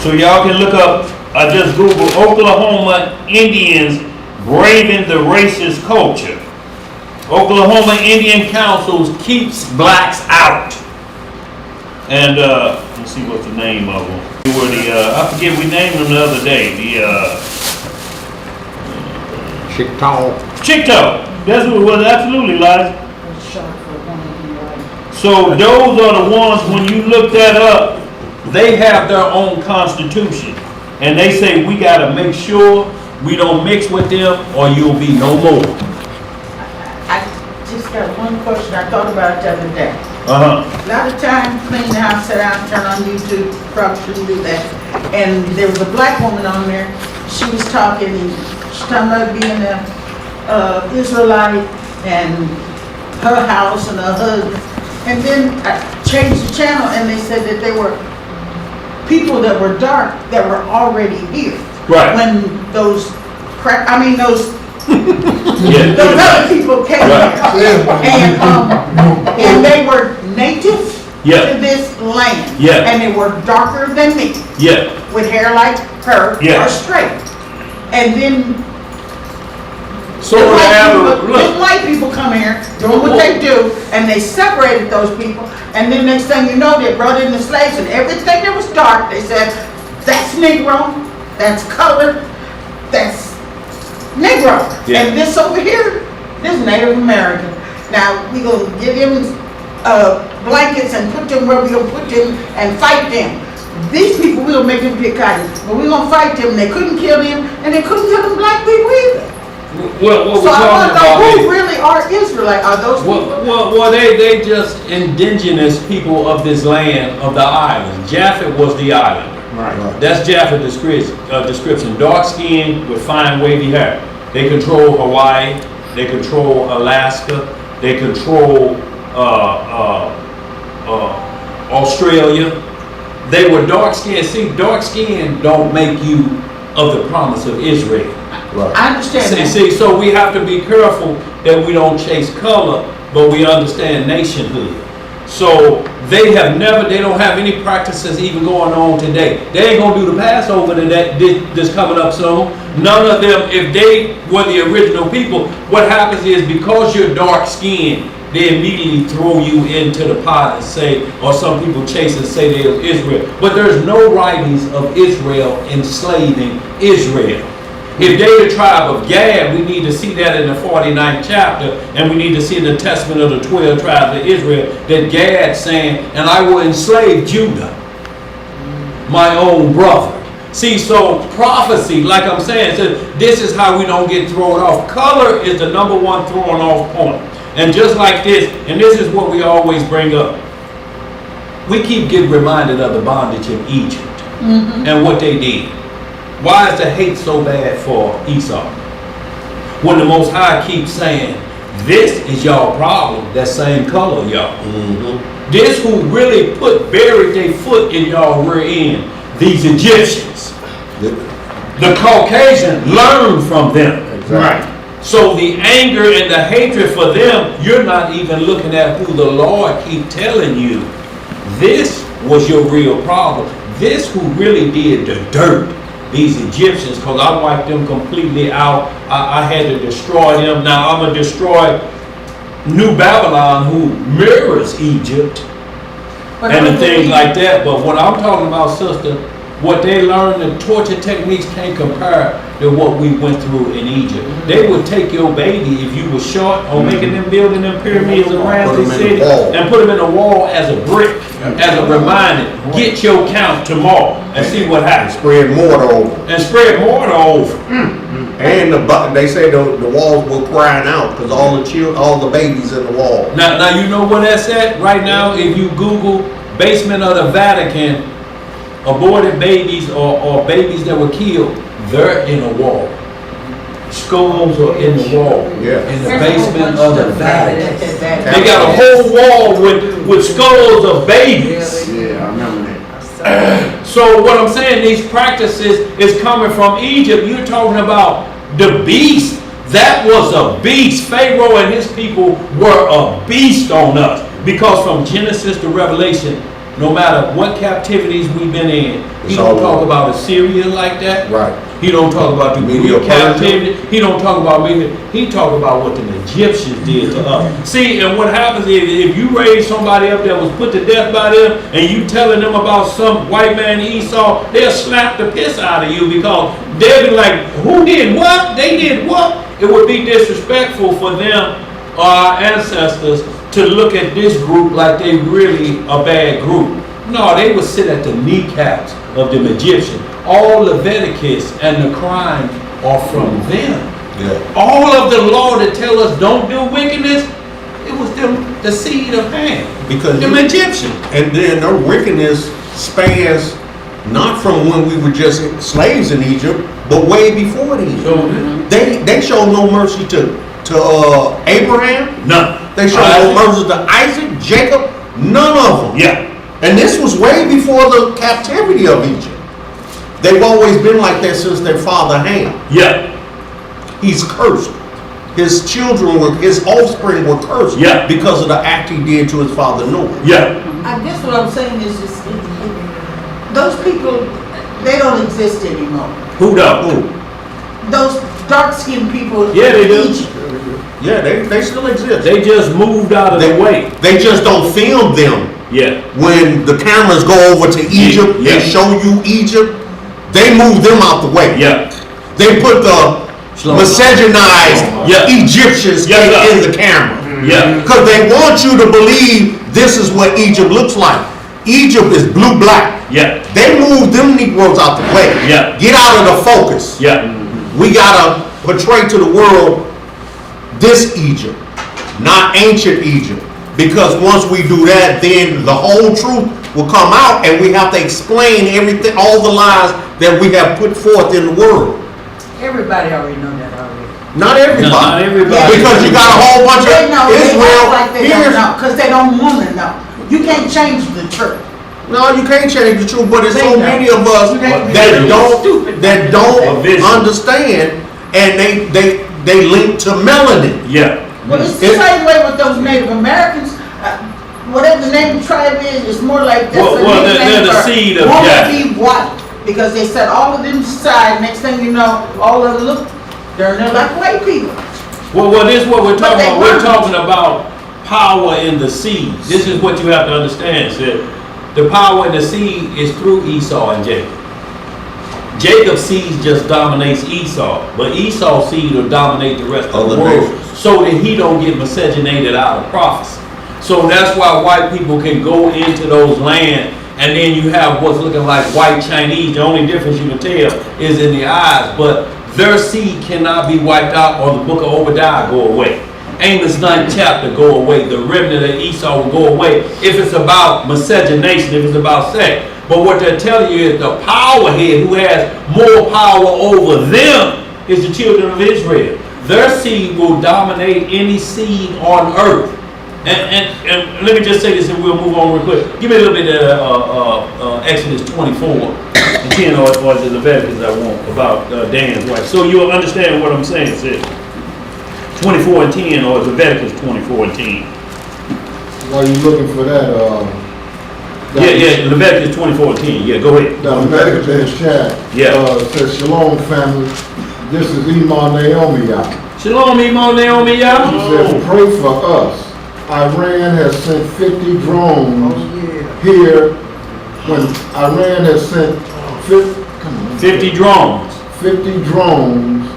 So y'all can look up, I just Googled Oklahoma Indians braving the racist culture. Oklahoma Indian Council keeps blacks out. And let's see what's the name of them. Were I forget, we named them the other day. Chickasaw. That's what it was, absolutely, Liza. So those are the ones, when you look that up, they have their own constitution. And they say we got to make sure we don't mix with them or you'll be no more. I just got one question I thought about the other day. A lot of time clean the house, sit down, turn on YouTube, probably shouldn't do that. And there was a black woman on there. She was talking about being an Israelite and her house and her husband. And then I changed the channel and they said that they were people that were dark that were already here. Right. When those those other people came here. And they were native to this land. Yeah. And they were darker than me. Yeah. With hair like her or straight. And then so white people come here doing what they do, and they separated those people, and then next thing you know, they brought in the slaves, and everything that was dark, they said, that's Negro, that's colored, that's Negro. Yeah. And this over here, this Native American. Now, we're going to give them blankets and put them where we're going to put them and fight them. These people, we're going to make them pick cotton, but we're going to fight them. They couldn't kill them, and they couldn't kill them black people either. What so I want to know who really are Israelites? Are those people? Well, they just indigenous people of this land, of the island. Japhet was the islander. Right. That's Japhet's description. Dark skin with fine wavy hair. They control Hawaii. They control Alaska. They control Australia. They were dark skinned. See, dark skin don't make you of the promise of Israel. Right. I understand that. See, so we have to be careful that we don't chase color, but we understand nationhood. So they don't have any practices even going on today. They ain't gonna do the Passover today, this coming up soon. None of them, if they were the original people, what happens is because you're dark skinned, they immediately throw you into the pot and say, or some people chase and say they're Israel. But there's no writings of Israel enslaving Israel. If they're the tribe of Gad, we need to see that in the 49th chapter, and we need to see in the testament of the 12 tribes of Israel that Gad saying, and I will enslave Judah, my own brother. See, so prophecy, like I'm saying, says this is how we don't get thrown off. Color is the number one thrown off point. And just like this, and this is what we always bring up, we keep getting reminded of the bondage in Egypt and what they did. Why is the hate so bad for Esau? When the Most High keeps saying, this is y'all problem, that same color, y'all. This who really buried their foot in y'all rear end, these Egyptians. The Caucasian learned from them. Exactly. Right. So the anger and the hatred for them, you're not even looking at who the Lord keep telling you. This was your real problem. This who really did the dirt. These Egyptians, because I wiped them completely out. I had to destroy them. Now I'm going to destroy New Babylon, who mirrors Egypt and the things like that. But what I'm talking about, sister, what they learned, the torture techniques can't compare to what we went through in Egypt. They would take your baby if you were short or making them building them pyramids around the city and put them in a wall as a brick, as a reminder. Get your count tomorrow and see what happens. Spread mortar over. And spread mortar over. And they say the walls were crying out because all the babies in the wall. Now you know where that's at right now. If you Google basement of the Vatican, aborted babies or babies that were killed, they're in a wall. Skulls are in the wall. Yeah. In the basement of the Vatican. They got a whole wall with skulls of babies. Yeah, I remember that. So what I'm saying, these practices is coming from Egypt. You're talking about the beast. That was a beast. Pharaoh and his people were a beast on us. Because from Genesis to Revelation, no matter what captivities we've been in, he don't talk about Assyria like that. Right. He don't talk about the Greek captivity. He don't talk about Media. He talk about what the Egyptians did to us. See, and what happens is if you raise somebody up that was put to death by them, and you telling them about some white man Esau, they'll slap the piss out of you because they'll be like, who did what? They did what? It would be disrespectful for them, our ancestors, to look at this group like they really a bad group. No, they would sit at the kneecaps of the Egyptians. All Leviticus and the crime are from them. Yeah. All of the law that tell us don't do wickedness, it was them, the seed of Ham. Because them Egyptians. And then their wickedness spans not from when we were just slaves in Egypt, but way before Egypt. So, they showed no mercy to Abraham. None. They showed no mercy to Isaac, Jacob, none of them. Yeah. And this was way before the captivity of Egypt. They've always been like that since their father Ham. Yeah. He's cursed. His offspring were cursed because of the act he did to his father Noah. Yeah. I guess what I'm saying is just, those people, they don't exist anymore. Who don't? Who? Those dark-skinned people Yeah, they do. Egypt. Yeah, they still exist. They just moved out of the way. They just don't film them. Yeah. When the cameras go over to Egypt, they show you Egypt, they move them out the way. Yeah. They put the miscegenized Egyptians in the camera. Yeah. Because they want you to believe this is what Egypt looks like. Egypt is blue-black. Yeah. They move them Negroes out the way. Yeah. Get out of the focus. Yeah. We gotta portray to the world this Egypt, not ancient Egypt. Because once we do that, then the whole truth will come out and we have to explain all the lies that we have put forth in the world. Everybody already know that already. Not everybody. Not everybody. Because you got a whole bunch They of know, they Israel. act like they don't know, cause they don't wanna know. You can't change the truth. No, you can't change the truth, but there's so They know. many of us that don't understand, and they link to melanin. Yeah. Well, it's the same way with those Native Americans. Whatever the native tribe is, it's more like that's Well, they're the seed of Jack. Wanna be white, because they set all of them aside. Next thing you know, all of them look, they're like white people. Well, this is what we're talking But they about. We're weren't. talking about power in the seed. This is what you have to understand, Sid. The power in the seed is through Esau and Jacob. Jacob's seed just dominates Esau, but Esau's seed will dominate the rest of the world, so that he don't get miscegenated out of prophecy. So that's why white people can go into those lands, and then you have what's looking like white Chinese. The only difference you can tell is in the eyes, but their seed cannot be wiped out, or the book of Obadiah go away. Amos 9th chapter go away. The remnant of Esau will go away if it's about miscegenation, if it's about sex. But what they're telling you is the power head who has more power over them is the children of Israel. Their seed will dominate any seed on earth. And let me just say this and we'll move on real quick. Give me a little bit of Exodus 24 and 10 or the Leviticus I want about Dan's wife. So you'll understand what I'm saying, sis. 24 and 10 or Leviticus 24 and 10. While you looking for that, Yeah, Leviticus 24 and 10. Yeah, go ahead. the Leviticus in the chat, says, Shalom family, this is Imam Naomi y'all. Shalom, Imam Naomi y'all. He says, pray for us. Iran has sent 50 drones here. When Iran has sent 50 drones. 50 drones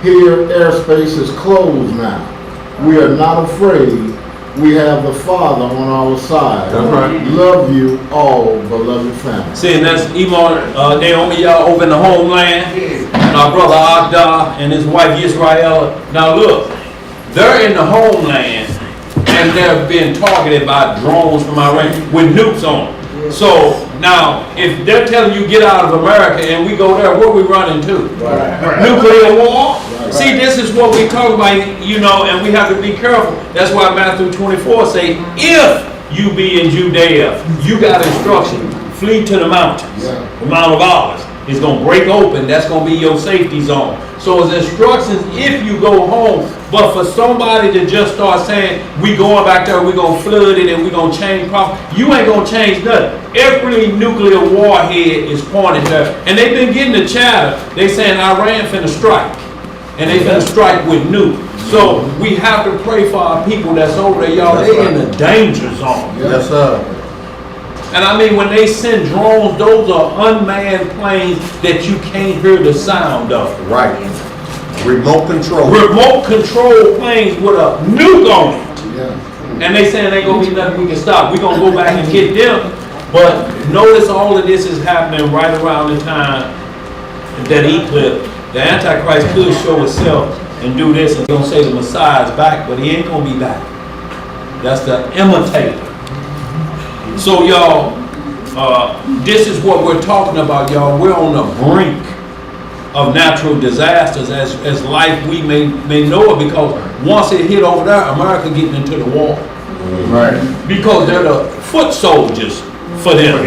here, airspace is closed now. We are not afraid. We have the Father on our side. That's right. Love you all, beloved family. See, and that's Imam Naomi y'all over in the homeland. And our brother Agda and his wife Israel. Now look, they're in the homeland and they're being targeted by drones from Iran with nukes on them. So now, if they're telling you get out of America and we go there, what are we running to? Right. Nuclear war? Right. See, this is what we talk about, you know, and we have to be careful. That's why Matthew 24 say, if you be in Judea, you got instruction, flee to the mountains. The Mount of Olives is going to break open. That's going to be your safety zone. So it's instructions if you go home. But for somebody to just start saying, we going back there, we going to flood it and we going to change profit, you ain't going to change nothing. Every nuclear warhead is pointed there. And they've been getting the chatter. They saying Iran finna strike. And they finna strike with nukes. So we have to pray for our people that's over there, y'all. They in the danger zone. Yes, sir. And I mean, when they send drones, those are unmanned planes that you can't hear the sound of. Right. Remote control. Remote control planes with a nuke on it. Yeah. And they saying ain't gonna be nothing we can stop. We gonna go back and get them. But notice all of this is happening right around the time that eclipse. The Antichrist could show itself and do this and gonna say the Messiah's back, but he ain't gonna be back. That's the imitator. So y'all, this is what we're talking about, y'all. We're on the brink of natural disasters as life we may know it, because once it hit over there, America getting into the war. Right. Because they're the foot soldiers for them.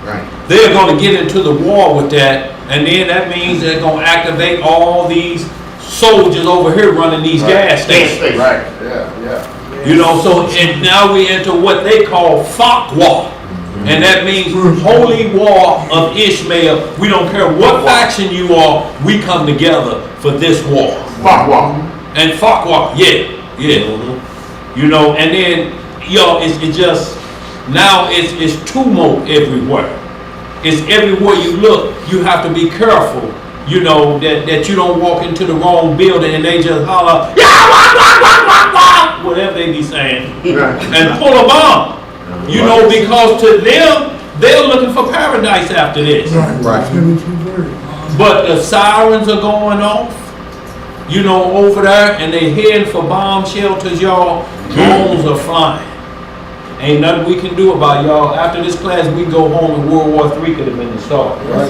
Right. They're going to get into the war with that, and then that means they're going to activate all these soldiers over here running these gas stations. Right. Yeah. You know, so and now we enter what they call Fakwa. And that means holy war of Ishmael. We don't care what faction you are, we come together for this war. Fakwa. And Fakwa, yeah. You know, and then, yo, it's just, now it's tumult everywhere. It's everywhere you look, you have to be careful, you know, that you don't walk into the wrong building and they just holler, yeah, whatever they be saying, and pull a bomb. You know, because to them, they're looking for paradise after this. Right. But the sirens are going off, you know, over there, and they're heading for bomb shelters, y'all. Drones are flying. Ain't nothing we can do about it, y'all. After this class, we go home and World War III could have been the start. Right.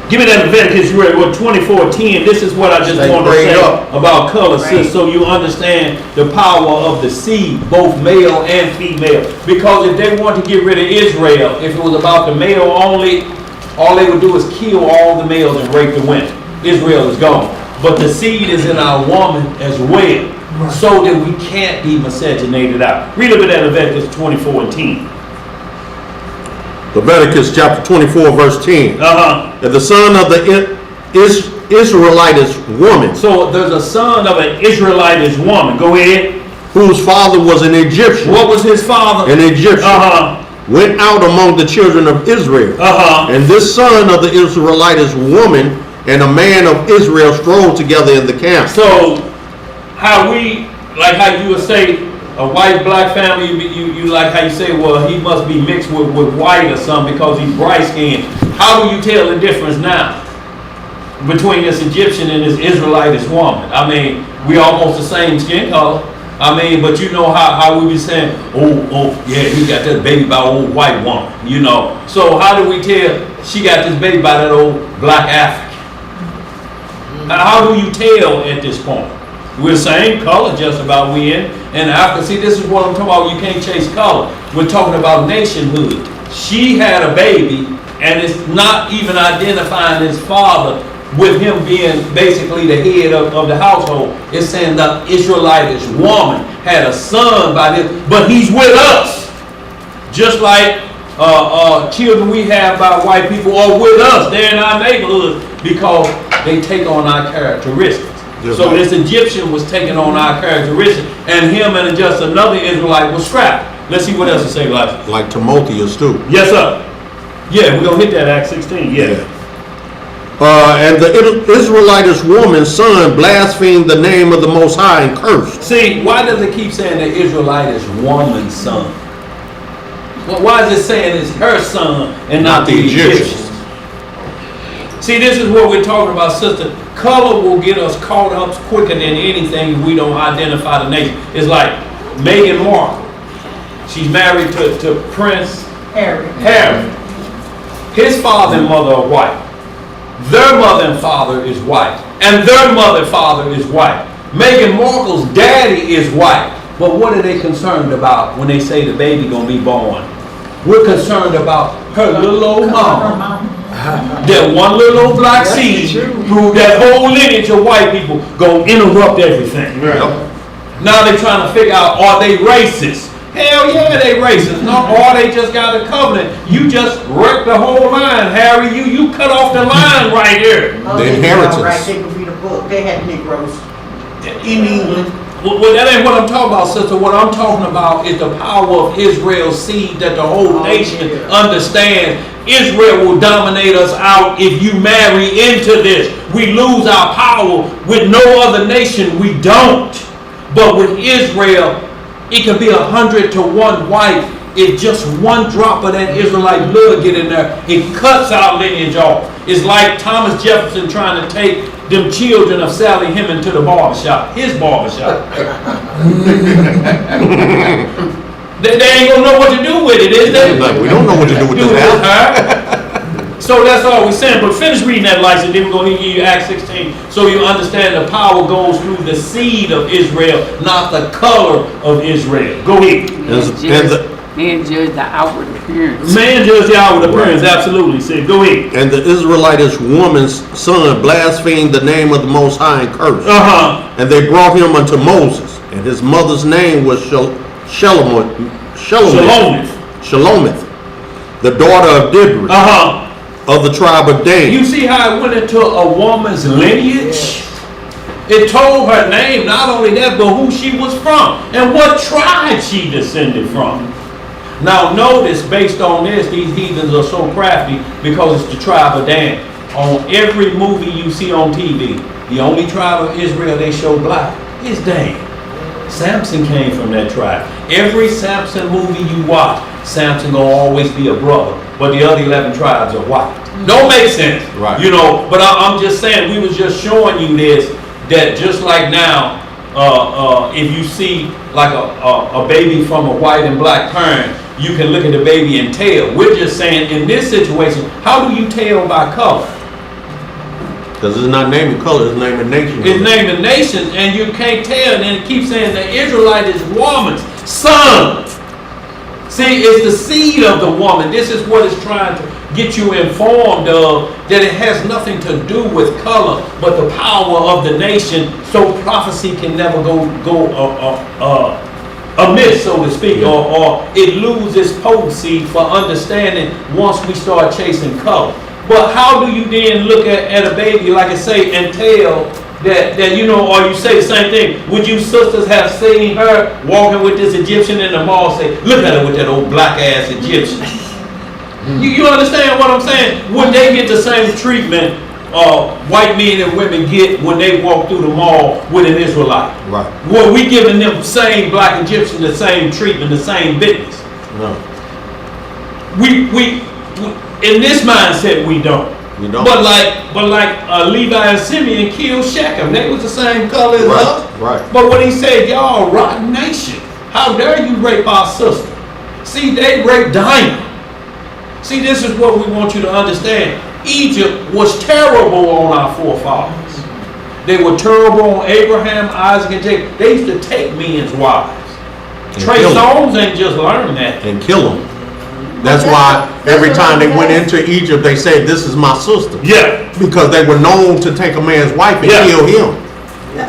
Give me that Leviticus, you ready? Well, 24:10. This is what I just want to say about color, sis, so you understand the power of the seed, both male and female. Because if they want to get rid of Israel, if it was about the male only, all they would do is kill all the males and rape the women. Israel is gone. But the seed is in our woman as well, so that we can't be miscegenated out. Read a bit of Leviticus 24:10. Leviticus chapter 24, verse 10. And the son of the Israelitish woman. So there's a son of an Israelitish woman. Go ahead. Whose father was an Egyptian. What was his father? An Egyptian. Went out among the children of Israel. And this son of the Israelitish woman and a man of Israel strolled together in the camp. So how we, like how you would say, a white black family, you like how you say, well, he must be mixed with white or something because he's bright skinned. How do you tell the difference now between this Egyptian and this Israelitish woman? I mean, we almost the same skin color. I mean, but you know how we be saying, oh, yeah, he got this baby by an old white woman, you know. So how do we tell she got this baby by that old black African? How do you tell at this point? We're same color just about we in. And Africa, see, this is what I'm talking about. You can't chase color. We're talking about nationhood. She had a baby, and it's not even identifying his father with him being basically the head of the household. It's saying the Israelitish woman had a son by this, but he's with us. Just like children we have by white people are with us. They're in our neighborhood because they take on our characteristics. So this Egyptian was taking on our characteristics, and him and just another Israelite was strapped. Let's see what else it say, like Timotheus too. Yes, sir. Yeah, we're gonna hit that Acts 16. Yeah. And the Israelitish woman's son blasphemed the name of the Most High and cursed. See, why does it keep saying the Israelitish woman's son? Well, why is it saying it's her son and not the Egyptian? See, this is what we're talking about, sister. Color will get us caught up quicker than anything if we don't identify the nation. It's like Meghan Markle. She's married to Prince Harry. His father and mother are white. Their mother and father is white. And their mother and father is white. Meghan Markle's daddy is white. But what are they concerned about when they say the baby gonna be born? We're concerned about her little old mama. That one little old black seed through that whole lineage of white people gonna interrupt everything. Now they're trying to figure out, are they racist? Hell yeah, they racist. No, or they just got a covenant. You just wrecked the whole line, Harry. You cut off the line right here. The inheritance. Right, they could read a book. They had Negroes in England. Well, that ain't what I'm talking about, sister. What I'm talking about is the power of Israel's seed that the whole nation understands. Israel will dominate us out if you marry into this. We lose our power. With no other nation, we don't. But with Israel, it can be 100 to 1 white. If just one drop of that Israelite blood get in there, it cuts our lineage off. It's like Thomas Jefferson trying to take them children of Sally Heming to the barbershop, his barbershop. They ain't gonna know what to do with it, is they? Like, we don't know what to do with this now. So that's all we're saying. But finish reading that license, then we're gonna give you Acts 16, so you understand the power goes through the seed of Israel, not the color of Israel. Go ahead. Man judge the outward appearance. Man judge the outward appearance, absolutely. Say, go ahead. And the Israelitish woman's son blasphemed the name of the Most High and cursed. And they brought him unto Moses, and his mother's name was Shelomith, the daughter of Dibri, of the tribe of Dan. You see how it went into a woman's lineage? It told her name, not only that, but who she was from and what tribe she descended from. Now notice, based on this, these heathens are so crafty because it's the tribe of Dan. On every movie you see on TV, the only tribe of Israel they show black is Dan. Samson came from that tribe. Every Samson movie you watch, Samson gonna always be a brother, but the other 11 tribes are white. Don't make sense, right? You know, but I'm just saying, we was just showing you this, that just like now, if you see like a baby from a white and black parent, you can look at the baby and tell. We're just saying in this situation, how do you tell by color? Because it's not naming color, it's naming nation. It's naming nations, and you can't tell. And it keeps saying the Israelite is woman's son. See, it's the seed of the woman. This is what it's trying to get you informed of, that it has nothing to do with color, but the power of the nation, so prophecy can never go amiss, so to speak, or it loses potency for understanding once we start chasing color. But how do you then look at a baby, like I say, and tell that you know, or you say the same thing? Would you sisters have seen her walking with this Egyptian in the mall, say, look at her with that old black ass Egyptian? You understand what I'm saying? Would they get the same treatment white men and women get when they walk through the mall with an Israelite? Right. Were we giving them the same black Egyptian the same treatment, the same business? No. We in this mindset we don't. We don't. But like Levi and Simeon killed Shechem. They was the same color as us. Right. But when he said, y'all rotten nation, how dare you rape our sister? See, they raped Dinah. See, this is what we want you to understand. Egypt was terrible on our forefathers. They were terrible on Abraham, Isaac, and Jacob. They used to take men's wives. Trey Songz ain't just learned that. And kill them. That's why every time they went into Egypt, they said, this is my sister. Yeah. Because they were known to take a man's wife and kill him.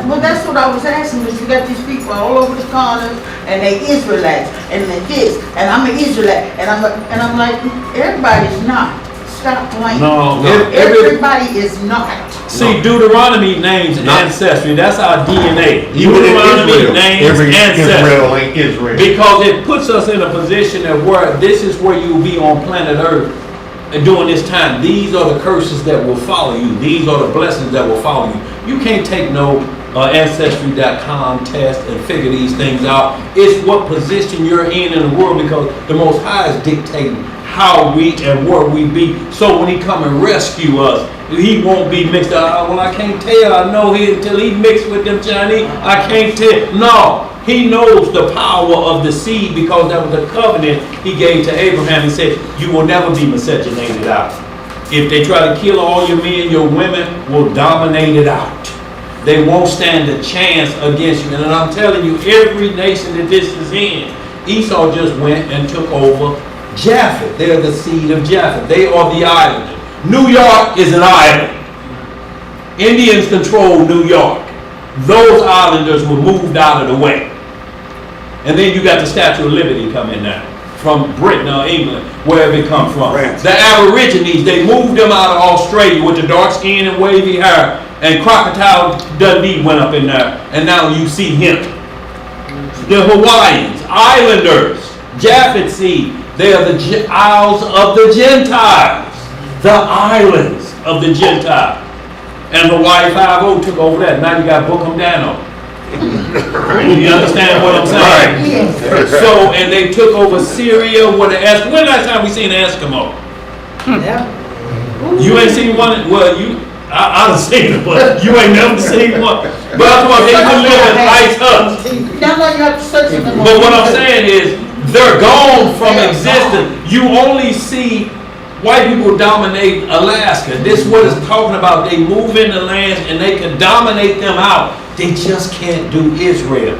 Well, that's what I was asking, is you got these people all over the corners, and they Israelites, and they this, and I'm an Israelite, and I'm like, everybody's not. Stop playing. No. Everybody is not. See, Deuteronomy names ancestry. That's our DNA. Even Deuteronomy in names Israel, ancestry. Israel ain't Israel. Because it puts us in a position of where this is where you'll be on planet Earth during this time. These are the curses that will follow you. These are the blessings that will follow you. You can't take no ancestry.com test and figure these things out. It's what position you're in the world, because the Most High is dictating how we and where we be. So when he come and rescue us, he won't be mixed up. Well, I can't tell. I know he until he mixed with them Chinese. I can't tell. No, he knows the power of the seed, because that was the covenant he gave to Abraham. He said, you will never be miscegenated out. If they try to kill all your men, your women will dominate it out. They won't stand a chance against you. And I'm telling you, every nation that this is in, Esau just went and took over Japheth. They're the seed of Japheth. They are the islanders. New York is an island. Indians control New York. Those islanders were moved out of the way. And then you got the Statue of Liberty coming now from Britain or England, wherever it come from. France. The Aborigines, they moved them out of Australia with the dark skin and wavy hair. And Crocodile Dundee went up in there, and now you see him. The Hawaiians, islanders, Japheth seed, they are the Isles of the Gentiles, the islands of the Gentiles. And Hawaii 5-0 took over that. Now you got Bukamdano. You understand what I'm saying? Right. So, and they took over Syria with the Eskimo. When last time we seen an Eskimo? Yeah. You ain't seen one? Well, I done seen it, but you ain't never seen one. But I'm talking about they could live in ice huts. But what I'm saying is, they're gone from existence. You only see white people dominate Alaska. This is what it's talking about. They move into lands and they can dominate them out. They just can't do Israel.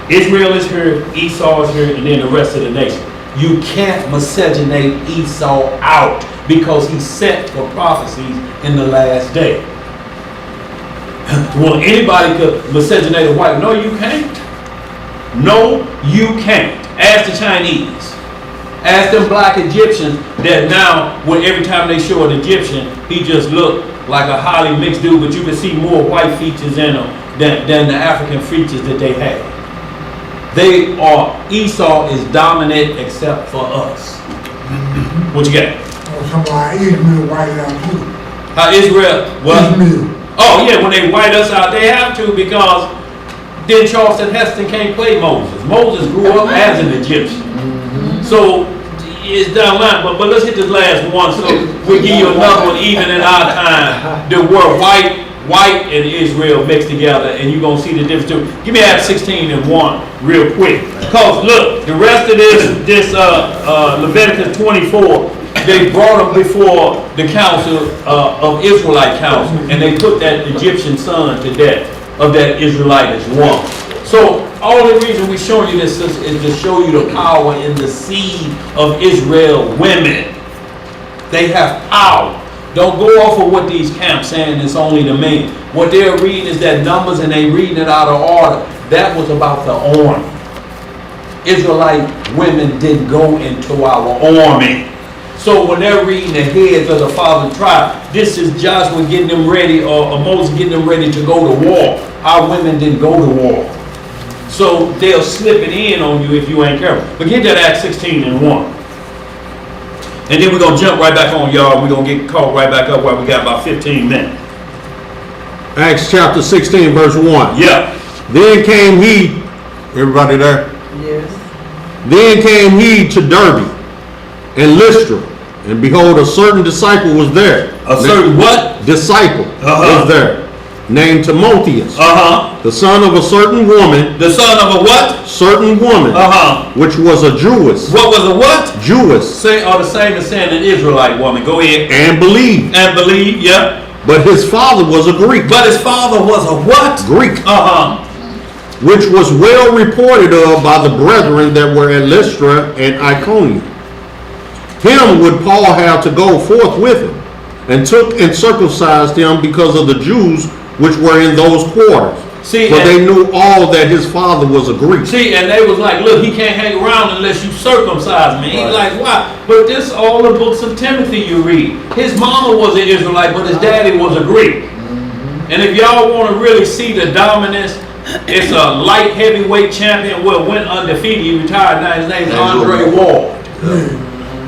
Israel is here, Esau is here, and then the rest of the nation. You can't miscegenate Esau out, because he's set for prophecies in the last day. Well, anybody could miscegenate a white. No, you can't. No, you can't. Ask the Chinese. Ask them black Egyptians that now, when every time they show an Egyptian, he just looked like a highly mixed dude, but you can see more white features in him than the African features that they have. Esau is dominant except for us. What you got? Somebody Israel white out too. How Israel? What? Israel. Oh yeah, when they white us out, they have to, because then Charleston Heston can't play Moses. Moses grew up as an Egyptian. So it's down the line. But let's hit this last one, so we'll give you another one even in our time. The word white and Israel mixed together, and you're gonna see the difference too. Give me Acts 16:1 real quick. Because look, the rest of this Leviticus 24 they brought him before the council of Israelite council, and they put that Egyptian son to death of that Israelitish woman. So all the reason we're showing you this is to show you the power in the seed of Israel women. They have power. Don't go off of what these camps saying it's only the men. What they're reading is that numbers, and they reading it out of order. That was about the army. Israelite women didn't go into our army. So when they're reading the heads of the father tribe, this is Joshua getting them ready, or Moses getting them ready to go to war. Our women didn't go to war. So they'll slip it in on you if you ain't careful. But get that Acts 16:1. And then we're going to jump right back on, y'all. We're going to get caught right back up while we got about 15 minutes. Acts chapter 16, verse 1. Yeah. Then came he, everybody there? Yes. Then came he to Derbe and Lystra, and behold, a certain disciple was there. A certain what? Disciple was there, named Timotheus, the son of a certain woman. The son of a what? Certain woman, which was a Jewess. What was a what? Jewess. Say, or the same as saying an Israelite woman. Go ahead. And believed. And believed, yeah. But his father was a Greek. But his father was a what? Greek. Which was well reported of by the brethren that were at Lystra and Iconium. Him would Paul have to go forth with him, and took and circumcised him because of the Jews which were in those quarters. See, for they knew all that his father was a Greek. See, and they was like, look, he can't hang around unless you circumcise me. He's like, why? But this all the books of Timothy you read. His mama was an Israelite, but his daddy was a Greek. And if y'all want to really see the dominance, it's a light heavyweight champion. Well, went undefeated. He retired now. His name's Andre Ward.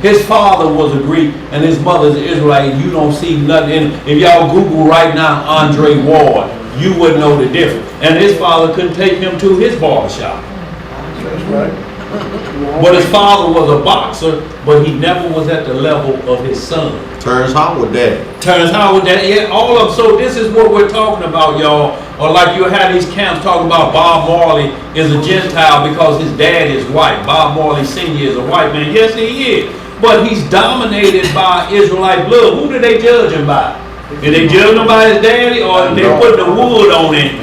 His father was a Greek and his mother's an Israelite. You don't see nothing in it. If y'all Google right now Andre Ward, you wouldn't know the difference. And his father couldn't take him to his barbershop. That's right. But his father was a boxer, but he never was at the level of his son. Terrence Howard dad. Terrence Howard dad. Yeah, all of them. So this is what we're talking about, y'all. Or like you had these camps talking about Bob Marley is a Gentile because his dad is white. Bob Marley Sr. is a white man. Yes, he is. But he's dominated by Israelite blood. Who do they judge him by? Did they judge him by his daddy, or did they put the wood on him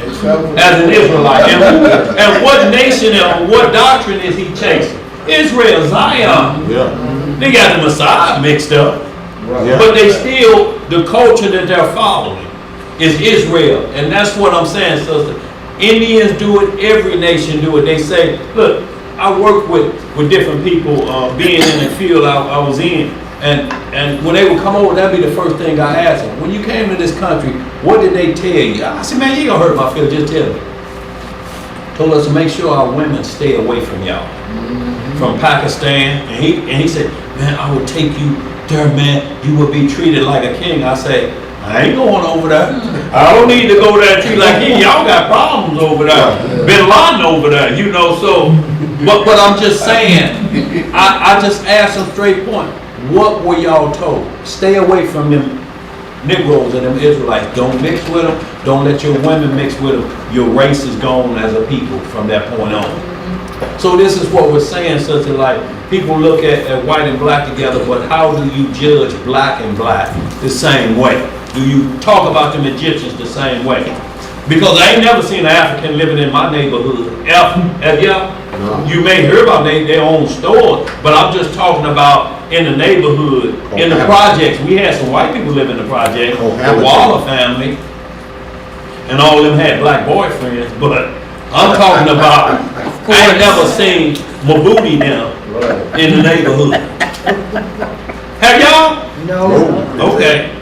as an Israelite? And what nation and what doctrine is he chasing? Israel, Zion. Yeah. They got the Messiah mixed up. Yeah. But they still, the culture that they're following is Israel. And that's what I'm saying, sister. Indians do it, every nation do it. They say, look, I work with different people being in the field I was in. And when they would come over, that'd be the first thing I asked them. When you came to this country, what did they tell you? I said, man, you ain't gonna hurt my feelings, just tell me. Told us to make sure our women stay away from y'all. From Pakistan. And he said, man, I would take you there, man. You would be treated like a king. I say, I ain't going over there. I don't need to go there and treat like king. Y'all got problems over there. Bin Laden over there, you know, so. But I'm just saying, I just asked them straight point. What were y'all told? Stay away from them Negroes and them Israelites. Don't mix with them. Don't let your women mix with them. Your race is gone as a people from that point on. So this is what we're saying, sister, like people look at white and black together, but how do you judge black and black the same way? Do you talk about them Egyptians the same way? Because I ain't never seen an African living in my neighborhood. Have y'all? No. You may hear about their own stores, but I'm just talking about in the neighborhood, in the projects. We had some white people live in the project, the Waller family, and all of them had black boyfriends, but I'm talking about, I ain't never seen Mabuti now in the neighborhood. Have y'all? No. Okay.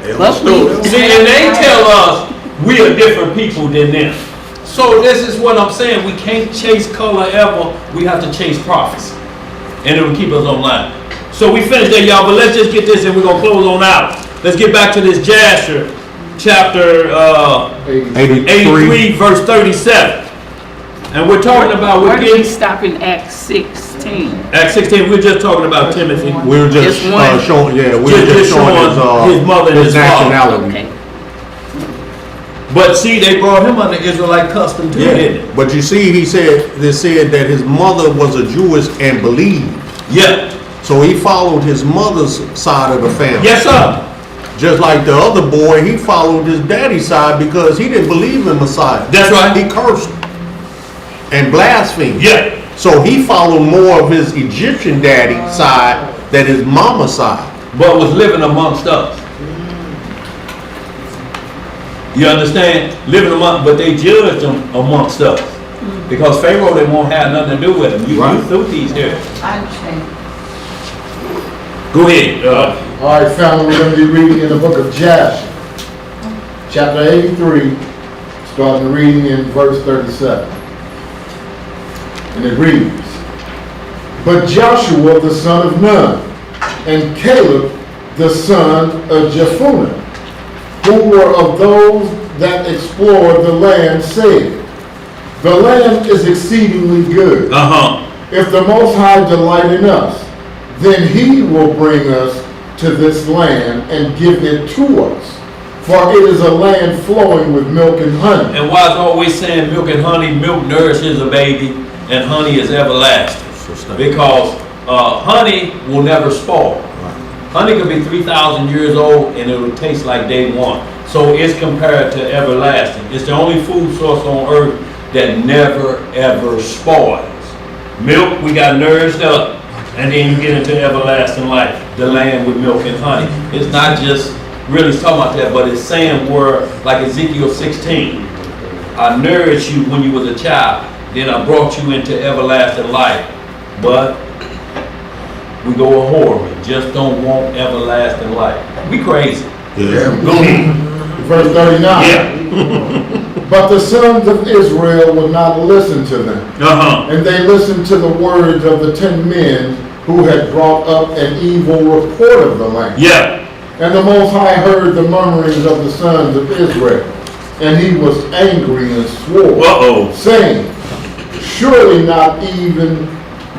See, and they tell us we are different people than them. So this is what I'm saying. We can't chase color ever. We have to chase prophecy. And it will keep us online. So we finished there, y'all, but let's just get this and we're going to close on out. Let's get back to this Jasher, chapter 83, verse 37. And we're talking about, where did we stop in Acts 16? Acts 16, we're just talking about Timothy. We were just showing, we were just showing his mother and his nationality. Okay. But see, they brought him under Israelite custom too, didn't it? But you see, they said that his mother was a Jewess and believed. Yeah. So he followed his mother's side of the family. Yes, sir. Just like the other boy, he followed his daddy's side because he didn't believe in Messiah. That's right. He cursed and blasphemed. Yeah. So he followed more of his Egyptian daddy side than his mama's side. But was living amongst us. You understand? Living but they judged them amongst us. Because Pharaoh, they won't have nothing to do with them. You through these here. I understand. Go ahead. All right, family, we're going to be reading in the book of Jasher, chapter 83, starting reading in verse 37. And it reads, But Joshua the son of Nun, and Caleb the son of Jephunneh, who were of those that explored the land, said, The land is exceedingly good. If the Most High delight in us, then he will bring us to this land and give it to us. For it is a land flowing with milk and honey. And why is always saying milk and honey? Milk nourishes a baby, and honey is everlasting. Because honey will never spoil. Honey could be 3,000 years old, and it will taste like day one. So it's compared to everlasting. It's the only food source on earth that never, ever spoils. Milk, we got nourished up. And then you get into everlasting life, the land with milk and honey. It's not just really talking about that, but it's saying where, like Ezekiel 16, I nourished you when you was a child, then I brought you into everlasting life. But we go a whoring, just don't want everlasting life. We crazy. Yeah. Go ahead. Verse 39. Yeah. But the sons of Israel would not listen to them. And they listened to the words of the 10 men who had brought up an evil report of the land. Yeah. And the Most High heard the murmurings of the sons of Israel. And he was angry and swore, saying, Surely not even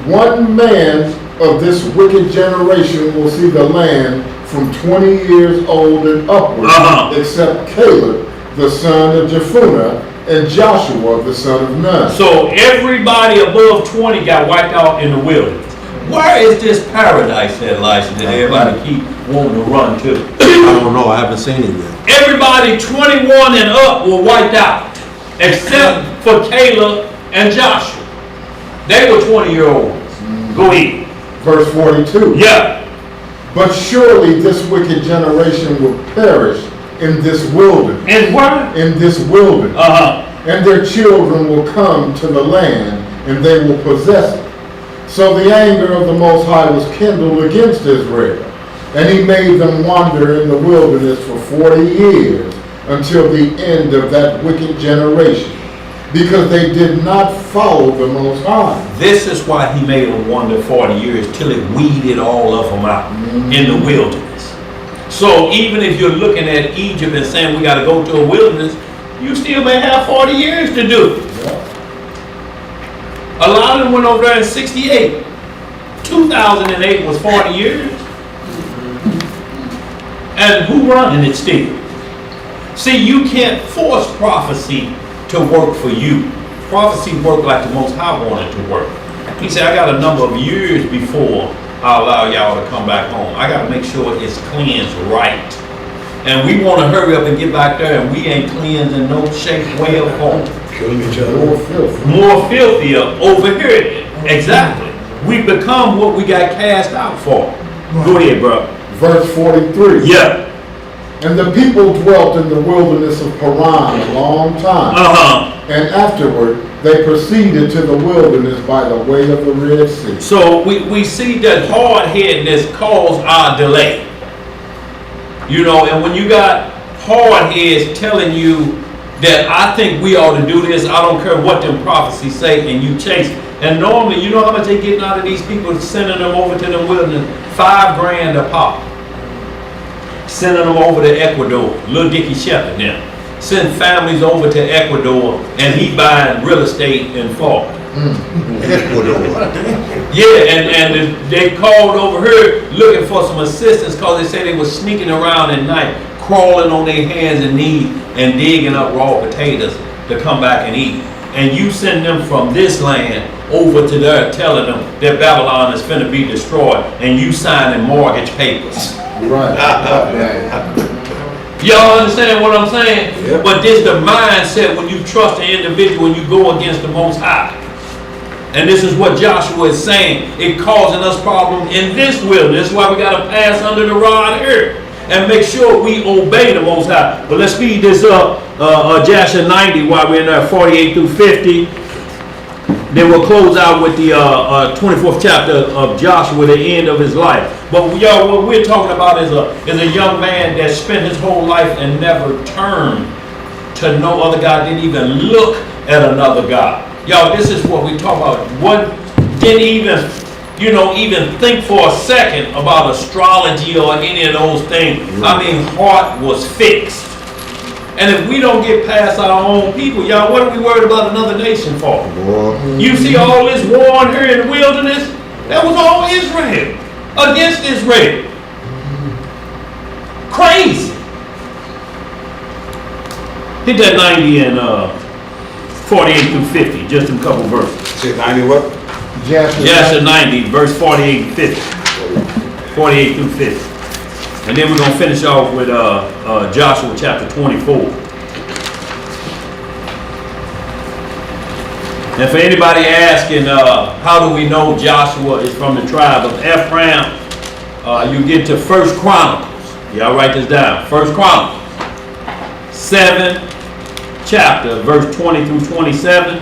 one man of this wicked generation will see the land from 20 years old and upward, except Caleb, the son of Jephunneh, and Joshua, the son of Nun. So everybody above 20 got wiped out in the wilderness. Where is this paradise that Elisha that everybody keep wanting to run to? I don't know. I haven't seen it yet. Everybody 21 and up were wiped out, except for Caleb and Joshua. They were 20-year-olds. Go ahead. Verse 42. Yeah. But surely this wicked generation will perish in this wilderness. And why? In this wilderness. And their children will come to the land, and they will possess it. So the anger of the Most High was kindled against Israel, and he made them wander in the wilderness for 40 years until the end of that wicked generation, because they did not follow the Most High. This is why he made them wander 40 years, till it weeded all of them out in the wilderness. So even if you're looking at Egypt and saying we got to go to a wilderness, you still may have 40 years to do it. A lot of them went over there in 68. 2008 was 40 years. And who running it still? See, you can't force prophecy to work for you. Prophecy worked like the Most High wanted to work. He said, I got a number of years before I allow y'all to come back home. I got to make sure it's cleansed right. And we want to hurry up and get back there, and we ain't cleansed in no shape, way, or form. Killing each other. More filthy. More filthier over here. Exactly. We become what we got cast out for. Go ahead, bro. Verse 43. Yeah. And the people dwelt in the wilderness of Paran a long time. And afterward, they proceeded to the wilderness by the way of the Red Sea. So we see that hard-headedness caused our delay. You know, and when you got hard heads telling you that I think we ought to do this, I don't care what them prophecies say, and you chase. And normally, you know how much they getting out of these people, sending them over to the wilderness? $5,000 a pop. Sending them over to Ecuador. Little Dickie Shepherd now. Send families over to Ecuador, and he buying real estate in Florida. Ecuador. Yeah, and they called over here looking for some assistance because they said they were sneaking around at night, crawling on their hands and knees and digging up raw potatoes to come back and eat. and you send them from this land over to there telling them that Babylon is finna be destroyed, and you signing mortgage papers. Right. Y'all understand what I'm saying? Yep. But this the mindset when you trust an individual, when you go against the Most High. And this is what Joshua is saying. It causing us problems in this wilderness. That's why we got to pass under the rod here and make sure we obey the Most High. But let's speed this up. Joshua 90 while we're in there, 48 through 50. Then we'll close out with the 24th chapter of Joshua, the end of his life. But y'all, what we're talking about is a young man that spent his whole life and never turned to no other God, didn't even look at another God. Y'all, this is what we talk about. What didn't even, even think for a second about astrology or any of those things. I mean, heart was fixed. And if we don't get past our own people, y'all, what are we worried about another nation for? You see all this war on here in the wilderness? That was all Israel against Israel. Crazy. Hit that 90 and 48 through 50, just in a couple verses. Say 90 what? Joshua 90, verse 48 and 50. 48 through 50. And then we're going to finish off with Joshua chapter 24. And for anybody asking, how do we know Joshua is from the tribe of Ephraim? You get to 1 Chronicles. Y'all write this down. 1 Chronicles, 7th chapter, verse 20 through 27.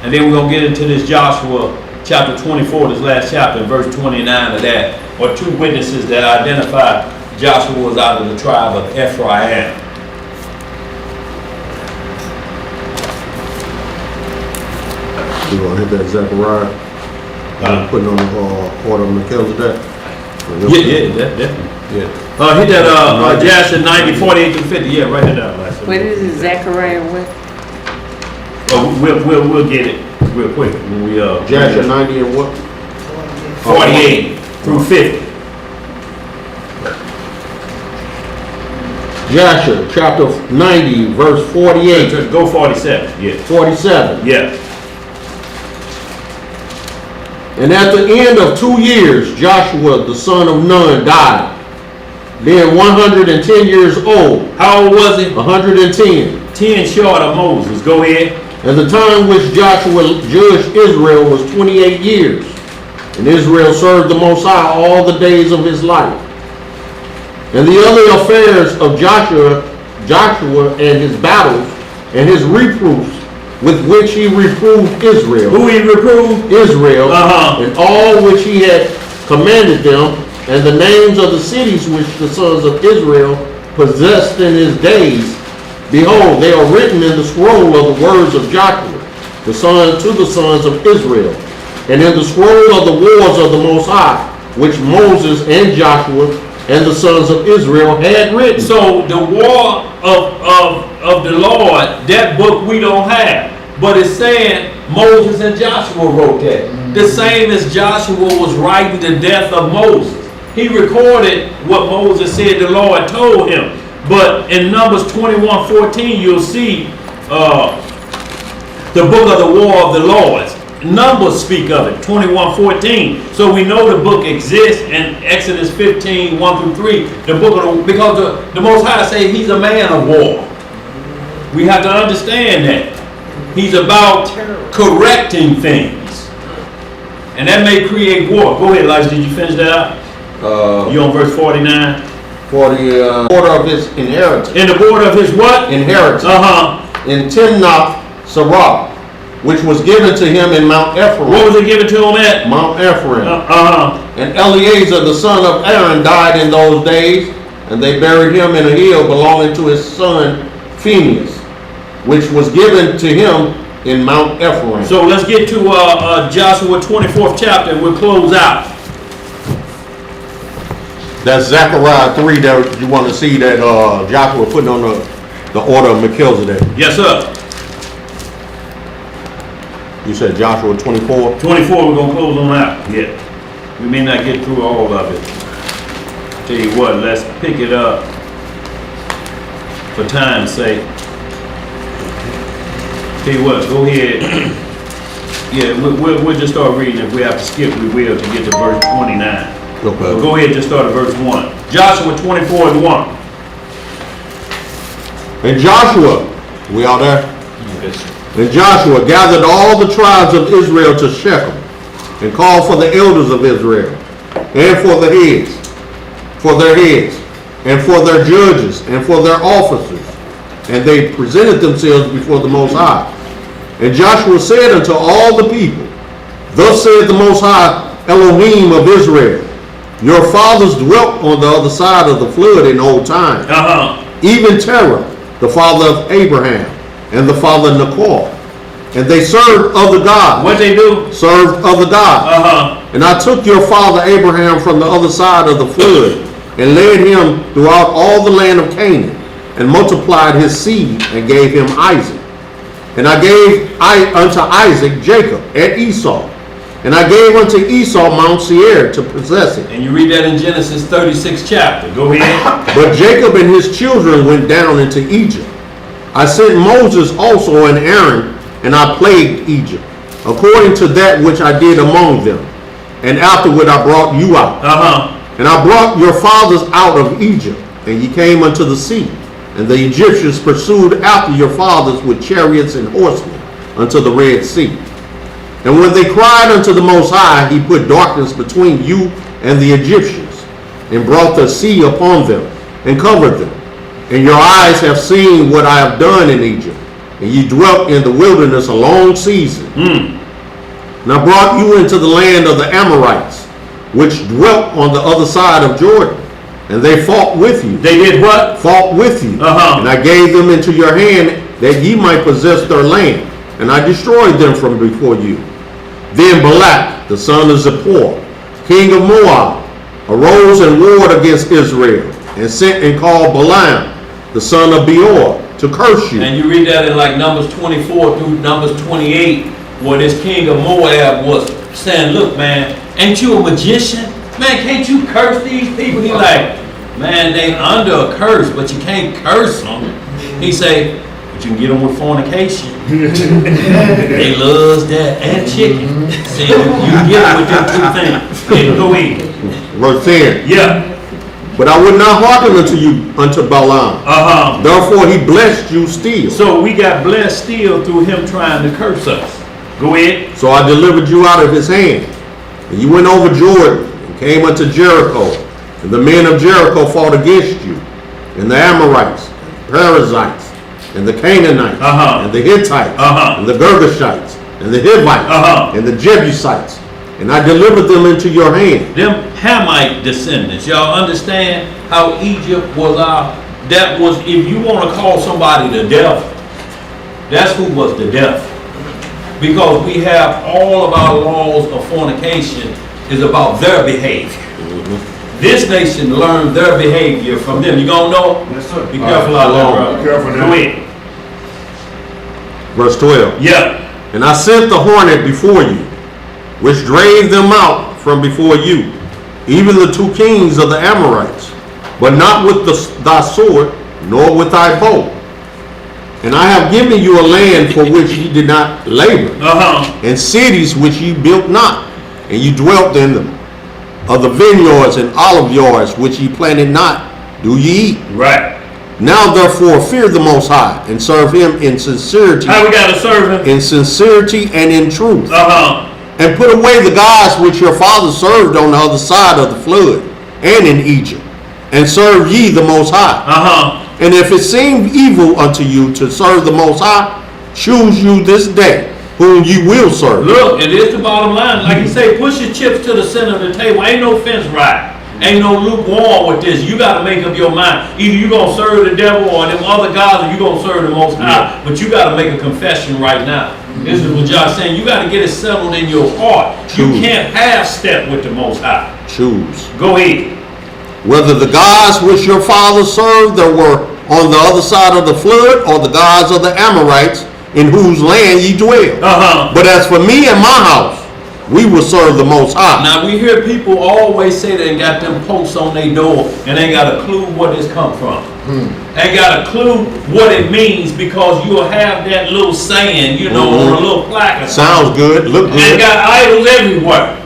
And then we're going to get into this Joshua chapter 24, this last chapter, verse 29 of that, or two witnesses that identify Joshua was out of the tribe of Ephraim. We're going to hit that Zechariah. Putting on the order of Melchizedek. Yeah, definitely. Yeah. Hit that Joshua 90, 48 through 50. Yeah, write it down. What is it, Zechariah what? We'll get it real quick when we Joshua 90 and what? 48 through 50. Joshua chapter 90 verse 48. Just go 47. Yeah. 47. Yeah. And at the end of 2 years, Joshua the son of Nun died, being 110 years old. How old was he? 110. 10 short of Moses. Go ahead. And the time which Joshua judged Israel was 28 years. And Israel served the Most High all the days of his life. And the other affairs of Joshua and his battles and his reproofs with which he reproved Israel. Who he reproved? Israel. And all which he had commanded them, and the names of the cities which the sons of Israel possessed in his days. Behold, they are written in the scroll of the words of Joshua, the son to the sons of Israel, and in the scroll of the wars of the Most High, which Moses and Joshua and the sons of Israel had written. So the war of the Lord, that book we don't have. But it's saying Moses and Joshua wrote that. The same as Joshua was writing the death of Moses. He recorded what Moses said the Lord told him. But in Numbers 21:14, you'll see the book of the war of the Lords. Numbers speak of it, 21:14. So we know the book exists in Exodus 15, 1 through 3. The book of because the Most High say he's a man of war. We have to understand that. He's about correcting things. And that may create war. Go ahead, Elijah, did you finish that out? You on verse 49? For the border of his inheritance. In the border of his what? Inheritance. In Timnath Serah, which was given to him in Mount Ephraim. What was it given to him at? Mount Ephraim. And Eleazar the son of Aaron died in those days, and they buried him in a hill belonging to his son Phinehas, which was given to him in Mount Ephraim. So let's get to Joshua 24th chapter and we'll close out. That's Zechariah 3 that you want to see that Joshua putting on the order of Melchizedek. Yes, sir. You said Joshua 24? 24, we're going to close on out. Yeah. We may not get through all of it. Tell you what, let's pick it up for time's sake. Tell you what, go ahead. Yeah, we'll just start reading. If we have to skip, we will to get to verse 29. Okay. So go ahead, just start at verse 1. Joshua 24:1. And Joshua, we all there? And Joshua gathered all the tribes of Israel to Shechem, and called for the elders of Israel, and for their heads, and for their judges, and for their officers. And they presented themselves before the Most High. And Joshua said unto all the people, Thus saith the Most High Elohim of Israel, Your fathers dwelt on the other side of the flood in old times, even Terah, the father of Abraham, and the father of Nachor. And they served other gods. What they do? Served other gods. And I took your father Abraham from the other side of the flood, and led him throughout all the land of Canaan, and multiplied his seed, and gave him Isaac. And I gave unto Isaac Jacob and Esau. And I gave unto Esau Mount Seir to possess it. And you read that in Genesis 36 chapter. Go ahead. But Jacob and his children went down into Egypt. I sent Moses also and Aaron, and I plagued Egypt, according to that which I did among them. And afterward I brought you out. And I brought your fathers out of Egypt, and ye came unto the sea. And the Egyptians pursued after your fathers with chariots and horsemen unto the Red Sea. And when they cried unto the Most High, he put darkness between you and the Egyptians, and brought the sea upon them, and covered them. And your eyes have seen what I have done in Egypt, and ye dwelt in the wilderness a long season. And I brought you into the land of the Amorites, which dwelt on the other side of Jordan. And they fought with you. They did what? Fought with you. And I gave them into your hand that ye might possess their land. And I destroyed them from before you. Then Balak, the son of Zippor, king of Moab, arose and warred against Israel, and sent and called Balaam, the son of Beor, to curse you. And you read that in like Numbers 24 through Numbers 28, where this king of Moab was saying, look, man, ain't you a magician? Man, can't you curse these people? He like, man, they under a curse, but you can't curse them. He say, but you can get them with fornication. They loves that and chicken. See, you can get them with them two things. Yeah, go ahead. Verse 10. Yeah. But I would not hearken unto you, unto Balaam. Therefore he blessed you still. So we got blessed still through him trying to curse us. Go ahead. So I delivered you out of his hand. And you went over Jordan, and came unto Jericho. And the men of Jericho fought against you, and the Amorites, Perizzites, and the Canaanites, and the Hittites, and the Girgashites, and the Hivites, and the Jebusites. And I delivered them into your hand. Them Hamite descendants. Y'all understand how Egypt was that was, if you want to call somebody the devil, that's who was the devil. Because we have all of our laws of fornication is about their behavior. This nation learned their behavior from them. You gonna know? Yes, sir. Be careful out there, bro. Be careful now. Go ahead. Verse 12. Yeah. And I sent the hornet before you, which drave them out from before you, even the two kings of the Amorites, but not with thy sword, nor with thy bow. And I have given you a land for which ye did not labor, and cities which ye built not, and ye dwelt in them. Of the vineyards and olive yards which ye planted not, do ye eat. Right. Now therefore fear the Most High, and serve him in sincerity. How we gotta serve him? In sincerity and in truth. And put away the gods which your fathers served on the other side of the flood, and in Egypt, and serve ye the Most High. And if it seem evil unto you to serve the Most High, choose you this day whom ye will serve. Look, it is the bottom line. Like you say, push your chips to the center of the table. Ain't no fence ride. Ain't no lukewarm with this. You got to make up your mind. Either you going to serve the devil or them other gods, or you going to serve the Most High. But you got to make a confession right now. This is what Josh saying. You got to get it settled in your heart. Choose. You can't half step with the Most High. Choose. Go ahead. Whether the gods which your fathers served that were on the other side of the flood, or the gods of the Amorites, in whose land ye dwell. But as for me and my house, we will serve the Most High. Now we hear people always say they got them posts on their door and ain't got a clue where this come from. ain't got a clue what it means, because you'll have that little saying, you know, on a little placard. Sounds good, look good. And got idols everywhere.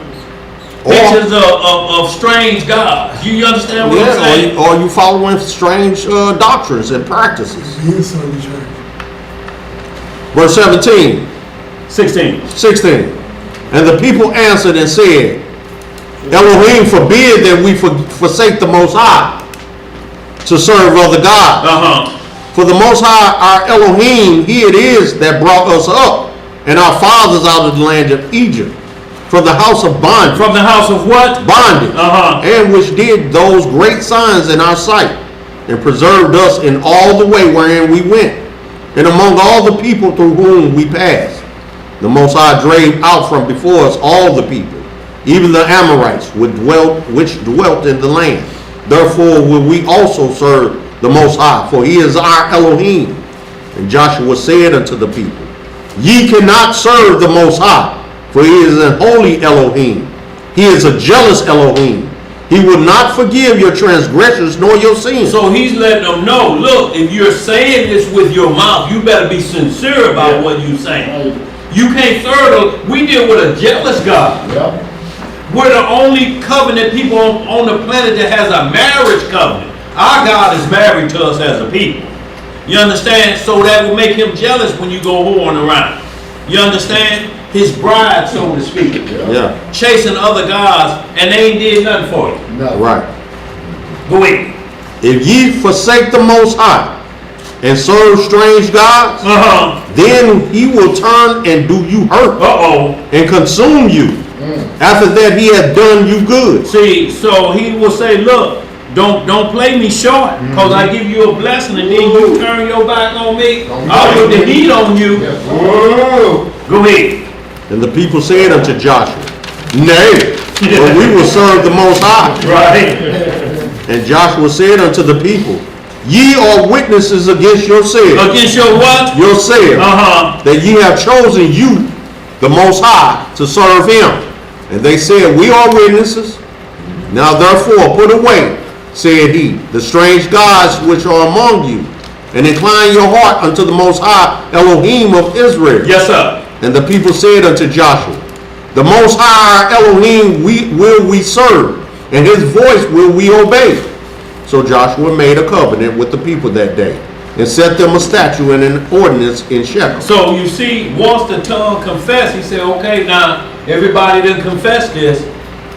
Or- Pictures of strange gods. You understand what I'm saying? Or you following strange doctrines and practices. Inside the church. Verse 17. 16. And the people answered and said, Elohim forbid that we forsake the Most High to serve other gods. For the Most High, our Elohim, He it is that brought us up and our fathers out of the land of Egypt, from the house of bondage. From the house of what? Bondage. And which did those great signs in our sight, and preserved us in all the way wherein we went, and among all the people through whom we passed. The Most High drave out from before us all the people, even the Amorites, which dwelt in the land. Therefore will we also serve the Most High, for He is our Elohim. And Joshua said unto the people, Ye cannot serve the Most High, for He is an holy Elohim. He is a jealous Elohim. He will not forgive your transgressions nor your sins. So He's letting them know, look, if you're saying this with your mouth, you better be sincere about what you're saying. You can't serve we deal with a jealous God. We're the only covenant people on the planet that has a marriage covenant. Our God is married to us as a people. You understand? So that will make Him jealous when you go whoring around. You understand? His bride, so to speak. Chasing other gods, and they ain't did nothing for you. No. Right. Go ahead. If ye forsake the Most High and serve strange gods, then He will turn and do you hurt and consume you. After that He hath done you good. See, so He will say, look, don't play me short, because I give you a blessing and then you turn your back on me. I'll put the heat on you. Go ahead. And the people said unto Joshua, Nay, but we will serve the Most High. Right. And Joshua said unto the people, Ye are witnesses against yourselves. Against your what? Yourselves. That ye have chosen you, the Most High, to serve Him. And they said, We are witnesses. Now therefore put away, said He, the strange gods which are among you, and incline your heart unto the Most High Elohim of Israel. Yes, sir. And the people said unto Joshua, The Most High our Elohim will we serve, and His voice will we obey. So Joshua made a covenant with the people that day, and set them a statute and an ordinance in Shechem. So you see, once the tongue confessed, he said, okay, now everybody didn't confess this.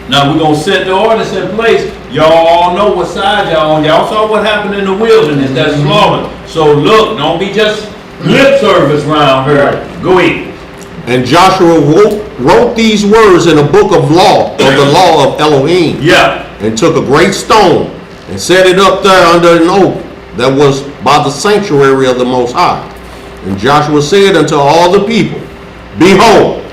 Now we're going to set the ordinance in place. Y'all all know what side y'all on. Y'all saw what happened in the wilderness, that slaughter. So look, don't be just lip service around here. Go ahead. And Joshua wrote these words in a book of law, of the law of Elohim. And took a great stone and set it up there under an oak that was by the sanctuary of the Most High. And Joshua said unto all the people, Behold,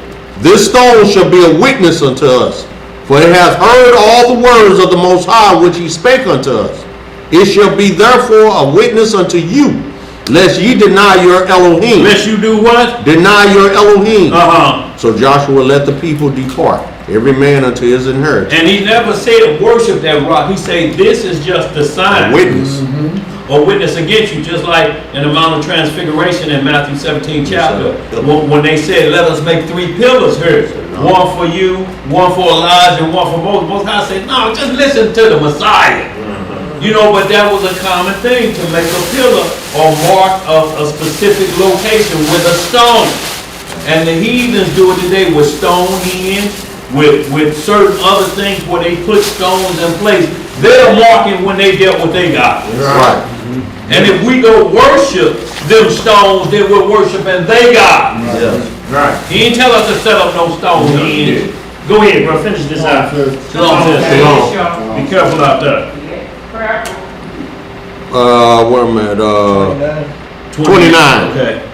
this stone shall be a witness unto us, for it hath heard all the words of the Most High which He spake unto us. It shall be therefore a witness unto you, lest ye deny your Elohim. Lest you do what? Deny your Elohim. So Joshua let the people depart, every man unto his inheritance. And he never said worship that rock. He said this is just the sign. A witness. Or witness against you, just like in the Mount of Transfiguration in Matthew 17 chapter, when they said, let us make 3 pillars here. One for you, one for Elijah, and one for Moses. Most High said, no, just listen to the Messiah. You know, but that was a common thing, to make a pillar or mark a specific location with a stone. And the heathens do it today with stone ends, with certain other things where they put stones in place. They're marking when they dealt with their God. Right. And if we go worship them stones, then we're worshiping their God. Right. He ain't tell us to set up no stones. Go ahead, bro. Finish this out. Shalom. Be careful out there. Where am I at? 29. Okay.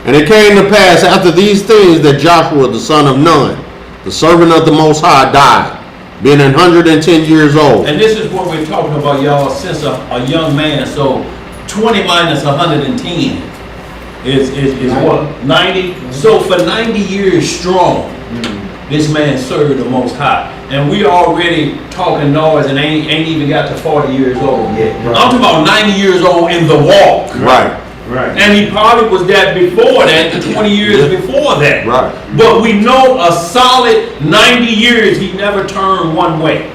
And it came to pass after these things that Joshua the son of Nun, the servant of the Most High, died, being 110 years old. And this is what we're talking about, y'all, since a young man. So 20 minus 110 is what? 90? So for 90 years strong, this man served the Most High. And we already talking noise and ain't even got to 40 years old yet. Right. I'm talking about 90 years old in the walk. Right. Right. And he probably was that before that, the 20 years before that. Right. But we know a solid 90 years he never turned one way.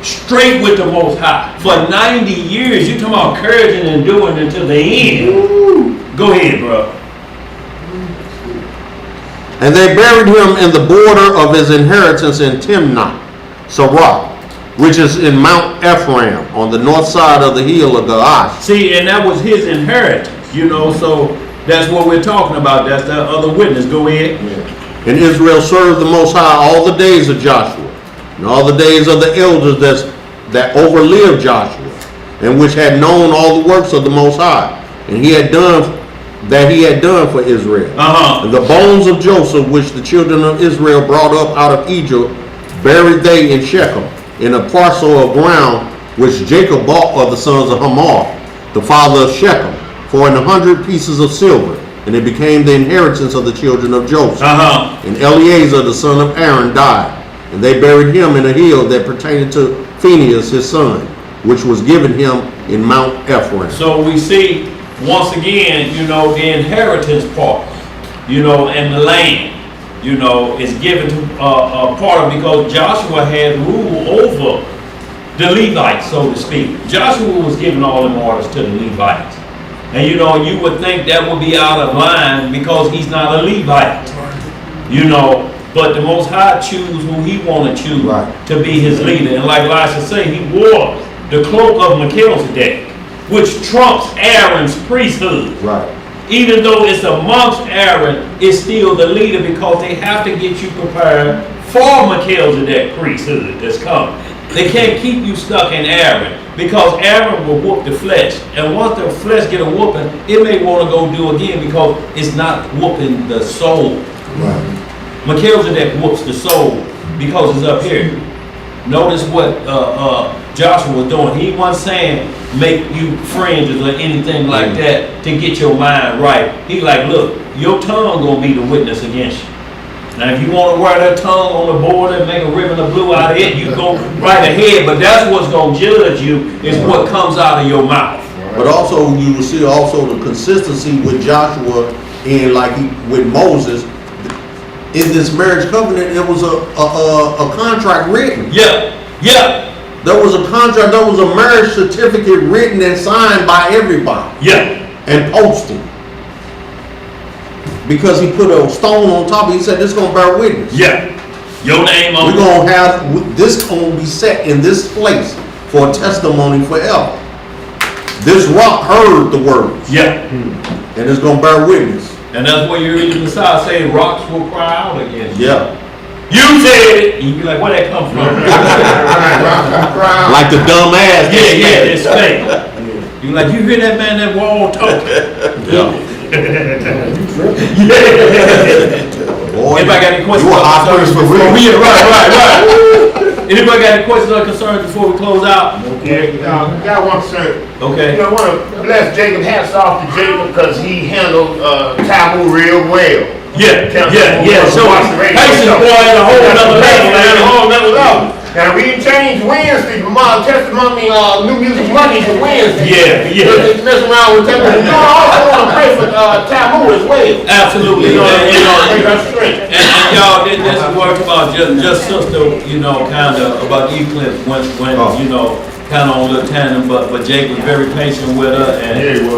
Straight with the Most High. For 90 years, you talking about encouraging and doing until the end. Ooh. Go ahead, bro. And they buried him in the border of his inheritance in Timnah, Sarah, which is in Mount Ephraim, on the north side of the hill of Gaash. See, and that was his inheritance, you know, so that's what we're talking about. That's the other witness. Go ahead. Yeah. And Israel served the Most High all the days of Joshua, and all the days of the elders that overlived Joshua, and which had known all the works of the Most High, and he had done for Israel. And the bones of Joseph, which the children of Israel brought up out of Egypt, buried they in Shechem, in a parcel of ground which Jacob bought of the sons of Hamor, the father of Shechem, for 100 pieces of silver, and it became the inheritance of the children of Joseph. And Eleazar, the son of Aaron, died, and they buried him in a hill that pertained to Phinehas his son, which was given him in Mount Ephraim. So we see, once again, you know, the inheritance part, you know, and the land, you know, is given to part of, because Joshua had rule over the Levites, so to speak. Joshua was giving all them orders to the Levites. And you know, you would think that would be out of line because he's not a Levite. You know, but the Most High choose who he want to choose to be his leader. And like Elisha said, he wore the cloak of Melchizedek, which trumps Aaron's priesthood. Right. Even though it's amongst Aaron, it's still the leader because they have to get you prepared for Melchizedek priesthood that's coming. They can't keep you stuck in Aaron because Aaron will whoop the flesh. And once the flesh get a whooping, it may want to go do again because it's not whooping the soul. Right. Melchizedek whoops the soul because it's up here. Notice what Joshua was doing. He wasn't saying make you fringes or anything like that to get your mind right. He like, look, your tongue gonna be the witness against you. Now if you want to wear that tongue on the border and make a ribbon of blue out of it, you go right ahead, but that's what's gonna judge you is what comes out of your mouth. But also you will see also the consistency with Joshua and like with Moses. In this marriage covenant, there was a contract written. Yeah. There was a contract, there was a marriage certificate written and signed by everybody. Yeah. And posted. Because he put a stone on top, he said, this is going to bear witness. Yeah. Your name on it. We're going to have, this going to be set in this place for a testimony forever. This rock heard the words. Yeah. And it's going to bear witness. And that's what you're reading the Messiah saying, rocks will cry out against you. Yeah. You said it. You be like, where that come from? Like the dumb ass. Yeah, it's fake. You like, you hear that man, that wall talking? Yeah. Boy, anybody got any questions? You a hot person for real. Yeah, right. Anybody got any questions or concerns before we close out? Okay. Got one concern. Okay. You know, I want to bless Jacob. Hats off to Jacob because he handled Tamu real well. Yeah. So patience, boy, at a whole nother level. Now we didn't change Wednesday from testimony, New Music Monday to Wednesday. Yeah. Just messing around with testimony. You also want to pray for Tamu as well. Absolutely. And y'all, this is work about just sister, you know, kind of about Eclipse when you know, kind of on the tandem, but Jake was very patient with her, and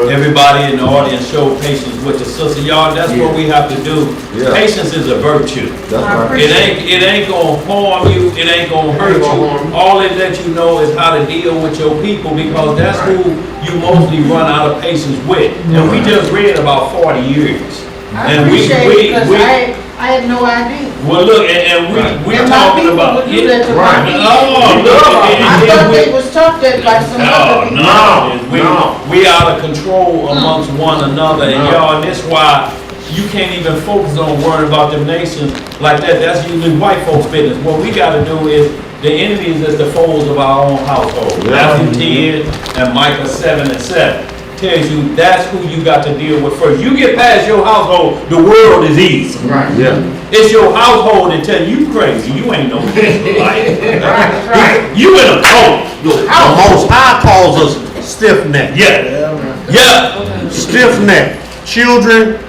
everybody in the audience showed patience with the sister. Y'all, that's what we have to do. Yeah. Patience is a virtue. It ain't gonna harm you. It ain't gonna hurt you. All it let you know is how to deal with your people because that's who you mostly run out of patience with. And we just read about 40 years. I appreciate it because I had no idea. Well, look, and we're talking about it. I thought they was talked at like some other people. We out of control amongst one another, and y'all, and that's why you can't even focus on worrying about them nations like that. That's usually white folks' business. What we got to do is the enemies is the foes of our own household. Matthew 10 and Micah 7:7. tells you that's who you got to deal with first. You get past your household, the world is easy. Right. Yeah. It's your household that tell you crazy. You ain't no Israelite. You in a cult. The Most High calls us stiff-necked. Yeah. Yeah. Stiff-necked. Children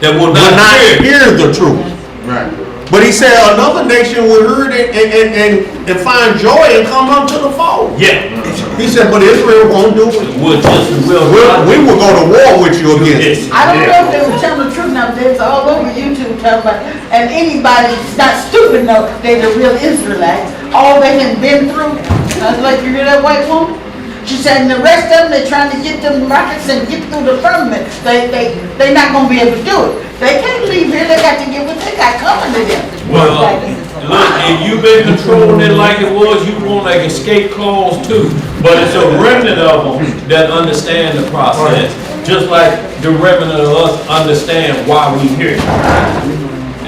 That will will not not hear. hear the truth. Right. But he said another nation will hear it and find joy and come unto the fold. Yeah. He said, but Israel won't do it. We'll just, We will go to war with you again. Yes. I don't know if they were telling the truth now, but it's all over YouTube talking about, and anybody that's not stupid know they're the real Israelites. All they have been through. I was like, you hear that white woman? She said, and the rest of them, they're trying to get them rockets and get through the firmament. They're not gonna be able to do it. They can't leave here, they got to get what they got coming to them. Well, look, if you've been controlling it like it was, you want like escape clause too. But it's a remnant of them that understand the process. Just like the remnant of us understand why we here.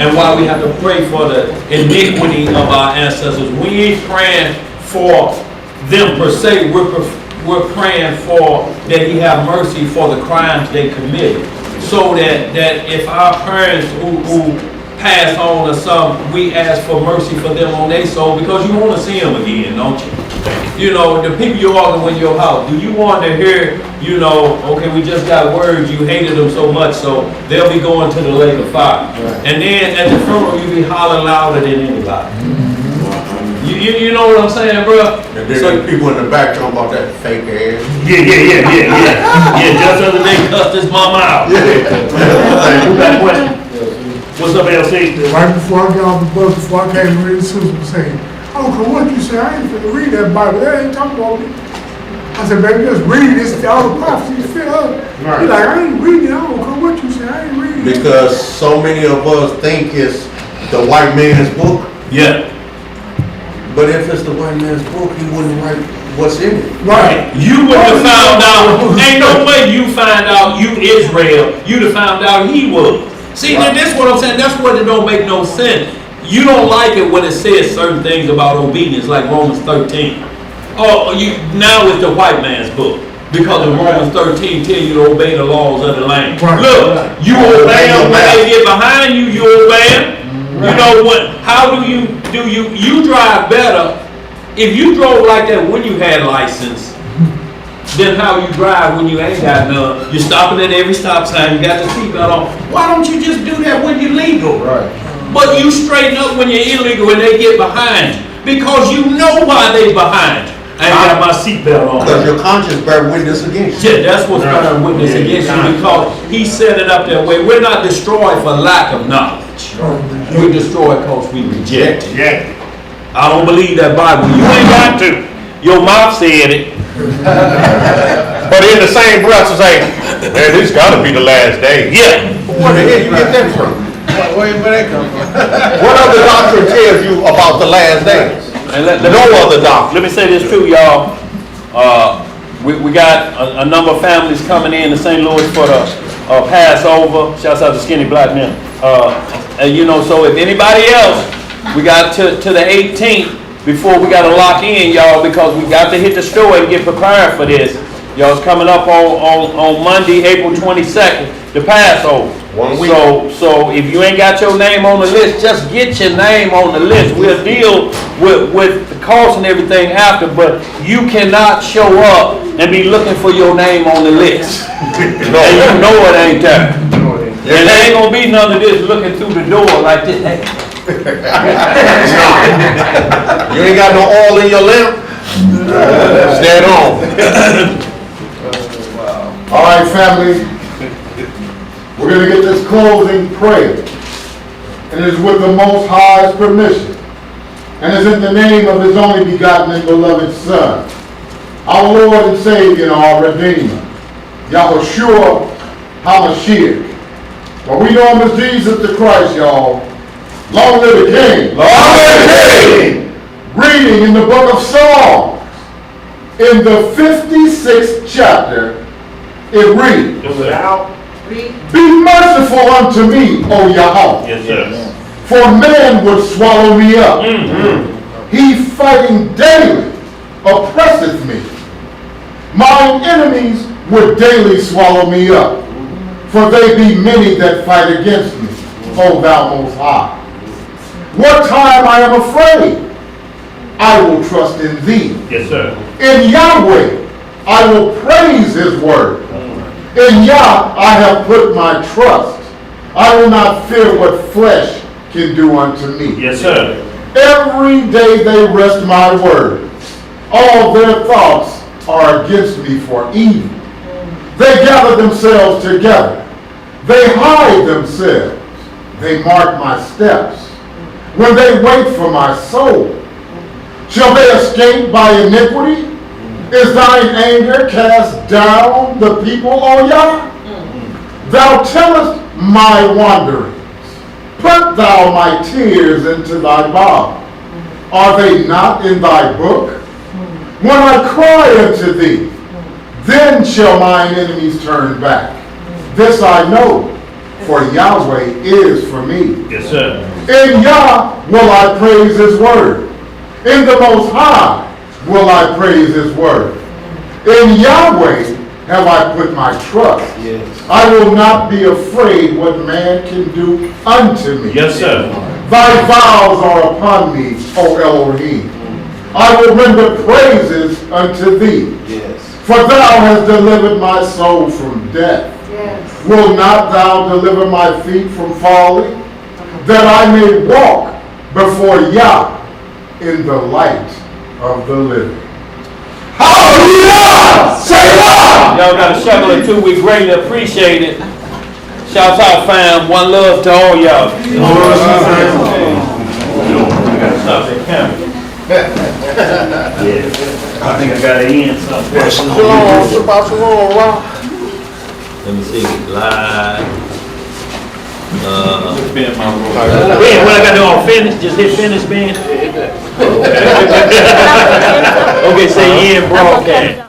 And why we have to pray for the iniquity of our ancestors. We ain't praying for them per se, we're praying for that he have mercy for the crimes they committed. So that if our parents who passed on or something, we ask for mercy for them on their soul, because you want to see them again, don't you? You know, the people you argue in your house, do you want to hear, you know, okay, we just got words, you hated them so much, so they'll be going to the lake of fire. Right. And then at the funeral, you be hollering louder than anybody. You know what I'm saying, bro? And then so, people in the back talking about that fake ass. Yeah. Yeah, just the other day cussed his mama out. What's up, LC? Right before I got off the bus, before I came to read, Susan was saying, I don't care what you say, I ain't finna read that Bible, that ain't talking about me. I said, baby, just read this, all the prophecies fit up. Right. He's like, I ain't reading it, I don't care what you say, I ain't reading it. Because so many of us think it's the white man's book. Yeah. But if it's the white man's book, he wouldn't write what's in it. Right. You would have found out, ain't no way you find out you Israel, you'd have found out he was. See, right. This is what I'm saying, that's what it don't make no sense. You don't like it when it says certain things about obedience, like Romans 13. Oh, now it's the white man's book. Because in Romans 13 tell you to obey the laws of the land. Right. Look, you obey them when they get behind you, you obey them. Right. You know what? How do you drive better if you drove like that when you had license than how you drive when you ain't got none? You're stopping at every stop sign, you got the seatbelt on. Why don't you just do that when you're legal? Right. But you straighten up when you're illegal and they get behind you because you know why they behind you. I ain't got my seatbelt on. Because your conscience bear witness against you. Yeah, that's what's bearing witness against you, because he set it up that way. We're not destroyed for lack of knowledge. We're destroyed because we reject it. Yeah. I don't believe that Bible. You ain't got to. Your mouth said it. But in the same breath to say, man, this gotta be the last day. Yeah. Where the hell you get that from? Where that come from? What other doctrine tells you about the last days? And no other doctrine. Let me say this too, y'all. We got a number of families coming in to St. Louis for the Passover. Shouts out to Skinny Black Men. And you know, so if anybody else, we got to the 18th before we got to lock in, y'all, because we got to hit the store and get prepared for this. Y'all's coming up on Monday, April 22nd, the Passover. 1 week. So if you ain't got your name on the list, just get your name on the list. We'll deal with the cost and everything after, but you cannot show up and be looking for your name on the list. And you know it ain't there. And there ain't gonna be none of this looking through the door like this. Hey. You ain't got no oil in your lamp? Stand on. All right, family. We're going to get this closing prayer. And it is with the Most High's permission. And it's in the name of his only begotten and beloved Son, our Lord and Savior and our Redeemer, Yahushua HaMashiach. But we know him as Jesus the Christ, y'all. Long live the King. Long live the King. Reading in the book of Psalms, in the 56th chapter, it reads, Be merciful unto me, O Yahweh. Yes. For man would swallow me up. Mm-hmm. He fighting daily oppresseth me. Mine enemies would daily swallow me up. For they be many that fight against me, O thou most high. What time I am afraid, I will trust in thee. Yes, sir. In Yahweh, I will praise his word. In Yah, I have put my trust. I will not fear what flesh can do unto me. Yes, sir. Every day they wrest my word. All their thoughts are against me for evil. They gather themselves together. They hide themselves. They mark my steps. When they wait for my soul, shall they escape by iniquity? Is thine anger cast down the people, O Yah? Thou tellest my wanderings. Put thou my tears into thy bowl. Are they not in thy book? When I cry unto thee, then shall mine enemies turn back. This I know, for Yahweh is for me. Yes, sir. In Yah will I praise his word. In the Most High will I praise his word. In Yahweh have I put my trust. Yes. I will not be afraid what man can do unto me. Yes, sir. Thy vows are upon me, O Elohim. I will render praises unto thee. Yes. For thou hast delivered my soul from death. Yes. Will not thou deliver my feet from falling, that I may walk before Yah in the light of the living? Hallelujah! Say Yah! Y'all got a shovel or two, we greatly appreciate it. Shouts out, fam. One love to all y'all. I gotta stop that camera. Yeah. I think I gotta end something. Let me see. Live. Ben, when I got to all finish, just hit finish, Ben. Okay, say end broadcast.